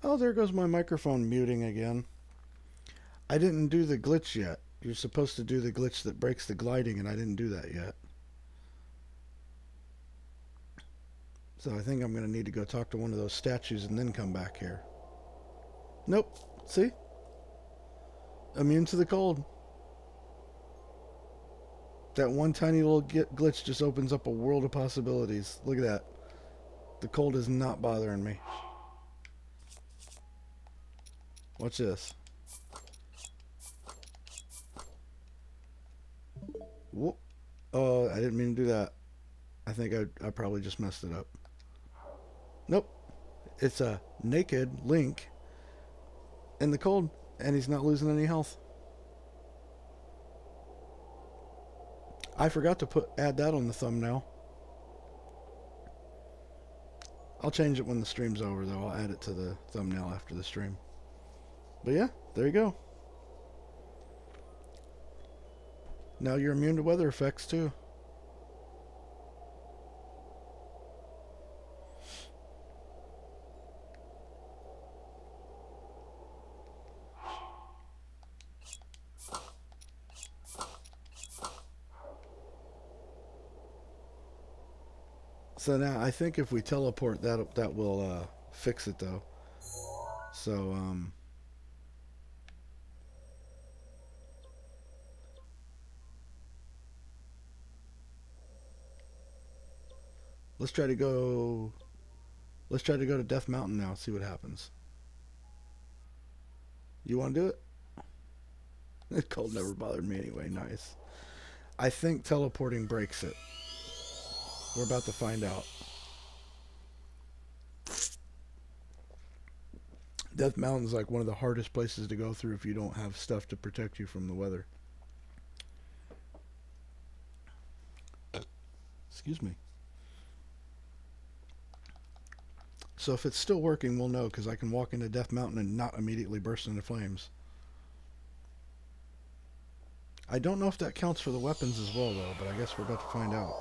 Oh, there goes my microphone muting again. I didn't do the glitch yet. You're supposed to do the glitch that breaks the gliding, and I didn't do that yet. So I think I'm going to need to go talk to one of those statues and then come back here. Nope. See? Immune to the cold. That one tiny little glitch just opens up a world of possibilities. Look at that. The cold is not bothering me. Watch this. Whoop. Oh, I didn't mean to do that. I think I probably just messed it up. Nope. It's a naked Link in the cold, and he's not losing any health. I forgot to add that on the thumbnail. I'll change it when the stream's over, though. I'll add it to the thumbnail after the stream. But yeah, there you go. Now you're immune to weather effects, too. So now I think if we teleport, that will fix it though. So let's try to go. Let's try to go to Death Mountain now. See what happens. You want to do it? Cold never bothered me anyway. Nice. I think teleporting breaks it. We're about to find out. Death Mountain's like one of the hardest places to go through if you don't have stuff to protect you from the weather. Excuse me. So if it's still working, we'll know, because I can walk into Death Mountain and not immediately burst into flames. I don't know if that counts for the weapons as well, though, but I guess we're about to find out.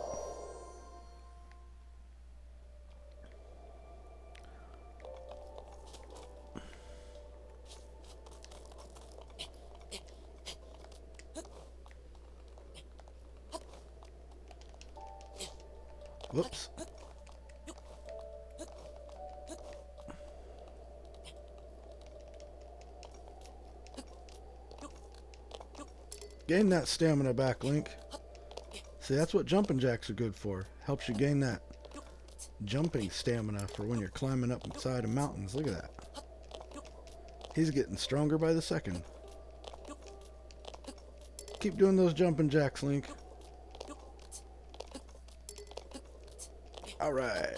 Whoops. Gain that stamina back, Link. See, that's what jumping jacks are good for. Helps you gain that jumping stamina for when you're climbing up inside of mountains. Look at that. He's getting stronger by the second. Keep doing those jumping jacks, Link. Alright.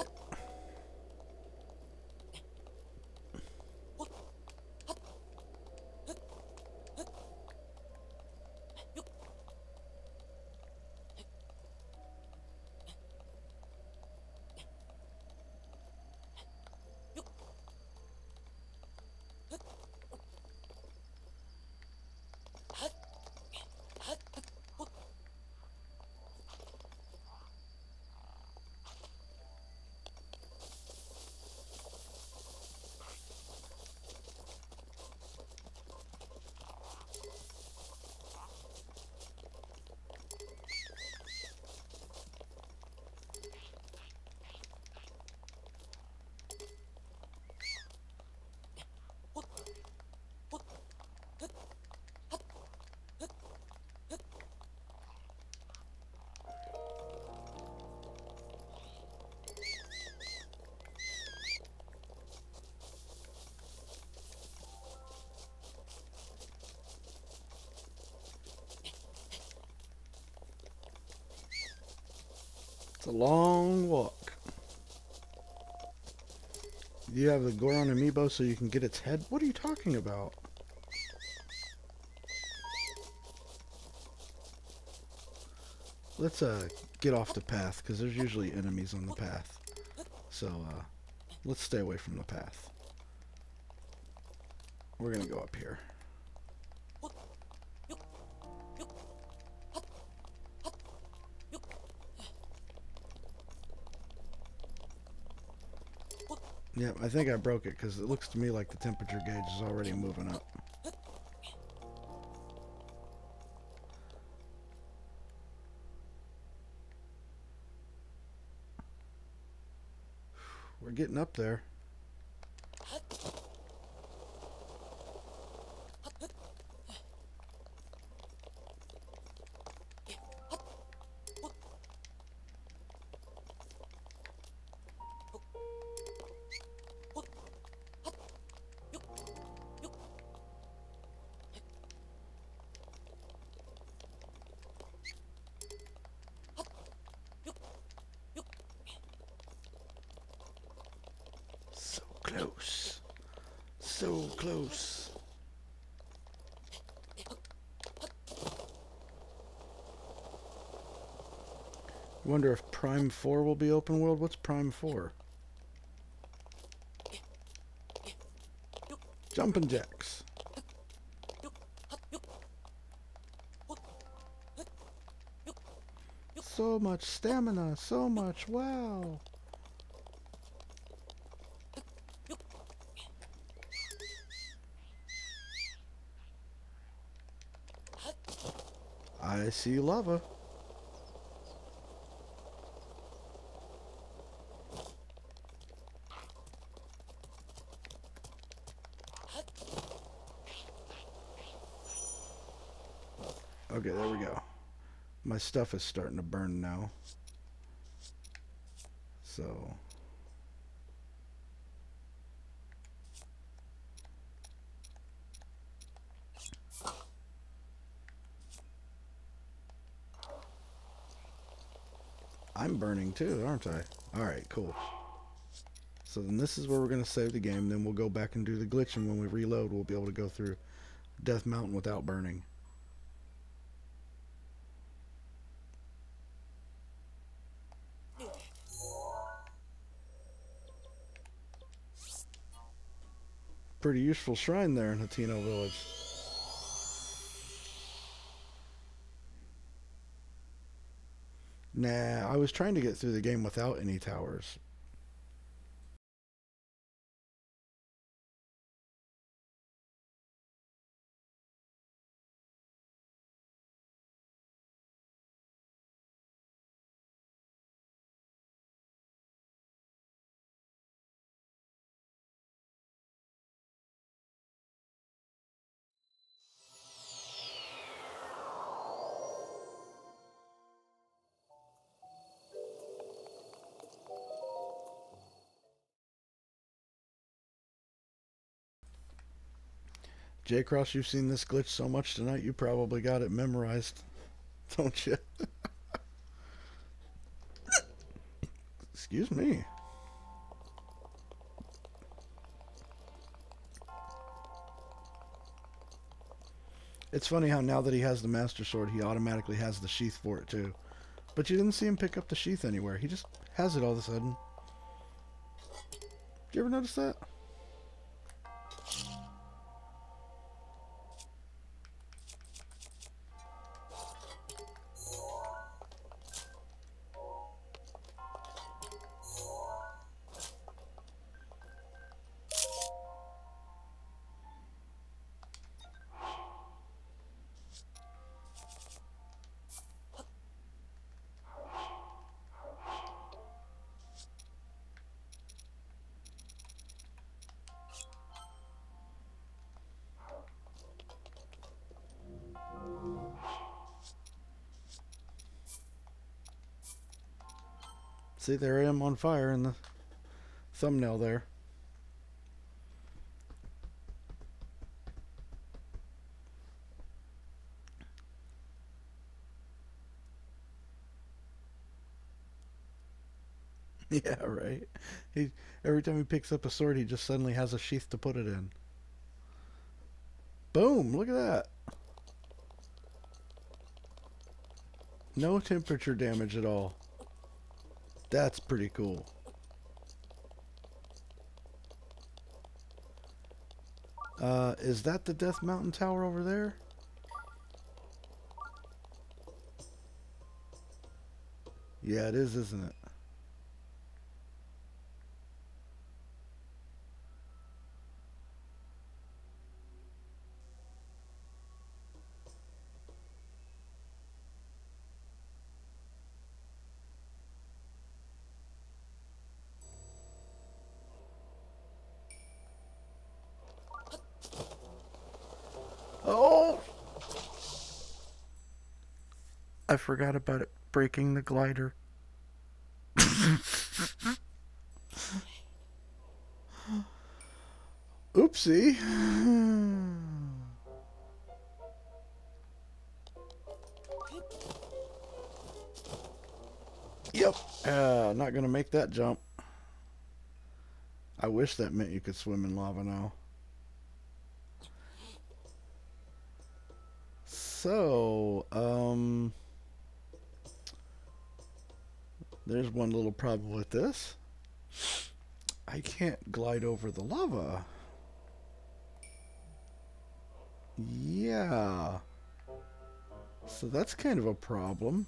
It's a long walk. You have the Goron amiibo so you can get its head? What are you talking about? Let's get off the path, because there's usually enemies on the path. So let's stay away from the path. We're gonna go up here. Yeah, I think I broke it because it looks to me like the temperature gauge is already moving up. We're getting up there. Close. So close. Wonder if Prime 4 will be open world. What's Prime 4? Jumping jacks. So much stamina. So much. Wow. I see lava. Okay, there we go. My stuff is starting to burn now. So... I'm burning too, aren't I? Alright, cool. So then this is where we're going to save the game. Then we'll go back and do the glitch, and when we reload, we'll be able to go through Death Mountain without burning. Pretty useful shrine there in Hateno Village. Nah, I was trying to get through the game without any towers. J-Cross, you've seen this glitch so much tonight, you probably got it memorized, don't you? Excuse me. It's funny how now that he has the Master Sword, he automatically has the sheath for it too. But you didn't see him pick up the sheath anywhere. He just has it all of a sudden. Did you ever notice that? See, there I am on fire in the thumbnail there. Yeah, right. Every time he picks up a sword, he just suddenly has a sheath to put it in. Boom! Look at that. No temperature damage at all. That's pretty cool. Is that the Death Mountain Tower over there? Yeah, it is, isn't it? Oh! I forgot about it breaking the glider. Oopsie. Yep. Not gonna make that jump. I wish that meant you could swim in lava now. So, there's one little problem with this. I can't glide over the lava. Yeah. So that's kind of a problem.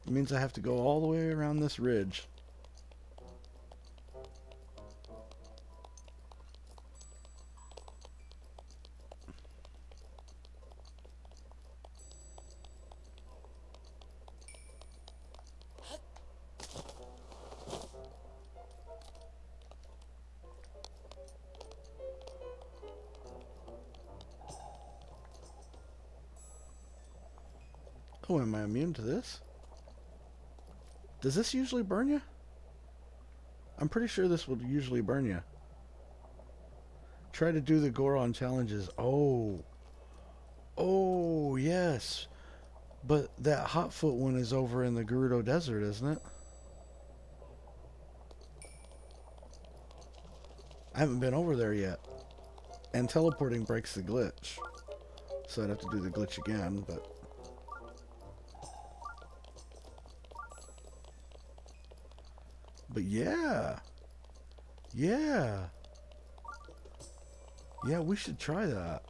It means I have to go all the way around this ridge. Oh, am I immune to this? Does this usually burn you? I'm pretty sure this would usually burn you. Try to do the Goron challenges. Oh. Oh, yes. But that Hotfoot one is over in the Gerudo Desert, isn't it? I haven't been over there yet. And teleporting breaks the glitch. So I'd have to do the glitch again, but... But yeah. Yeah. Yeah, we should try that.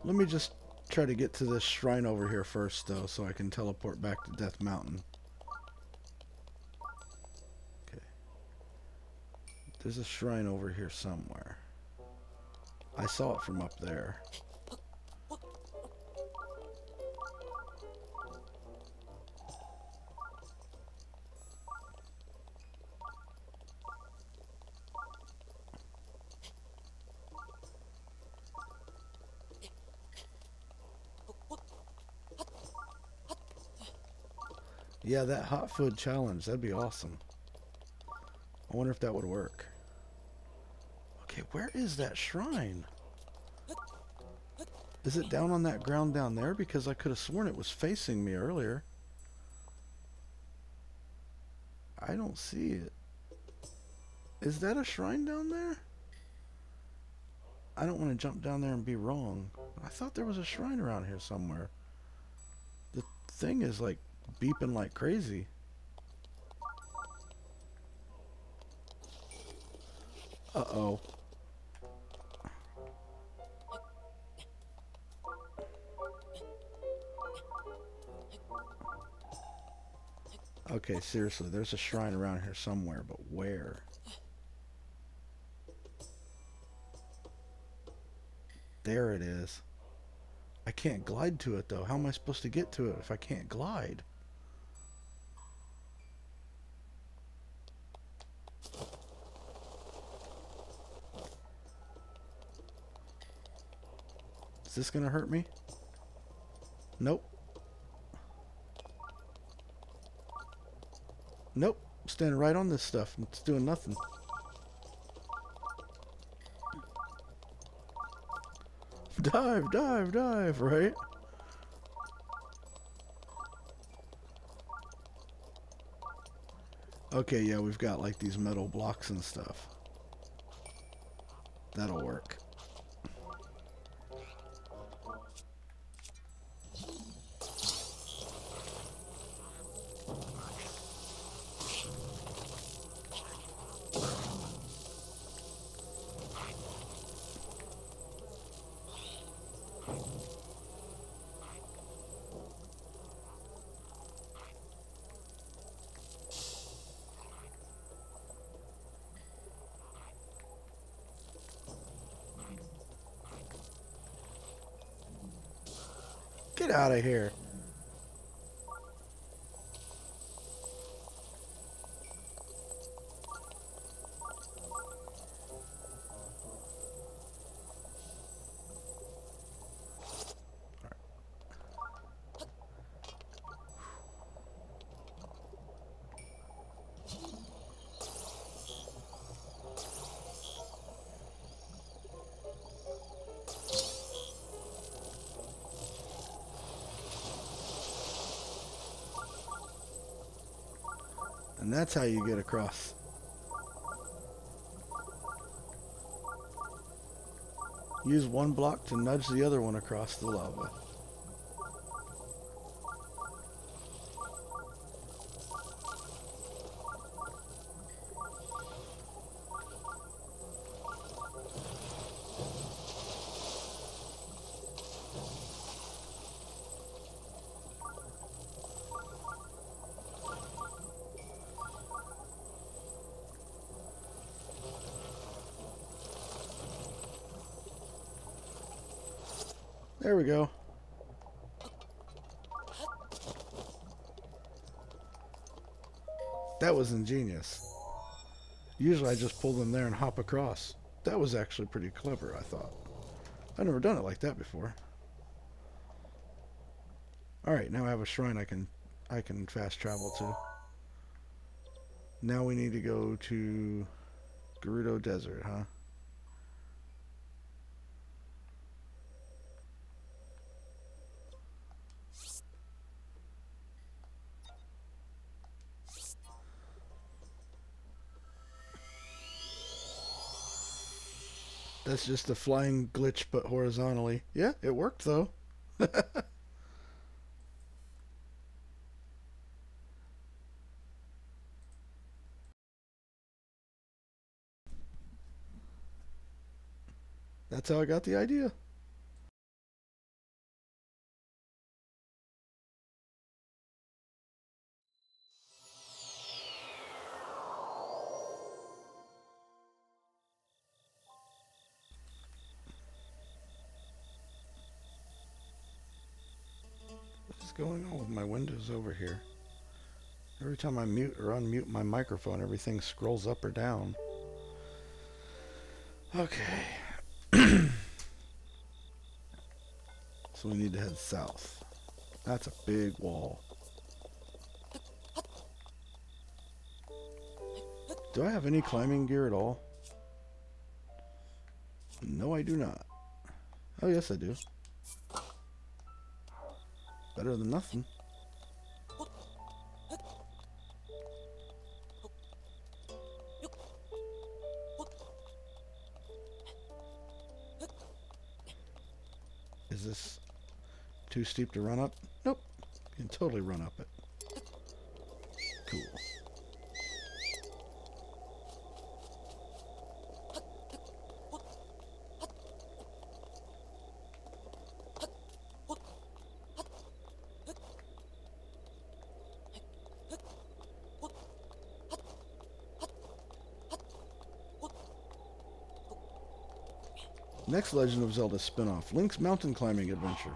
Let me just try to get to this shrine over here first, though, so I can teleport back to Death Mountain. Okay. There's a shrine over here somewhere. I saw it from up there. Yeah, that hot food challenge, that'd be awesome. I wonder if that would work. Okay, where is that shrine? Is it down on that ground down there? Because I could have sworn it was facing me earlier. I don't see it. Is that a shrine down there? I don't want to jump down there and be wrong. I thought there was a shrine around here somewhere. The thing is like beeping like crazy. Uh-oh. Okay, seriously, there's a shrine around here somewhere, but where? There it is. I can't glide to it, though. How am I supposed to get to it if I can't glide? Is this gonna hurt me? Nope. Nope. I'm standing right on this stuff. It's doing nothing. Dive, dive, dive, right? Okay, yeah, we've got like these metal blocks and stuff. That'll work. Get out of here. And that's how you get across. Use one block to nudge the other one across the lava. There we go. That was ingenious. Usually I just pull them there and hop across. That was actually pretty clever, I thought. I've never done it like that before. Alright, now I have a shrine I can fast travel to. Now we need to go to Gerudo Desert, huh? That's just a flying glitch, but horizontally. Yeah, it worked, though. That's how I got the idea. What's going on with my windows over here? Every time I mute or unmute my microphone, everything scrolls up or down. Okay. So we need to head south. That's a big wall. Do I have any climbing gear at all? No, I do not. Oh, yes, I do. Better than nothing. Is this too steep to run up? Nope. You can totally run up it. Cool. Next Legend of Zelda spin-off, Link's Mountain Climbing Adventure.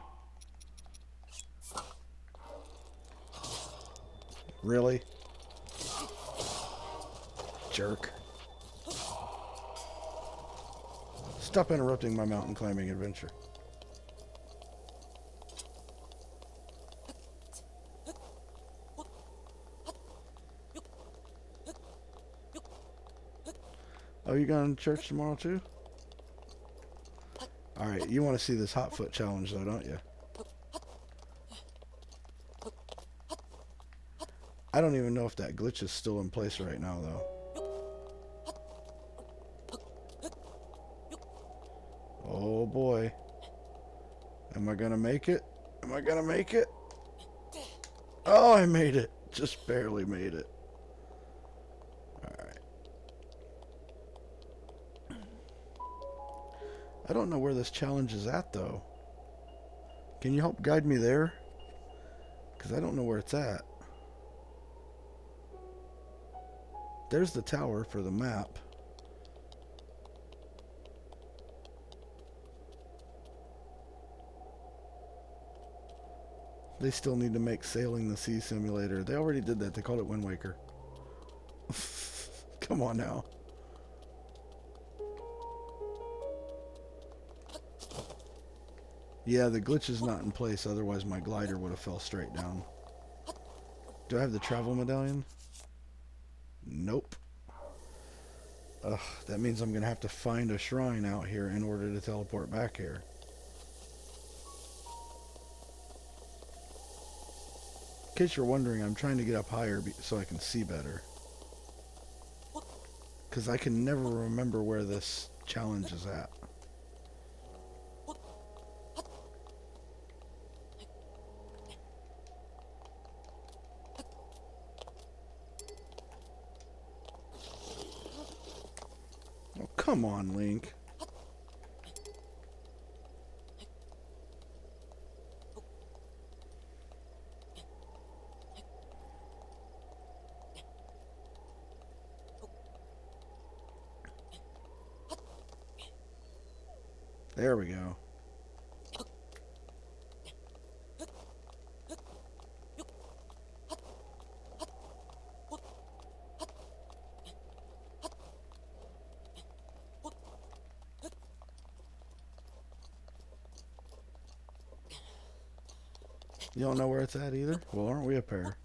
Really? Jerk. Stop interrupting my mountain climbing adventure. Oh, you going to church tomorrow too? Alright, you want to see this hot foot challenge though, don't you? I don't even know if that glitch is still in place right now though. Oh boy. Am I gonna make it? Am I gonna make it? Oh, I made it. Just barely made it. Alright. I don't know where this challenge is at though. Can you help guide me there? Because I don't know where it's at. There's the tower for the map. They still need to make Sailing the Sea Simulator. They already did that. They called it Wind Waker. Come on now. Yeah, the glitch is not in place. Otherwise, my glider would have fell straight down. Do I have the travel medallion? Nope. Ugh, that means I'm going to have to find a shrine out here in order to teleport back here. In case you're wondering, I'm trying to get up higher so I can see better. Because I can never remember where this challenge is at. Oh, come on, Link. There we go. You don't know where it's at either? Well, aren't we a pair?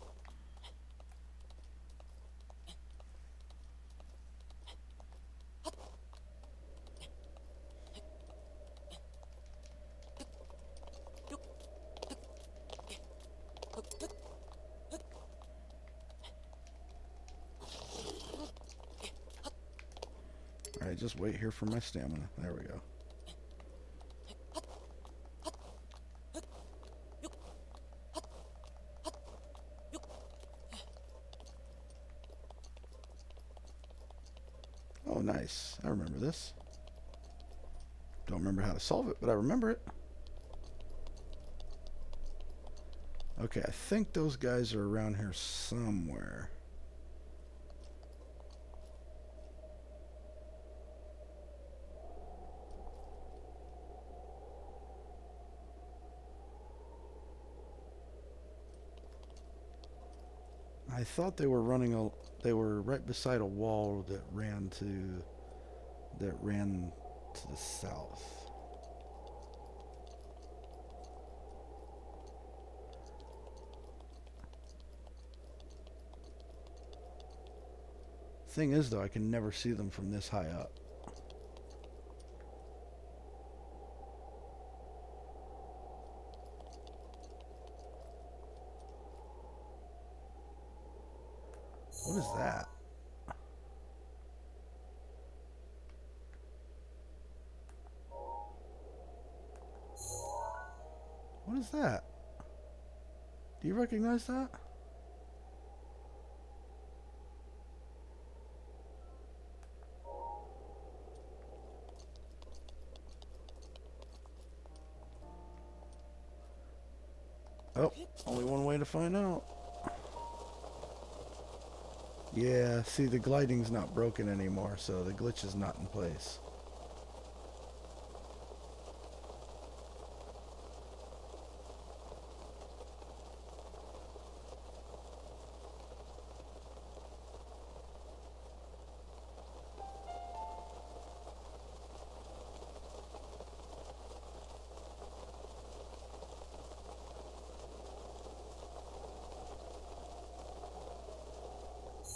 Alright, just wait here for my stamina. There we go. Oh, nice. I remember this. Don't remember how to solve it, but I remember it. Okay, I think those guys are around here somewhere. I thought they were they were right beside a wall that ran to the south. Thing is, though, I can never see them from this high up. What is that? What is that? Do you recognize that? Oh, only one way to find out. Yeah, see, the gliding's not broken anymore, so the glitch is not in place.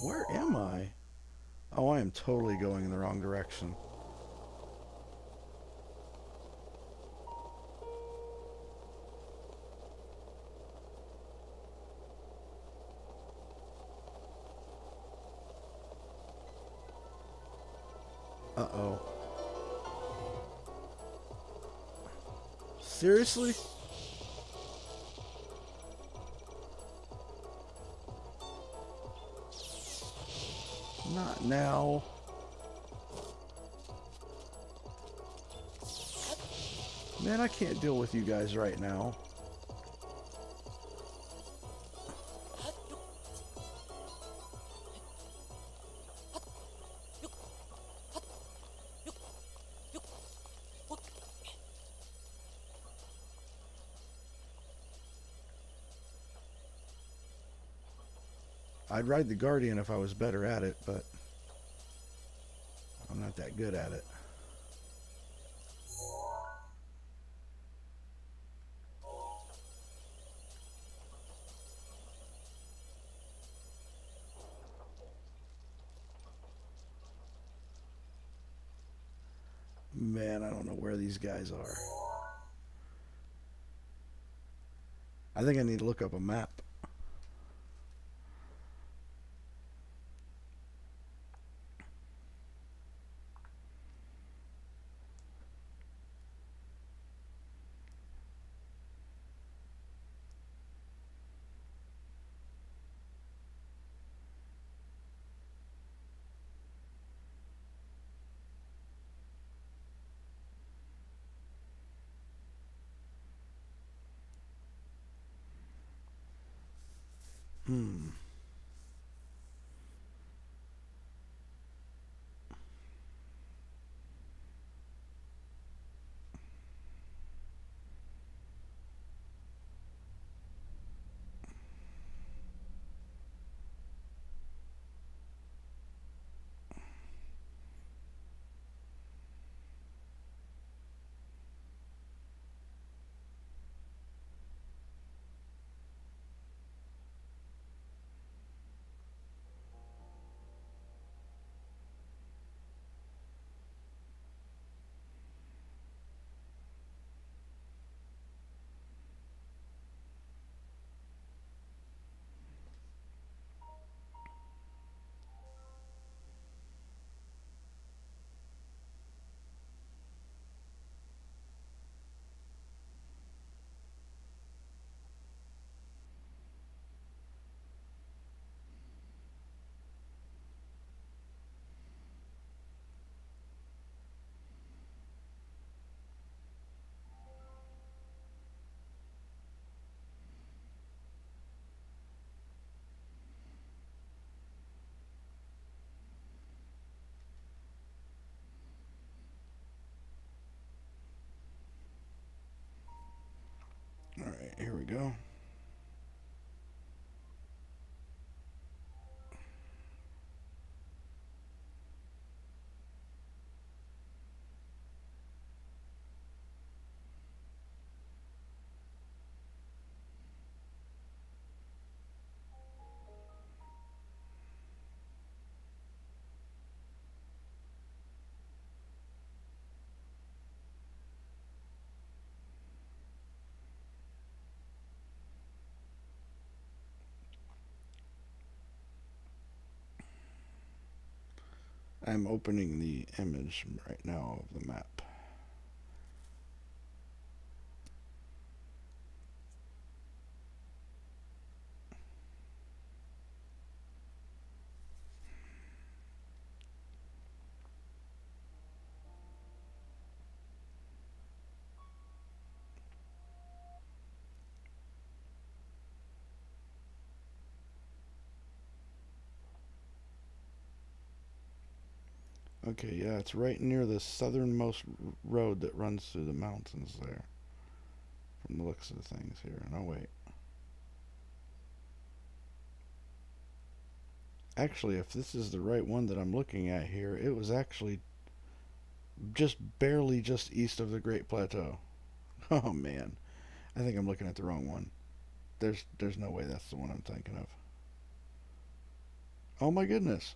Where am I? Oh, I am totally going in the wrong direction. Uh-oh. Seriously? Not now. Man, I can't deal with you guys right now. I'd ride the Guardian if I was better at it, but I'm not that good at it. Man, I don't know where these guys are. I think I need to look up a map. There we go. I'm opening the image right now of the map. Okay, yeah, it's right near the southernmost road that runs through the mountains there. From the looks of things here. No, wait. Actually, if this is the right one that I'm looking at here, it was actually just barely just east of the Great Plateau. Oh, man. I think I'm looking at the wrong one. There's no way that's the one I'm thinking of. Oh, my goodness.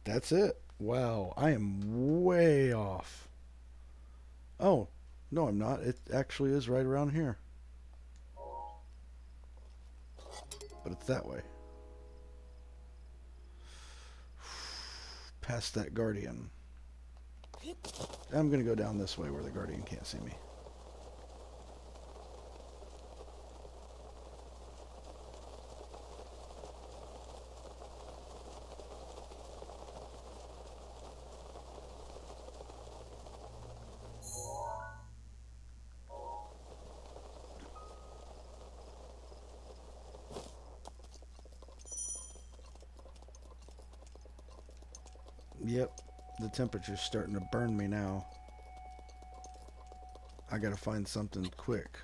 That's it. Wow, I am way off. Oh, no, I'm not. It actually is right around here. But it's that way. Past that Guardian. I'm going to go down this way where the Guardian can't see me. Yep, the temperature's starting to burn me now. I gotta find something quick.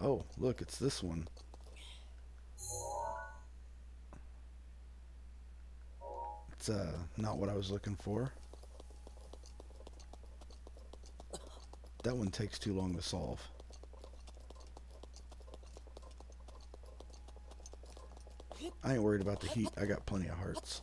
Oh, look, it's this one. It's not what I was looking for. That one takes too long to solve. I ain't worried about the heat. I got plenty of hearts.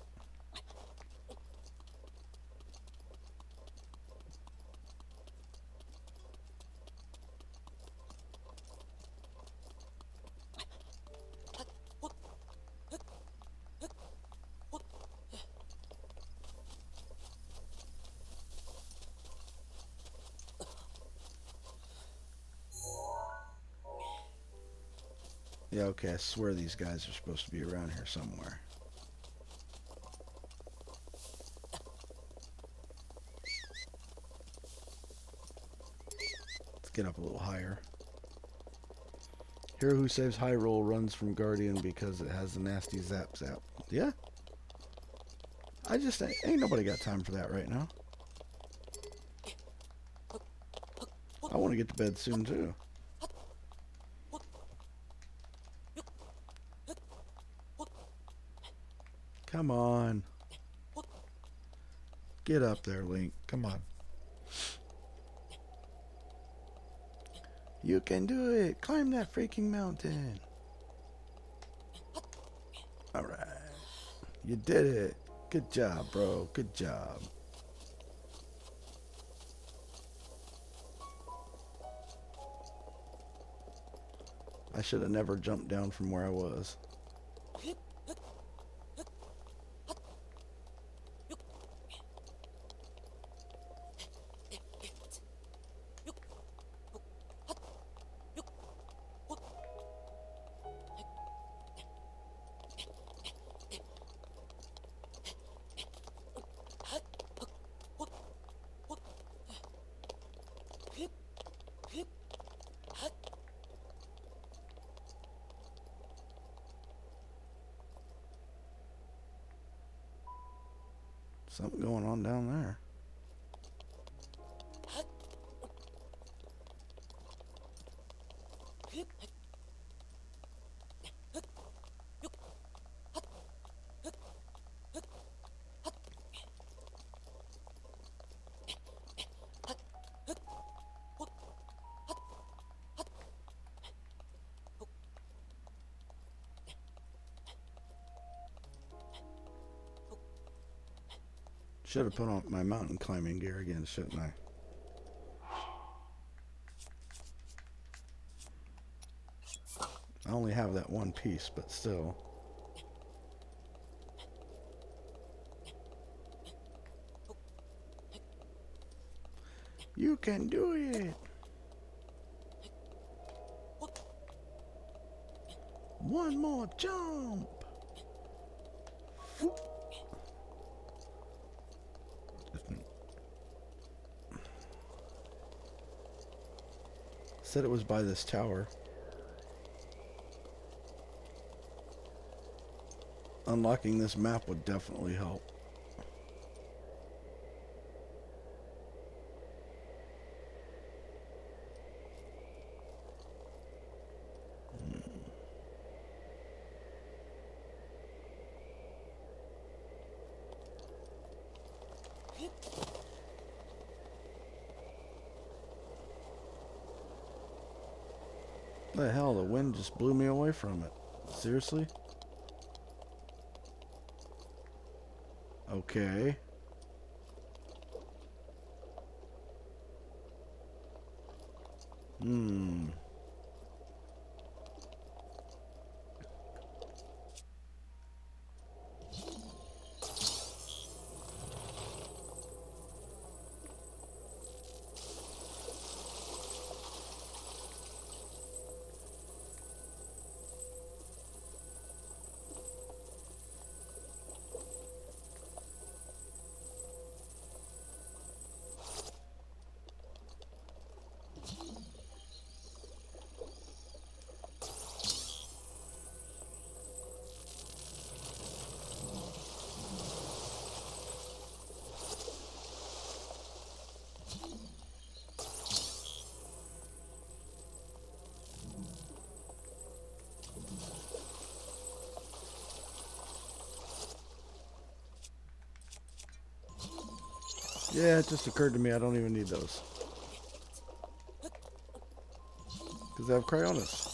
Yeah, okay, I swear these guys are supposed to be around here somewhere. Let's get up a little higher. Hero who saves high roll runs from Guardian because it has the nasty zap zap. Yeah? Ain't nobody got time for that right now. I want to get to bed soon, too. Come on. Get up there, Link. Come on. You can do it. Climb that freaking mountain. Alright. You did it. Good job, bro. Good job. I should have never jumped down from where I was. Something going on down there. Should have put on my mountain climbing gear again, shouldn't I? I only have that one piece, but still. You can do it! One more jump! Said it was by this tower. Unlocking this map would definitely help. The hell, the wind just blew me away from it. Seriously? Okay. Yeah, it just occurred to me I don't even need those. Because I have Cryonis.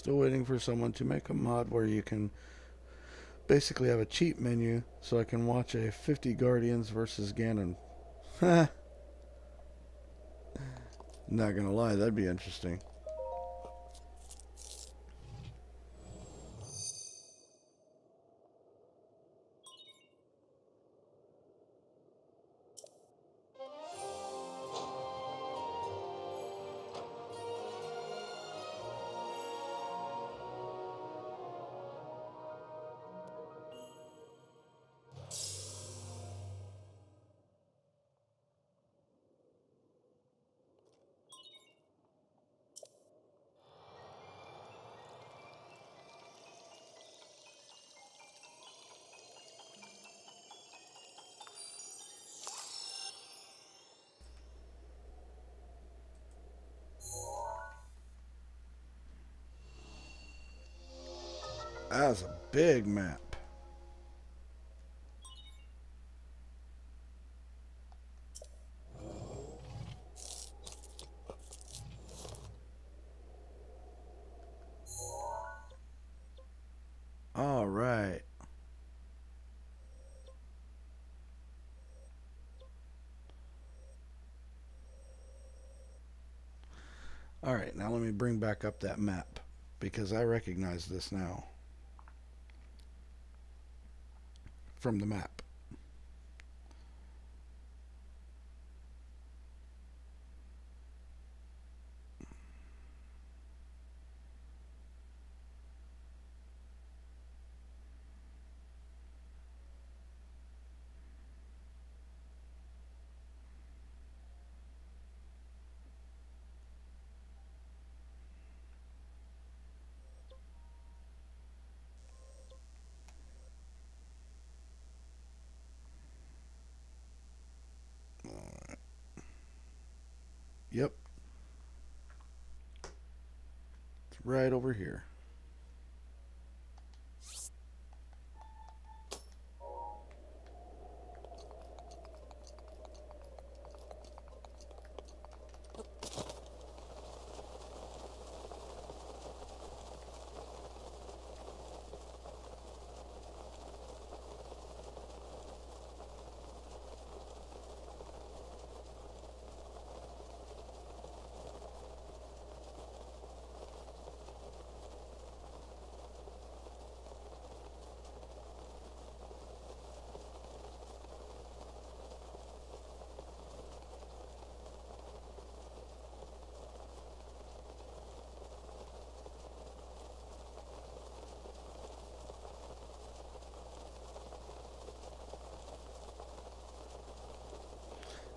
Still waiting for someone to make a mod where you can basically have a cheat menu so I can watch a 50 Guardians versus Ganon. Not gonna lie, that'd be interesting. That's a big map. All right. All right, now let me bring back up that map because I recognize this now from the map. Yep. It's right over here.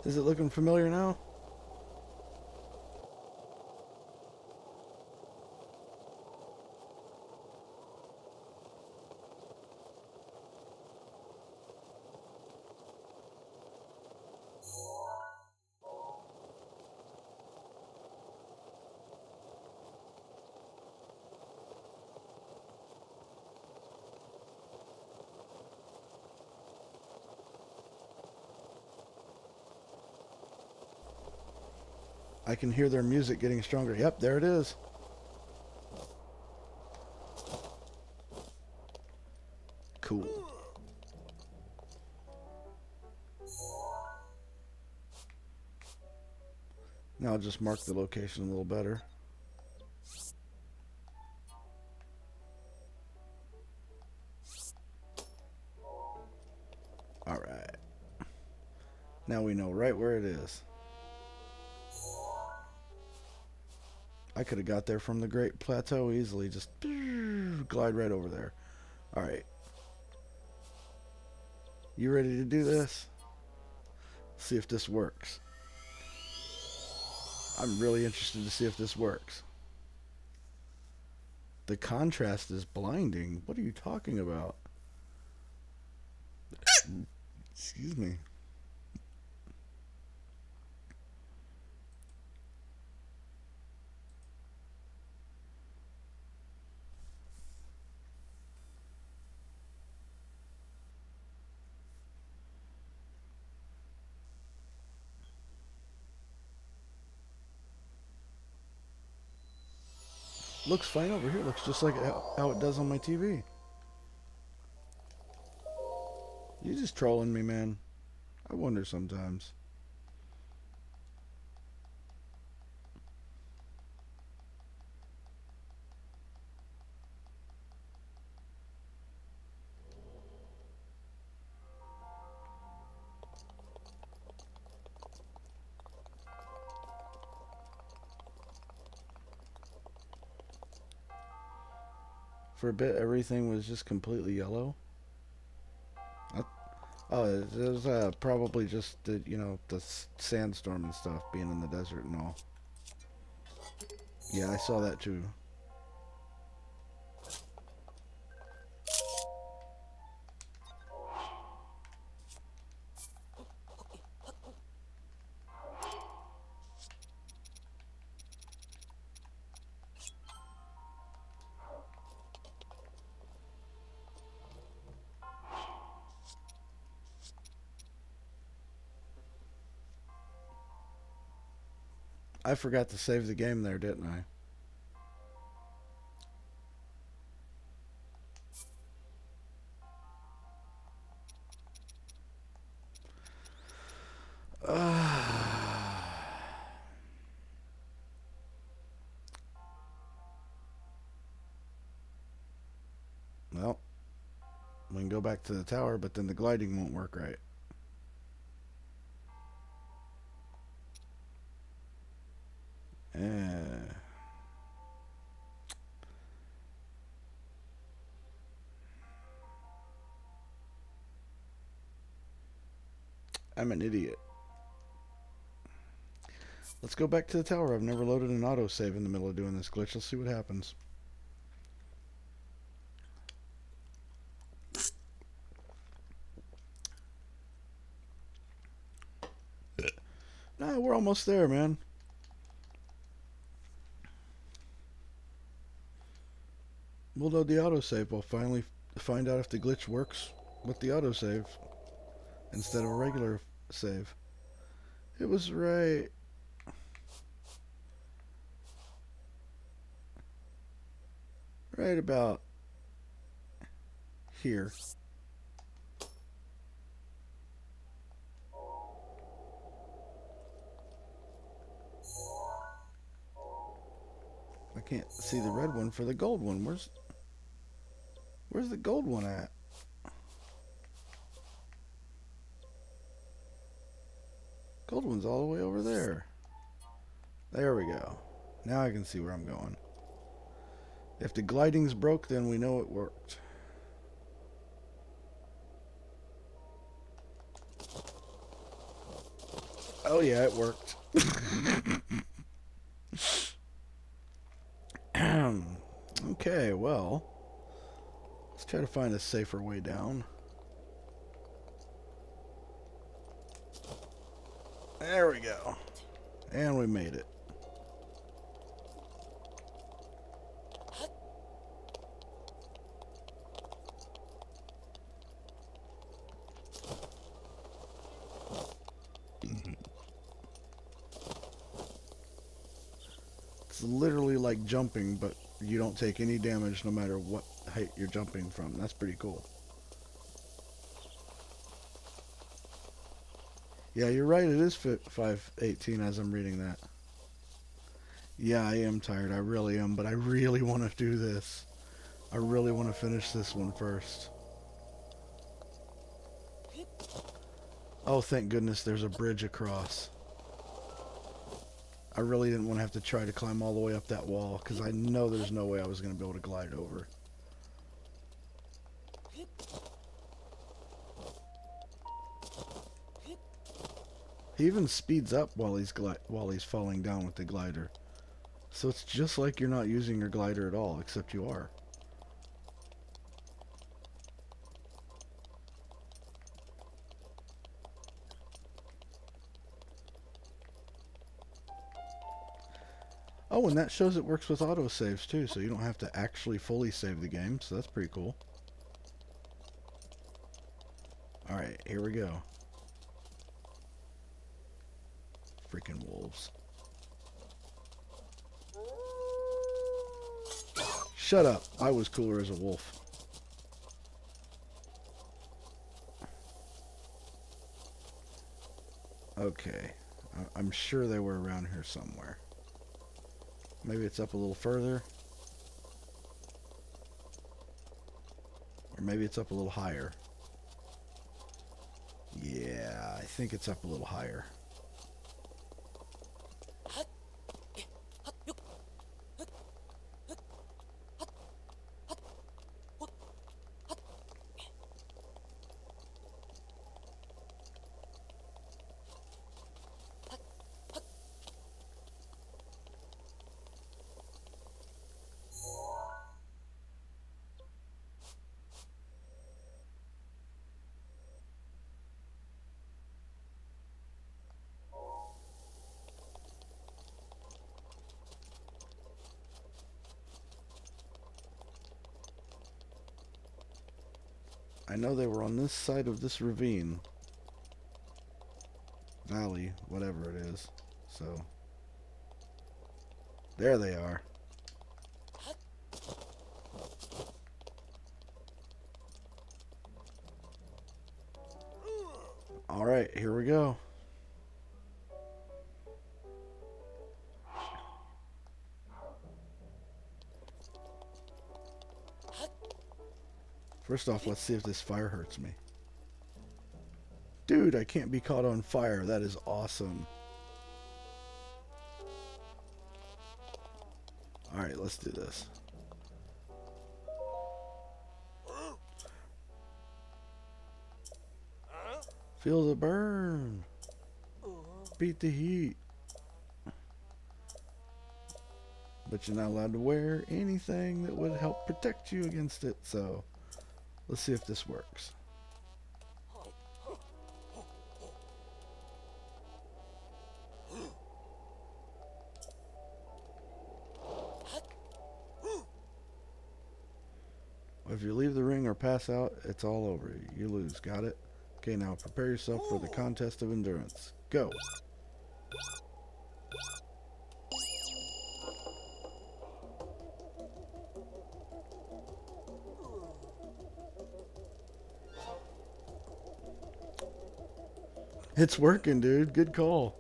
Is it looking familiar now? I can hear their music getting stronger. Yep, there it is. Cool. Now I'll just mark the location a little better. Alright. Now we know right where it is. I could have got there from the Great Plateau easily. Just glide right over there. Alright. You ready to do this? See if this works. I'm really interested to see if this works. The contrast is blinding. What are you talking about? Excuse me. Looks fine over here. Looks just like how it does on my TV. You just trolling me, man. I wonder sometimes. For a bit, everything was just completely yellow. Oh, it was probably just the, the sandstorm and stuff, being in the desert and all. Yeah, I saw that too. I forgot to save the game there, didn't I? Well, we can go back to the tower, but then the gliding won't work right. I'm an idiot. Let's go back to the tower. I've never loaded an autosave in the middle of doing this glitch. Let's see what happens. Nah, we're almost there, man. We'll load the autosave. We'll finally find out if the glitch works with the autosave instead of a regular save. It was right. Right about here. I can't see the red one for the gold one. Where's the gold one at? Gold one's all the way over there. There we go. Now I can see where I'm going. If the gliding's broke, then we know it worked. Oh yeah, it worked. Okay, well, let's try to find a safer way down. There we go. And we made it. It's literally like jumping, but you don't take any damage no matter what height you're jumping from. That's pretty cool. Yeah, you're right. It is 5:18 as I'm reading that. Yeah, I am tired. I really am, but I really want to do this. I really want to finish this one first. Oh, thank goodness there's a bridge across. I really didn't want to have to try to climb all the way up that wall, because I know there's no way I was going to be able to glide over. He even speeds up while he's falling down with the glider. So it's just like you're not using your glider at all, except you are. Oh, and that shows it works with autosaves too, so you don't have to actually fully save the game, so that's pretty cool. Alright, here we go. Freaking wolves. Shut up. I was cooler as a wolf. Okay. I'm sure they were around here somewhere. Maybe it's up a little further. Or maybe it's up a little higher. Yeah, I think it's up a little higher. I know they were on this side of this ravine. Valley, whatever it is. So, there they are. Alright, here we go. First off, let's see if this fire hurts me. Dude, I can't be caught on fire. That is awesome. Alright, let's do this. Feel the burn. Beat the heat. But you're not allowed to wear anything that would help protect you against it, so let's see if this works. If you leave the ring or pass out, it's all over. You lose. Got it? Okay, now prepare yourself for the contest of endurance. Go. It's working, dude. Good call.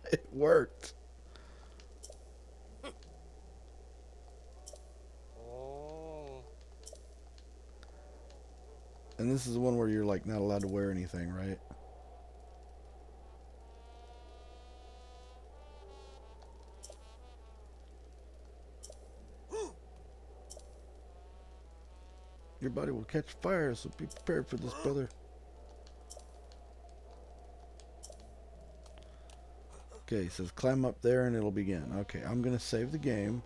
It worked. And this is the one where you're like not allowed to wear anything, right? Your body will catch fire, so be prepared for this, brother. Okay, it says climb up there and it'll begin. Okay, I'm gonna save the game.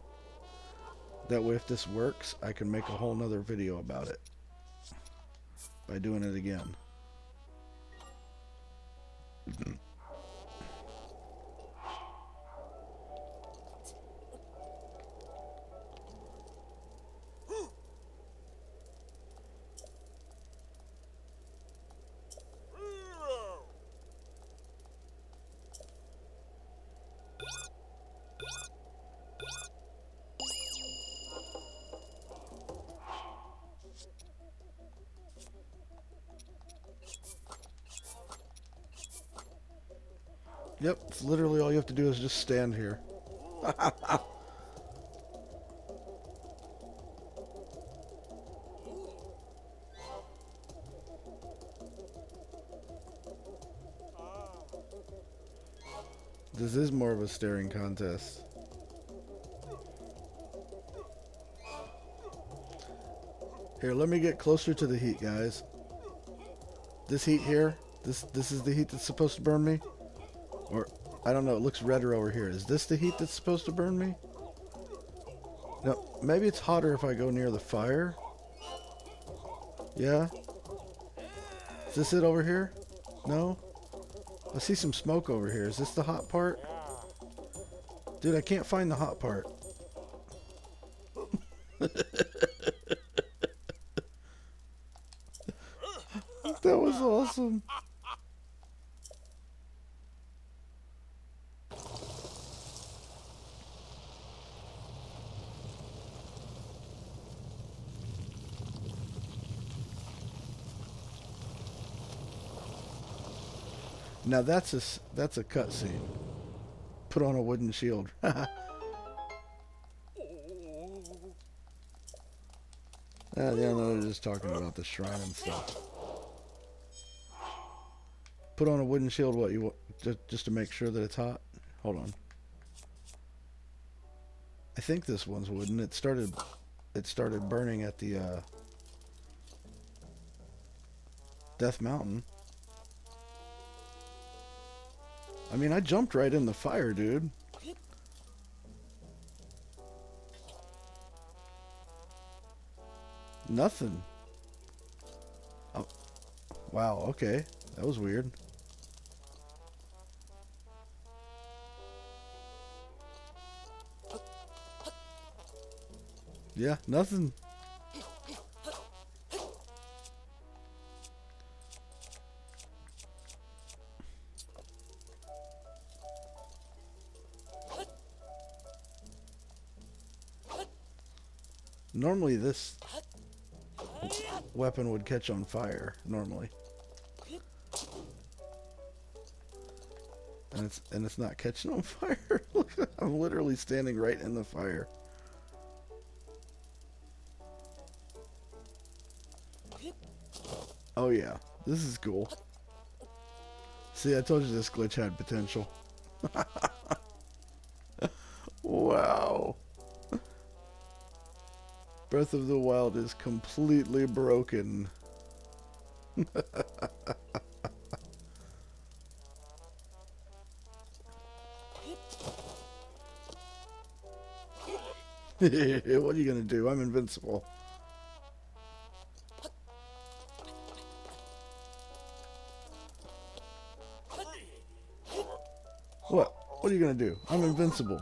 That way if this works, I can make a whole nother video about it. By doing it again. Yep, it's literally all you have to do is just stand here. This is more of a staring contest. Here, let me get closer to the heat, guys. This heat here, this is the heat that's supposed to burn me? Or, I don't know, it looks redder over here. Is this the heat that's supposed to burn me? No, maybe it's hotter if I go near the fire. Yeah? Is this it over here? No? I see some smoke over here. Is this the hot part? Dude, I can't find the hot part. That was awesome. Now that's a cutscene. Put on a wooden shield. Yeah, no, they're just talking about the shrine and stuff. Put on a wooden shield. What you want? Just to make sure that it's hot. Hold on. I think this one's wooden. It started burning at the Death Mountain. I mean, I jumped right in the fire, dude. Nothing. Oh, wow, okay. That was weird. Yeah, nothing. Normally this weapon would catch on fire, normally. And it's not catching on fire. Look, I'm literally standing right in the fire. Oh yeah. This is cool. See, I told you this glitch had potential. Wow. Breath of the Wild is completely broken. What are you gonna do? I'm invincible. What? What are you gonna do? I'm invincible.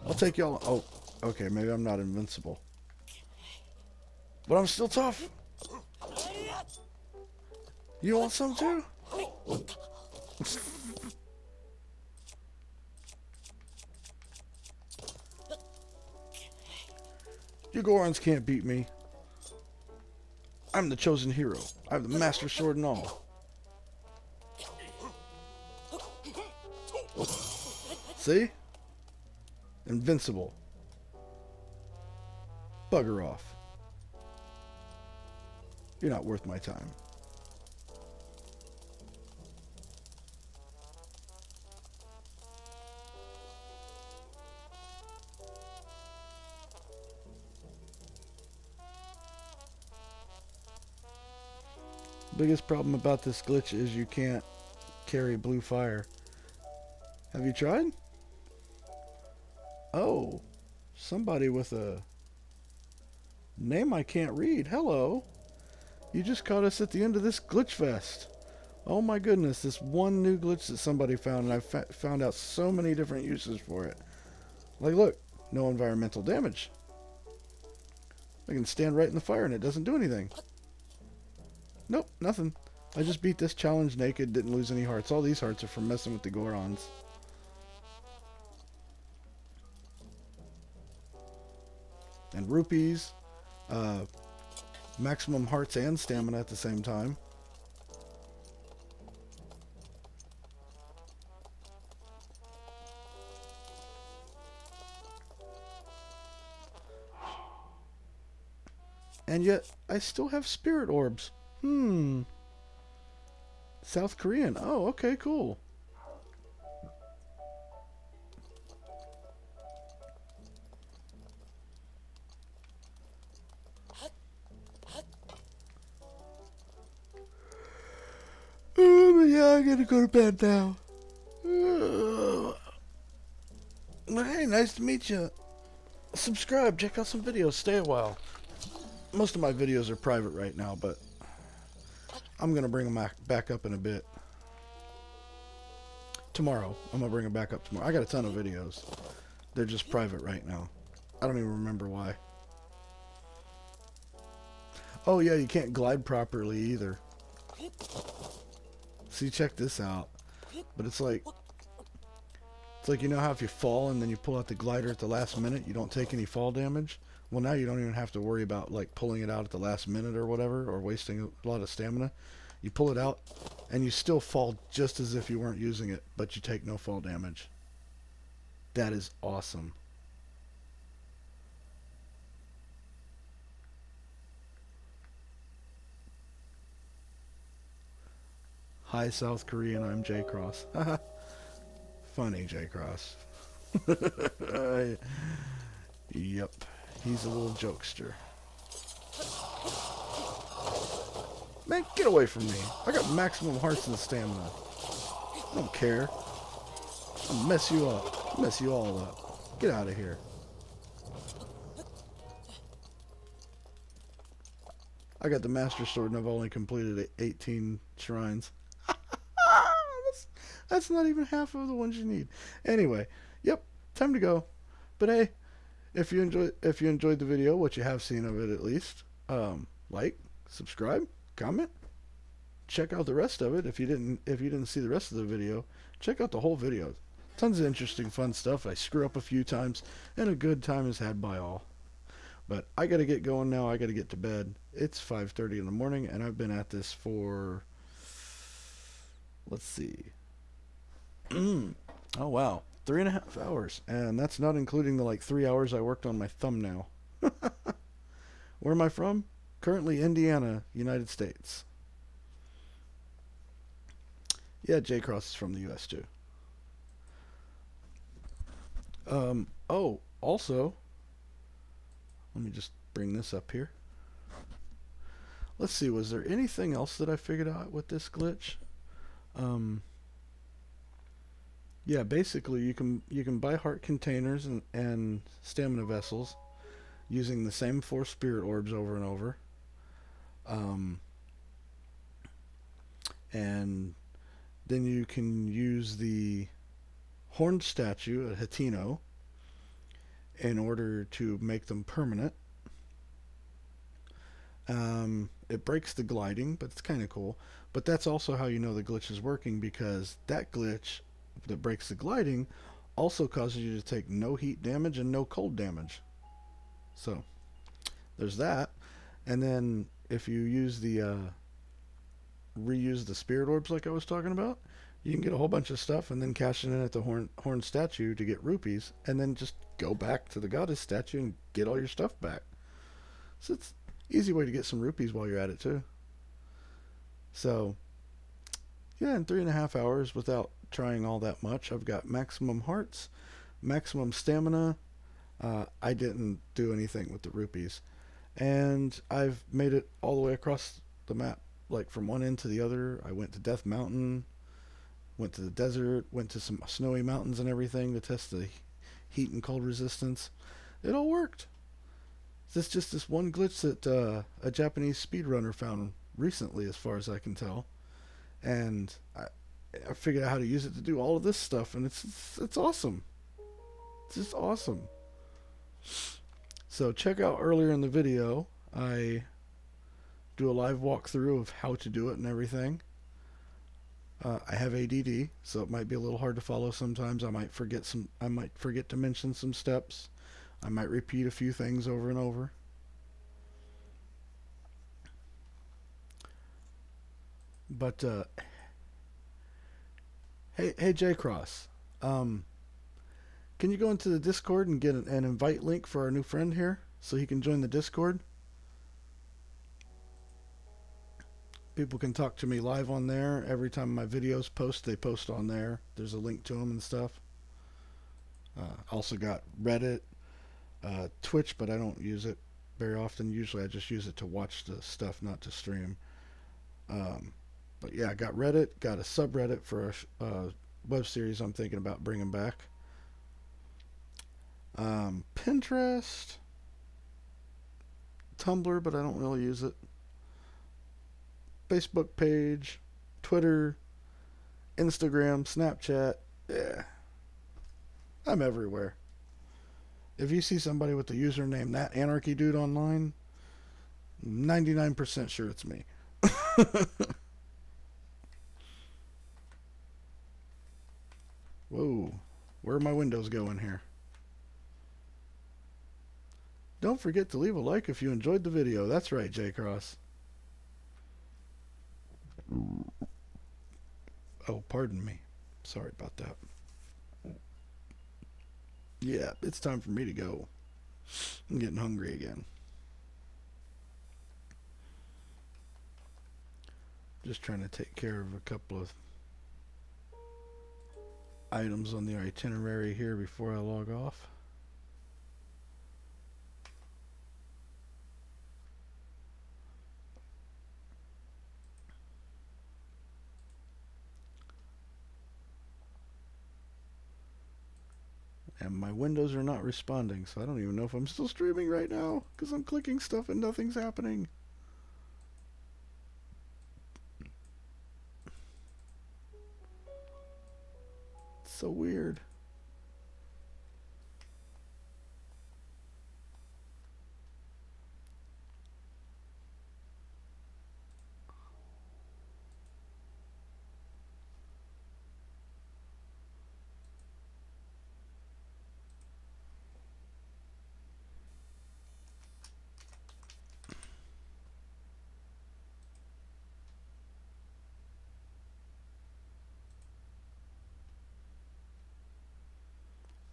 I'll take y'all. Oh, okay, maybe I'm not invincible. But I'm still tough. You want some too? You Gorons can't beat me. I'm the chosen hero. I have the master sword and all. See? Invincible. Bugger off. You're not worth my time. Biggest problem about this glitch is you can't carry blue fire. Have you tried? Oh, somebody with a name I can't read. Hello. You just caught us at the end of this glitch fest. Oh my goodness, this one new glitch that somebody found, and I found out so many different uses for it. Like, look, no environmental damage. I can stand right in the fire and it doesn't do anything. Nope, nothing. I just beat this challenge naked, didn't lose any hearts. All these hearts are from messing with the Gorons. And rupees, maximum hearts and stamina at the same time. And yet, I still have Spirit Orbs. South Korean. Oh, okay, cool. Yeah, I gotta go to bed now. Hey, nice to meet you. Subscribe, check out some videos, stay a while. Most of my videos are private right now, but I'm gonna bring them back up in a bit. Tomorrow. I'm gonna bring them back up tomorrow. I got a ton of videos. They're just private right now. I don't even remember why. Oh yeah, you can't glide properly either. See, check this out. But it's like you know how if you fall and then you pull out the glider at the last minute, you don't take any fall damage? Well, now you don't even have to worry about like pulling it out at the last minute or whatever, or wasting a lot of stamina. You pull it out and you still fall just as if you weren't using it, but you take no fall damage. That is awesome. Hi, South Korean, I'm J Cross. Funny, J Cross. Yep, he's a little jokester. Man, get away from me. I got maximum hearts and stamina. I don't care. I'll mess you up. Mess you all up. Get out of here. I got the Master Sword and I've only completed 18 shrines. That's not even half of the ones you need. Anyway, yep, time to go. But hey, if you enjoyed the video, what you have seen of it at least, like, subscribe, comment, check out the rest of it. If you didn't see the rest of the video, check out the whole video. Tons of interesting, fun stuff. I screw up a few times, and a good time is had by all. But I gotta get going now. I gotta get to bed. It's 5:30 in the morning, and I've been at this for, let's see. Oh wow, 3.5 hours, and that's not including the like 3 hours I worked on my thumbnail. Where am I from? Currently Indiana, United States. Yeah, J Cross is from the US too. Oh, also, let me just bring this up here. Let's see, was there anything else that I figured out with this glitch? Yeah, basically you can buy heart containers and stamina vessels using the same 4 spirit orbs over and over. And then you can use the horned statue, a Hatino, in order to make them permanent. It breaks the gliding, but it's kind of cool. But that's also how you know the glitch is working, because that glitch that breaks the gliding also causes you to take no heat damage and no cold damage. So there's that. And then if you use the reuse the spirit orbs like I was talking about, you can get a whole bunch of stuff and then cash it in at the horn statue to get rupees, and then just go back to the goddess statue and get all your stuff back. So it's easy way to get some rupees while you're at it too. So yeah, in 3.5 hours without trying all that much, I've got maximum hearts, maximum stamina. I didn't do anything with the rupees, and I've made it all the way across the map, like from one end to the other. I went to Death Mountain, went to the desert, went to some snowy mountains and everything to test the heat and cold resistance. It all worked. It's just this one glitch that a Japanese speedrunner found recently, as far as I can tell, and I figured out how to use it to do all of this stuff, and it's awesome. It's just awesome. So check out earlier in the video, I do a live walkthrough of how to do it and everything. I have ADD, so it might be a little hard to follow sometimes. I might forget to mention some steps. I might repeat a few things over and over. But hey J Cross, can you go into the Discord and get an invite link for our new friend here so he can join the Discord? People can talk to me live on there. Every time my videos post, they post on there. There's a link to them and stuff. Also got Reddit, Twitch, but I don't use it very often. Usually I just use it to watch the stuff, not to stream. But yeah, I got Reddit, got a subreddit for a web series I'm thinking about bringing back. Pinterest, Tumblr, but I don't really use it. Facebook page, Twitter, Instagram, Snapchat. Yeah, I'm everywhere. If you see somebody with the username that Anarchy dude online, 99% sure it's me. Whoa, where are my windows going here? Don't forget to leave a like if you enjoyed the video. That's right, J Cross. Oh, pardon me. Sorry about that. Yeah, it's time for me to go. I'm getting hungry again. Just trying to take care of a couple of items on the itinerary here before I log off. And my windows are not responding, so I don't even know if I'm still streaming right now, because I'm clicking stuff and nothing's happening. It's so weird.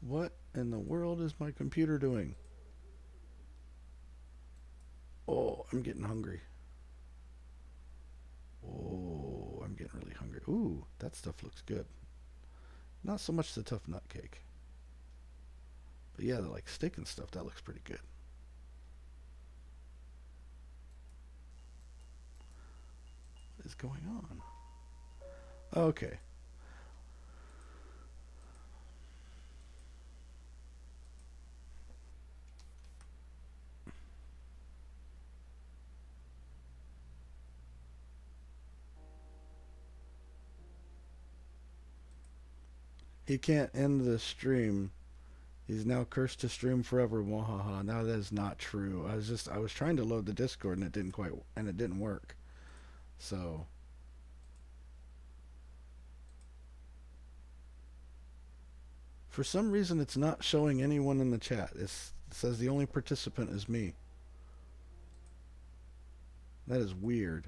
What in the world is my computer doing? Oh, I'm getting hungry. Oh, I'm getting really hungry. Ooh, that stuff looks good. Not so much the tough nut cake. But yeah, the like steak and stuff, that looks pretty good. What is going on? Okay. He can't end the stream. He's now cursed to stream forever. Wahaha. Now that is not true. I was trying to load the Discord and it didn't work. So for some reason it's not showing anyone in the chat. It says the only participant is me. That is weird.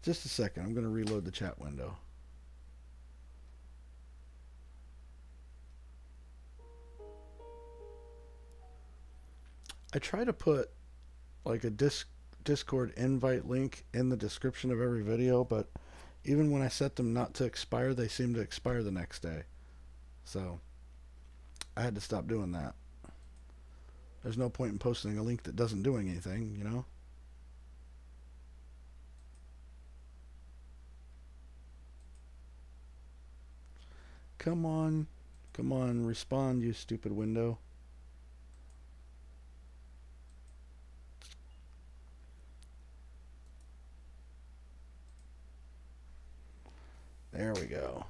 Just a second. I'm going to reload the chat window. I try to put like a Discord invite link in the description of every video, but even when I set them not to expire, they seem to expire the next day. So I had to stop doing that. There's no point in posting a link that doesn't do anything, you know? Come on. Come on, respond, you stupid window. There we go.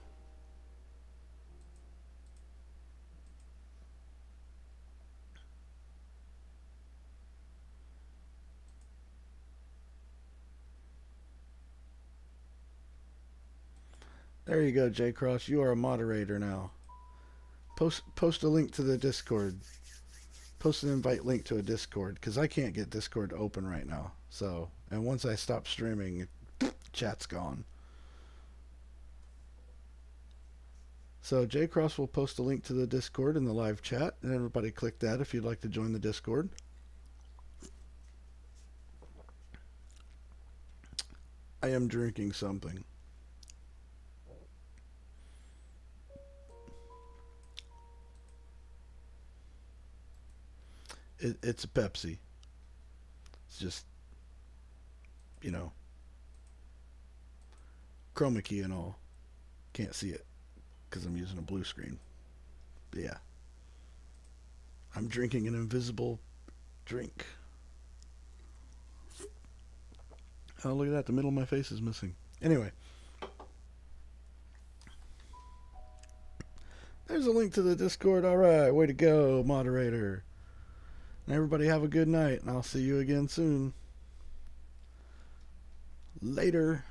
There you go, J Cross. You are a moderator now. Post a link to the Discord. Post an invite link to a Discord, because I can't get Discord open right now. So, and once I stop streaming, chat's gone. So J Cross will post a link to the Discord in the live chat, and everybody click that if you'd like to join the Discord. I am drinking something. It's a Pepsi. It's just, you know, chroma key and all. Can't see it because I'm using a blue screen. But yeah. I'm drinking an invisible drink. Oh, look at that. The middle of my face is missing. Anyway. There's a link to the Discord. All right. Way to go, moderator. And everybody have a good night, and I'll see you again soon. Later.